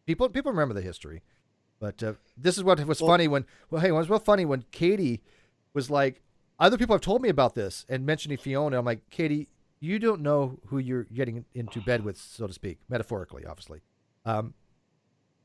people remember the history. But this is what was funny when it was real funny when Katie was like, other people have told me about this and mentioning Fiona. I'm like, Katie, you don't know who you're getting into bed with, so to speak, metaphorically, obviously.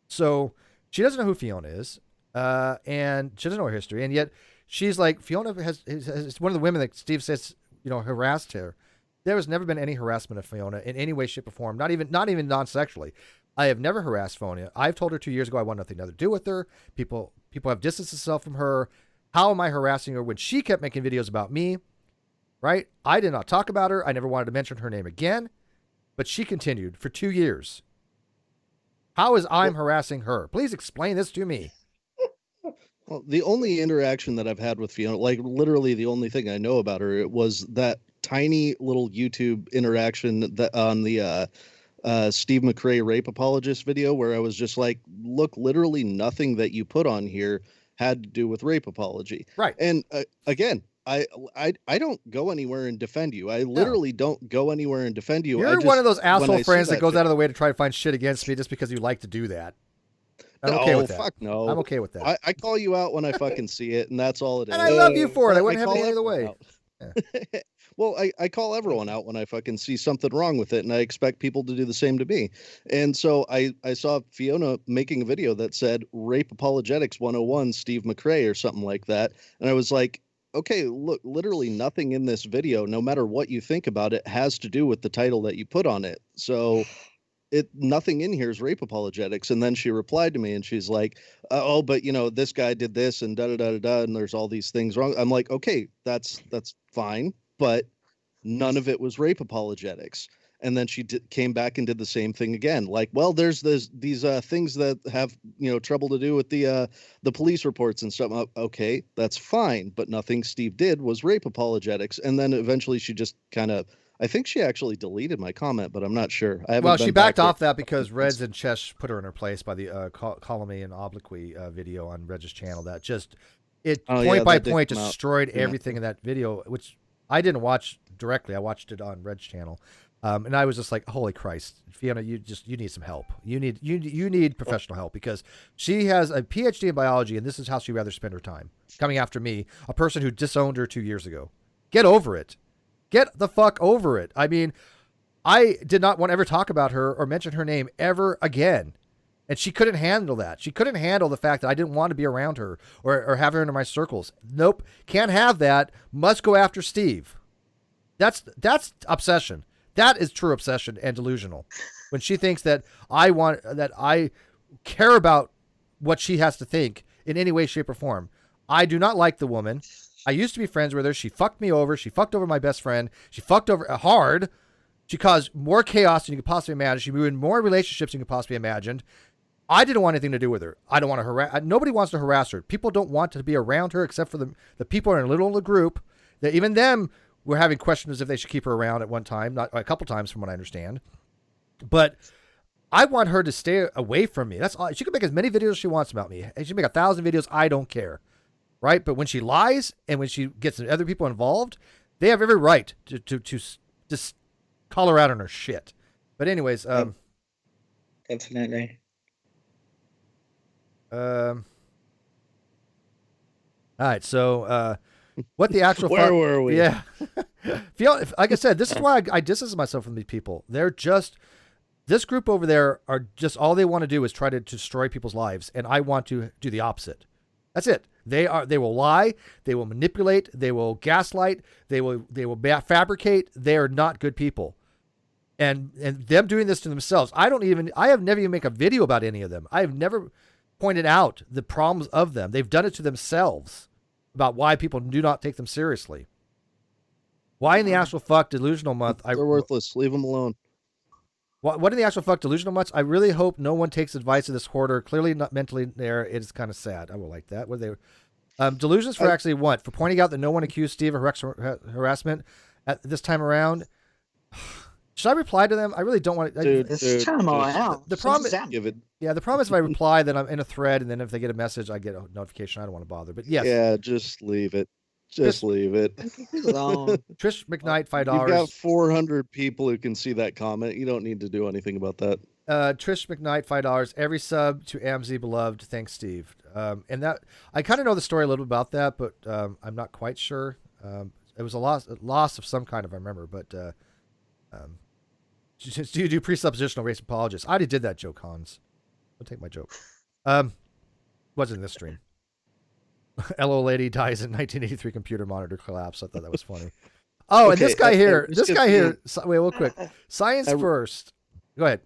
So she doesn't know who Fiona is, and she doesn't know her history, and yet she's like, Fiona is one of the women that Steve says, harassed her. There has never been any harassment of Fiona in any way, shape, or form, not even non-sexually. I have never harassed Fiona. I've told her 2 years ago I want nothing to do with her. People have distanced themselves from her. How am I harassing her when she kept making videos about me? Right? I did not talk about her. I never wanted to mention her name again, but she continued for 2 years. How is I'm harassing her? Please explain this to me. Well, the only interaction that I've had with Fiona, like literally the only thing I know about her, it was that tiny little YouTube interaction that on the Steve McRae rape apologist video, where I was just like, look, literally nothing that you put on here had to do with rape apology. Right. And again, I don't go anywhere and defend you. I literally don't go anywhere and defend you. You're one of those asshole friends that goes out of the way to try to find shit against me just because you like to do that. I'm okay with that. Fuck no. I'm okay with that. I call you out when I fucking see it, and that's all it is. And I love you for it. I wouldn't have it any other way. Yeah. Well, I call everyone out when I fucking see something wrong with it, and I expect people to do the same to me. And so I saw Fiona making a video that said Rape Apologetics 101 Steve McRae or something like that. And I was like, okay, look, literally nothing in this video, no matter what you think about it, has to do with the title that you put on it. So nothing in here is rape apologetics. And then she replied to me and she's like, oh, but this guy did this and da-da-da-da-da, and there's all these things wrong. I'm like, okay, that's fine, but none of it was rape apologetics. And then she came back and did the same thing again. Like, well, there's these things that have, trouble to do with the police reports and stuff. Okay, that's fine. But nothing Steve did was rape apologetics. And then eventually she just kind of, I think she actually deleted my comment, but I'm not sure. Well, she backed off that because Reds and Chesh put her in her place by the colony and obloquy video on Reg's channel. That just, point by point destroyed everything in that video, which I didn't watch directly. I watched it on Reg's channel. And I was just like, holy Christ, Fiona, you need some help. You need professional help, because she has a PhD in biology, and this is how she'd rather spend her time, coming after me, a person who disowned her 2 years ago. Get over it. Get the fuck over it. I mean, I did not want to ever talk about her or mention her name ever again. And she couldn't handle that. She couldn't handle the fact that I didn't want to be around her or have her into my circles. Nope. Can't have that. Must go after Steve. That's obsession. That is true obsession and delusional. When she thinks that I care about what she has to think in any way, shape, or form. I do not like the woman. I used to be friends with her. She fucked me over. She fucked over my best friend. She fucked over hard. She caused more chaos than you could possibly imagine. She ruined more relationships than you could possibly imagine. I didn't want anything to do with her. I don't want to harass. Nobody wants to harass her. People don't want to be around her except for the people in a little group. That even them were having questions if they should keep her around at one time, not a couple times from what I understand. But I want her to stay away from me. That's all. She can make as many videos as she wants about me. She can make 1,000 videos. I don't care. Right? But when she lies and when she gets other people involved, they have every right to just call her out on her shit. But anyways, definitely. All right. So, what the actual Where were we? Yeah. Like I said, this is why I distance myself from these people. They're just, this group over there are just, all they want to do is try to destroy people's lives. And I want to do the opposite. That's it. They will lie. They will manipulate. They will gaslight. They will fabricate. They are not good people. And them doing this to themselves. I have never even make a video about any of them. I have never pointed out the problems of them. They've done it to themselves about why people do not take them seriously. Why in the actual fuck delusional month? They're worthless. Leave them alone. What in the actual fuck delusional month? I really hope no one takes advice of this hoarder. Clearly not mentally there. It's kind of sad. I would like that. What are they? Delusions for actually what? For pointing out that no one accused Steve of harassment at this time around. Should I reply to them? I really don't want to. Just turn them all out. The problem is, the problem is if I reply, then I'm in a thread, and then if they get a message, I get a notification. I don't want to bother. But yes. Yeah, just leave it. Just leave it. Trish McKnight, $5. You've got 400 people who can see that comment. You don't need to do anything about that. Trish McKnight, $5. Every sub to AMZ beloved. Thanks, Steve. And that I kind of know the story a little bit about that, but I'm not quite sure. It was a loss of some kind, if I remember. But do you do presuppositional race apologists? I already did that joke, Hans. Don't take my joke. Wasn't in this stream. LO lady dies in 1983 computer monitor collapse. I thought that was funny. Oh, okay, and this guy here, wait, real quick. Science first. Go ahead.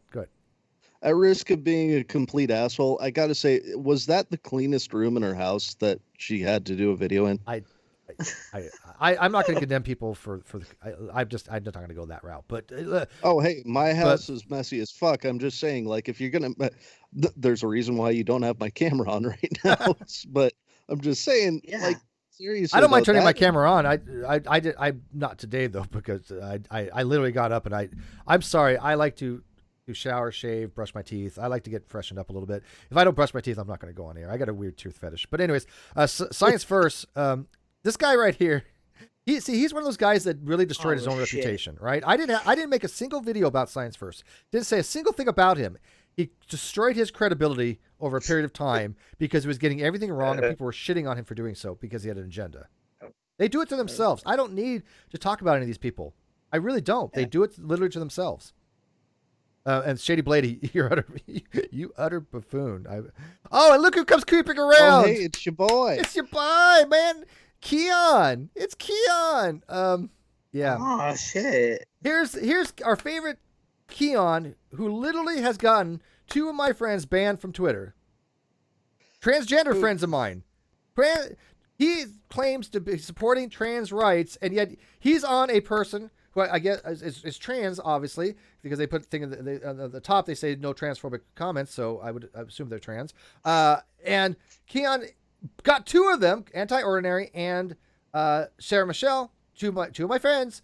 At risk of being a complete asshole, I got to say, was that the cleanest room in her house that she had to do a video in? I'm not going to condemn people for I'm not going to go that route. But oh, hey, my house is messy as fuck. I'm just saying, like, if you're gonna, there's a reason why you don't have my camera on right now. But I'm just saying, like, seriously, I don't mind turning my camera on. I'm not today though, because I literally got up and I'm sorry. I like to shower, shave, brush my teeth. I like to get freshened up a little bit. If I don't brush my teeth, I'm not going to go on air. I got a weird tooth fetish. But anyways, science first. This guy right here, he's one of those guys that really destroyed his own reputation, right? I didn't make a single video about science first. Didn't say a single thing about him. He destroyed his credibility over a period of time because he was getting everything wrong and people were shitting on him for doing so because he had an agenda. They do it to themselves. I don't need to talk about any of these people. I really don't. They do it literally to themselves. And Shady Blade, you utter buffoon. And look who comes creeping around. Oh, hey, it's your boy. It's your boy, man. Keon. It's Keon. Yeah. Oh shit. Here's our favorite Keon, who literally has gotten 2 of my friends banned from Twitter. Transgender friends of mine. He claims to be supporting trans rights, and yet he's on a person who I guess is trans, obviously, because they put the thing at the top. They say no transphobic comments, so I assume they're trans. And Keon got 2 of them, Anti-Ordinary and Sarah Michele, two of my friends,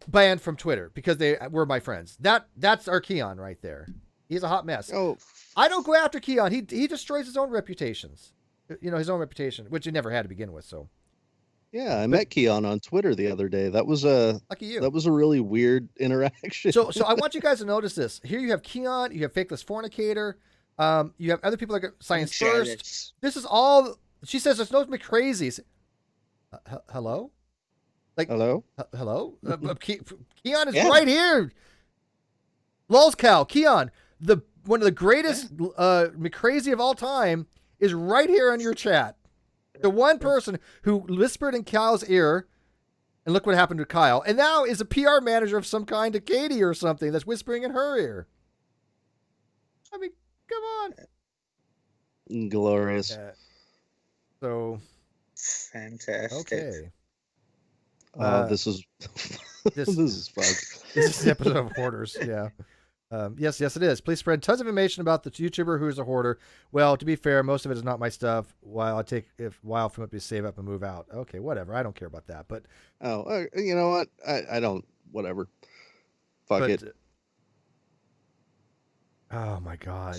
banned from Twitter because they were my friends. That's our Keon right there. He's a hot mess. Oh, I don't go after Keon. He destroys his own reputations. His own reputation, which he never had to begin with. So. yeah, I met Keon on Twitter the other day. That was a really weird interaction. So I want you guys to notice this. Here you have Keon, you have Fakeless Fornicator, you have other people like Science First. This is all. She says there's no crazies. Hello? Like hello? Hello? Keon is right here. Lols cow. Keon, one of the greatest McCrazy of all time, is right here on your chat. The one person who whispered in Kyle's ear, and look what happened to Kyle, and now is a PR manager of some kind to Katie or something that's whispering in her ear. I mean, come on. Glorious. So. Fantastic. Okay. This is this is fun. This is the episode of Hoarders. Yeah. Yes, it is. Please spread tons of information about the YouTuber who is a hoarder. Well, to be fair, most of it is not my stuff. While I take a while for it to save up and move out. Okay, whatever. I don't care about that. But you know what? I don't. Whatever. Fuck it. Oh my god.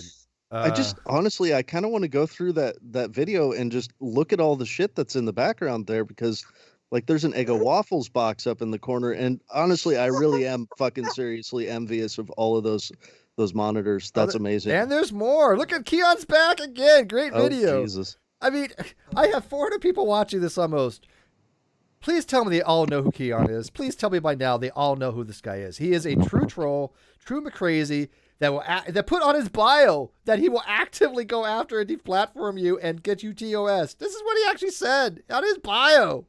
I just honestly, I kind of want to go through that video and just look at all the shit that's in the background there, because like there's an Eggo Waffles box up in the corner, and honestly, I really am fucking seriously envious of all of those monitors. That's amazing. And there's more. Look at Keon's back again. Great video. Oh, Jesus. I mean, I have 400 people watching this almost. Please tell me they all know who Keon is. Please tell me by now they all know who this guy is. He is a true troll, true McCrazy, that put on his bio that he will actively go after and deplatform you and get you TOS. This is what he actually said on his bio.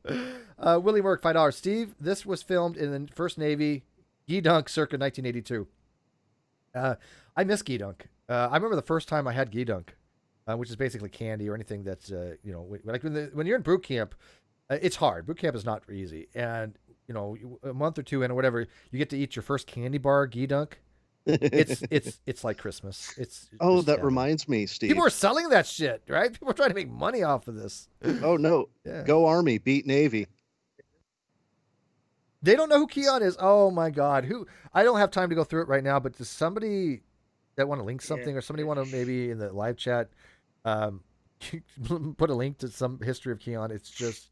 Willie Merck, $5. Steve, this was filmed in the First Navy, Geedunk circa 1982. I miss Geedunk. I remember the first time I had Geedunk, which is basically candy or anything that's, like when you're in boot camp, it's hard. Boot camp is not easy. And, a month or two in or whatever, you get to eat your first candy bar, Geedunk. It's like Christmas. That reminds me, Steve. People are selling that shit, right? People are trying to make money off of this. Oh no. Yeah. Go Army, beat Navy. They don't know who Keon is. Oh my god. I don't have time to go through it right now, but does somebody that want to link something or somebody want to maybe in the live chat put a link to some history of Keon? It's just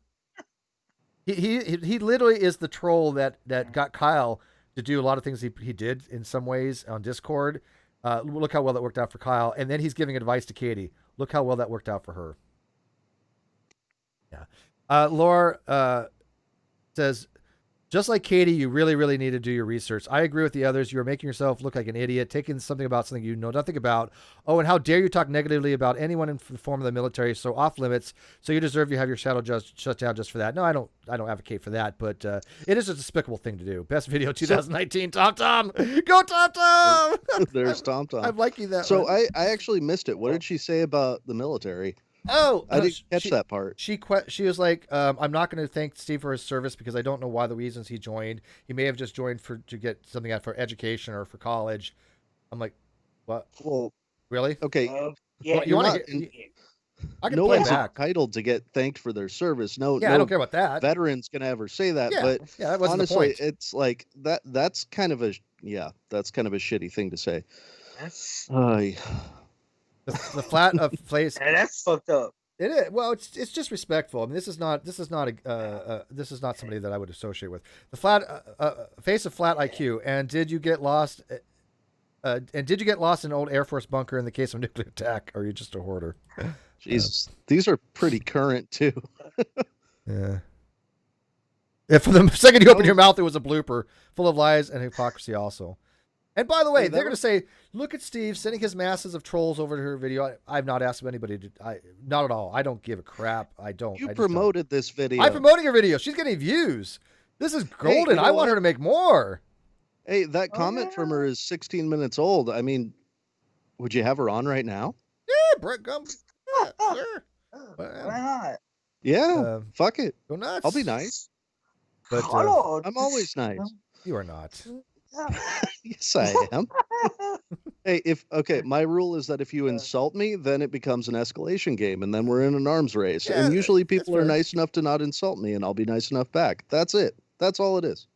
he literally is the troll that got Kyle to do a lot of things he did in some ways on Discord. Look how well that worked out for Kyle. And then he's giving advice to Katie. Look how well that worked out for her. Yeah. Laura says, just like Katie, you really, really need to do your research. I agree with the others. You are making yourself look like an idiot, taking something about something you know nothing about. Oh, and how dare you talk negatively about anyone in the form of the military, so off limits. So you deserve to have your shadow shut down just for that. No, I don't advocate for that, but it is a despicable thing to do. Best video 2019. Tom. Go Tom. There's Tom. I'm liking that. So I actually missed it. What did she say about the military? Oh, I didn't catch that part. She was like, I'm not going to thank Steve for his service because I don't know why the reasons he joined. He may have just joined to get something out for education or for college. I'm like, what? Well, really? Okay. Yeah, you want to? I can no play one's back. entitled to get thanked for their service. No, I don't care about that. Veteran's gonna ever say that. Yeah, but that wasn't honestly, the point. it's like that. That's kind of a shitty thing to say. That's The flat of place. that's fucked up. It is. Well, it's disrespectful. I mean, this is not somebody that I would associate with. The flat face of flat IQ. And did you get lost? In an old Air Force bunker in the case of nuclear attack? Or are you just a hoarder? Jesus, these are pretty current too. Yeah. If for the second you opened your mouth, it was a blooper full of lies and hypocrisy also. And by the way, they're going to say, look at Steve sending his masses of trolls over to her video. I've not asked anybody to, not at all. I don't give a crap. I don't. You promoted this video. I'm promoting her video. She's getting views. This is golden. I want her to make more. Hey, that comment from her is 16 minutes old. I mean, would you have her on right now? Yeah, Brett Gum. Yeah, sure. Why not? Yeah, fuck it. Go nuts. I'll be nice. But I'm always nice. You are not. Yes, I am. Hey, my rule is that if you insult me, then it becomes an escalation game, and then we're in an arms race. Yeah, and usually that's people are fair. nice enough to not insult me, and I'll be nice enough back. That's it. That's all it is.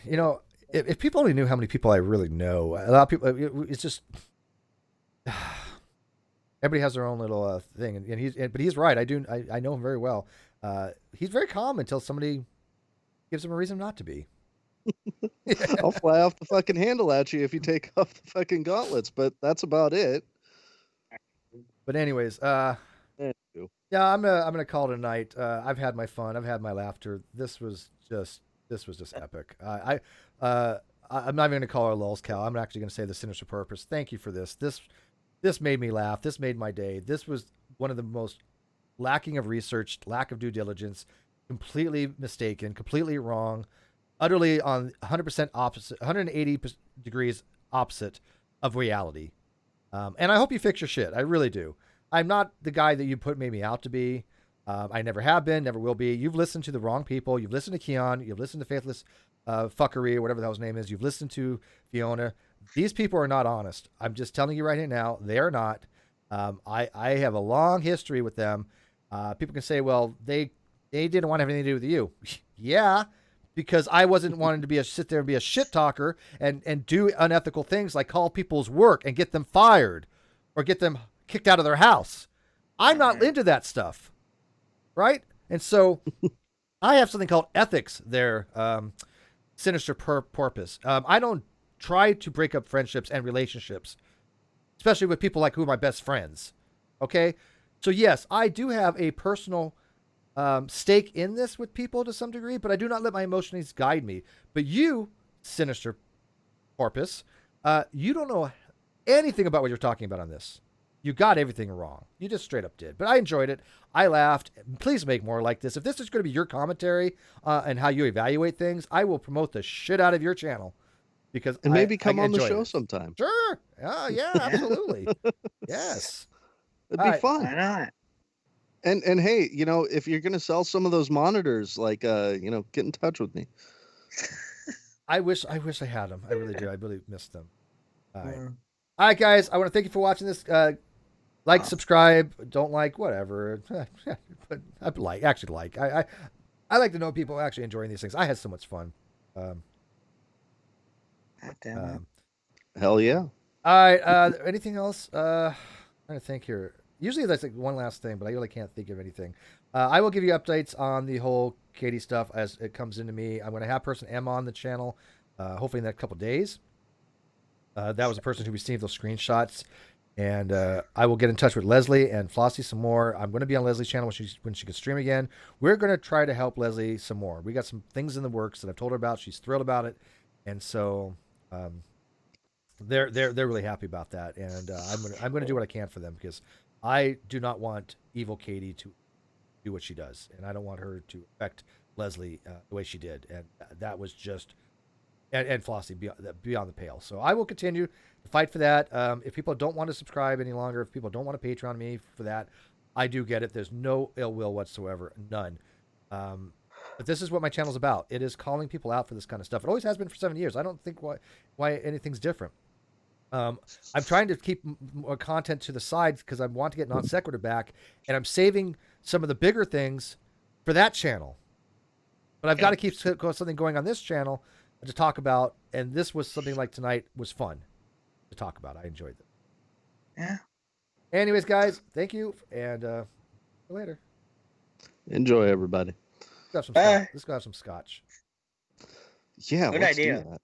You know, if people only knew how many people I really know, a lot of people, it's just everybody has their own little thing, but he's right. I know him very well. He's very calm until somebody gives him a reason not to be. I'll fly off the fucking handle at you if you take off the fucking gauntlets, but that's about it. But anyways, Anywho. yeah, I'm gonna call it a night. I've had my fun. I've had my laughter. This was just epic. I'm not even gonna call her lulz cow. I'm actually gonna say the sinister purpose. Thank you for this. This made me laugh. This made my day. This was one of the most lacking of research, lack of due diligence, completely mistaken, completely wrong, utterly on 100% opposite, 180 degrees opposite of reality. And I hope you fix your shit. I really do. I'm not the guy that you made me out to be. I never have been, never will be. You've listened to the wrong people. You've listened to Keon. You've listened to Faithless Fuckery or whatever the hell's name is. You've listened to Fiona. These people are not honest. I'm just telling you right here now, they are not. I have a long history with them. People can say, well, they didn't want to have anything to do with you. Yeah, because I wasn't wanting to sit there and be a shit talker and do unethical things like call people's work and get them fired or get them kicked out of their house. I'm not into that stuff. Right? And so I have something called ethics there, sinister purpose. I don't try to break up friendships and relationships, especially with people like who are my best friends. Okay? So yes, I do have a personal stake in this with people to some degree, but I do not let my emotions guide me. But you, sinister porpoise, you don't know anything about what you're talking about on this. You got everything wrong. You just straight up did. But I enjoyed it. I laughed. Please make more like this. If this is going to be your commentary and how you evaluate things, I will promote the shit out of your channel. Because maybe come on the enjoy show this. sometime. Sure. Yeah, absolutely. Yes. It'd All be right. fun. Why not? And hey, if you're gonna sell some of those monitors, like get in touch with me. I wish I had them. I really do. I really missed them. All right. All right, guys. I want to thank you for watching this. Like, subscribe, don't like, whatever. But I actually like. I like to know people actually enjoying these things. I had so much fun. God damn it. Hell yeah. All right. Anything else? I'm trying to think here. Usually there's like one last thing, but I really can't think of anything. I will give you updates on the whole Katie stuff as it comes into me. I'm going to have person M on the channel, hopefully in the next couple days. That was the person who received those screenshots. And I will get in touch with Leslie and Flossie some more. I'm going to be on Leslie's channel when she can stream again. We're going to try to help Leslie some more. We got some things in the works that I've told her about. She's thrilled about it, and so they're really happy about that. And I'm going to do what I can for them because I do not want evil Katie to do what she does, and I don't want her to affect Leslie the way she did. And that was just. And Flossie beyond the pale. So I will continue to fight for that. If people don't want to subscribe any longer, if people don't want to Patreon me for that, I do get it. There's no ill will whatsoever, none. But this is what my channel's about. It is calling people out for this kind of stuff. It always has been for 7 years. I don't think why anything's different. I'm trying to keep more content to the side because I want to get non sequitur back, and I'm saving some of the bigger things for that channel. But I've got to keep something going on this channel to talk about, and this was something like tonight was fun to talk about. I enjoyed it. Yeah. Anyways, guys, thank you, and see you later. Enjoy, everybody. Let's go have some scotch. Yeah, Good let's idea. do that.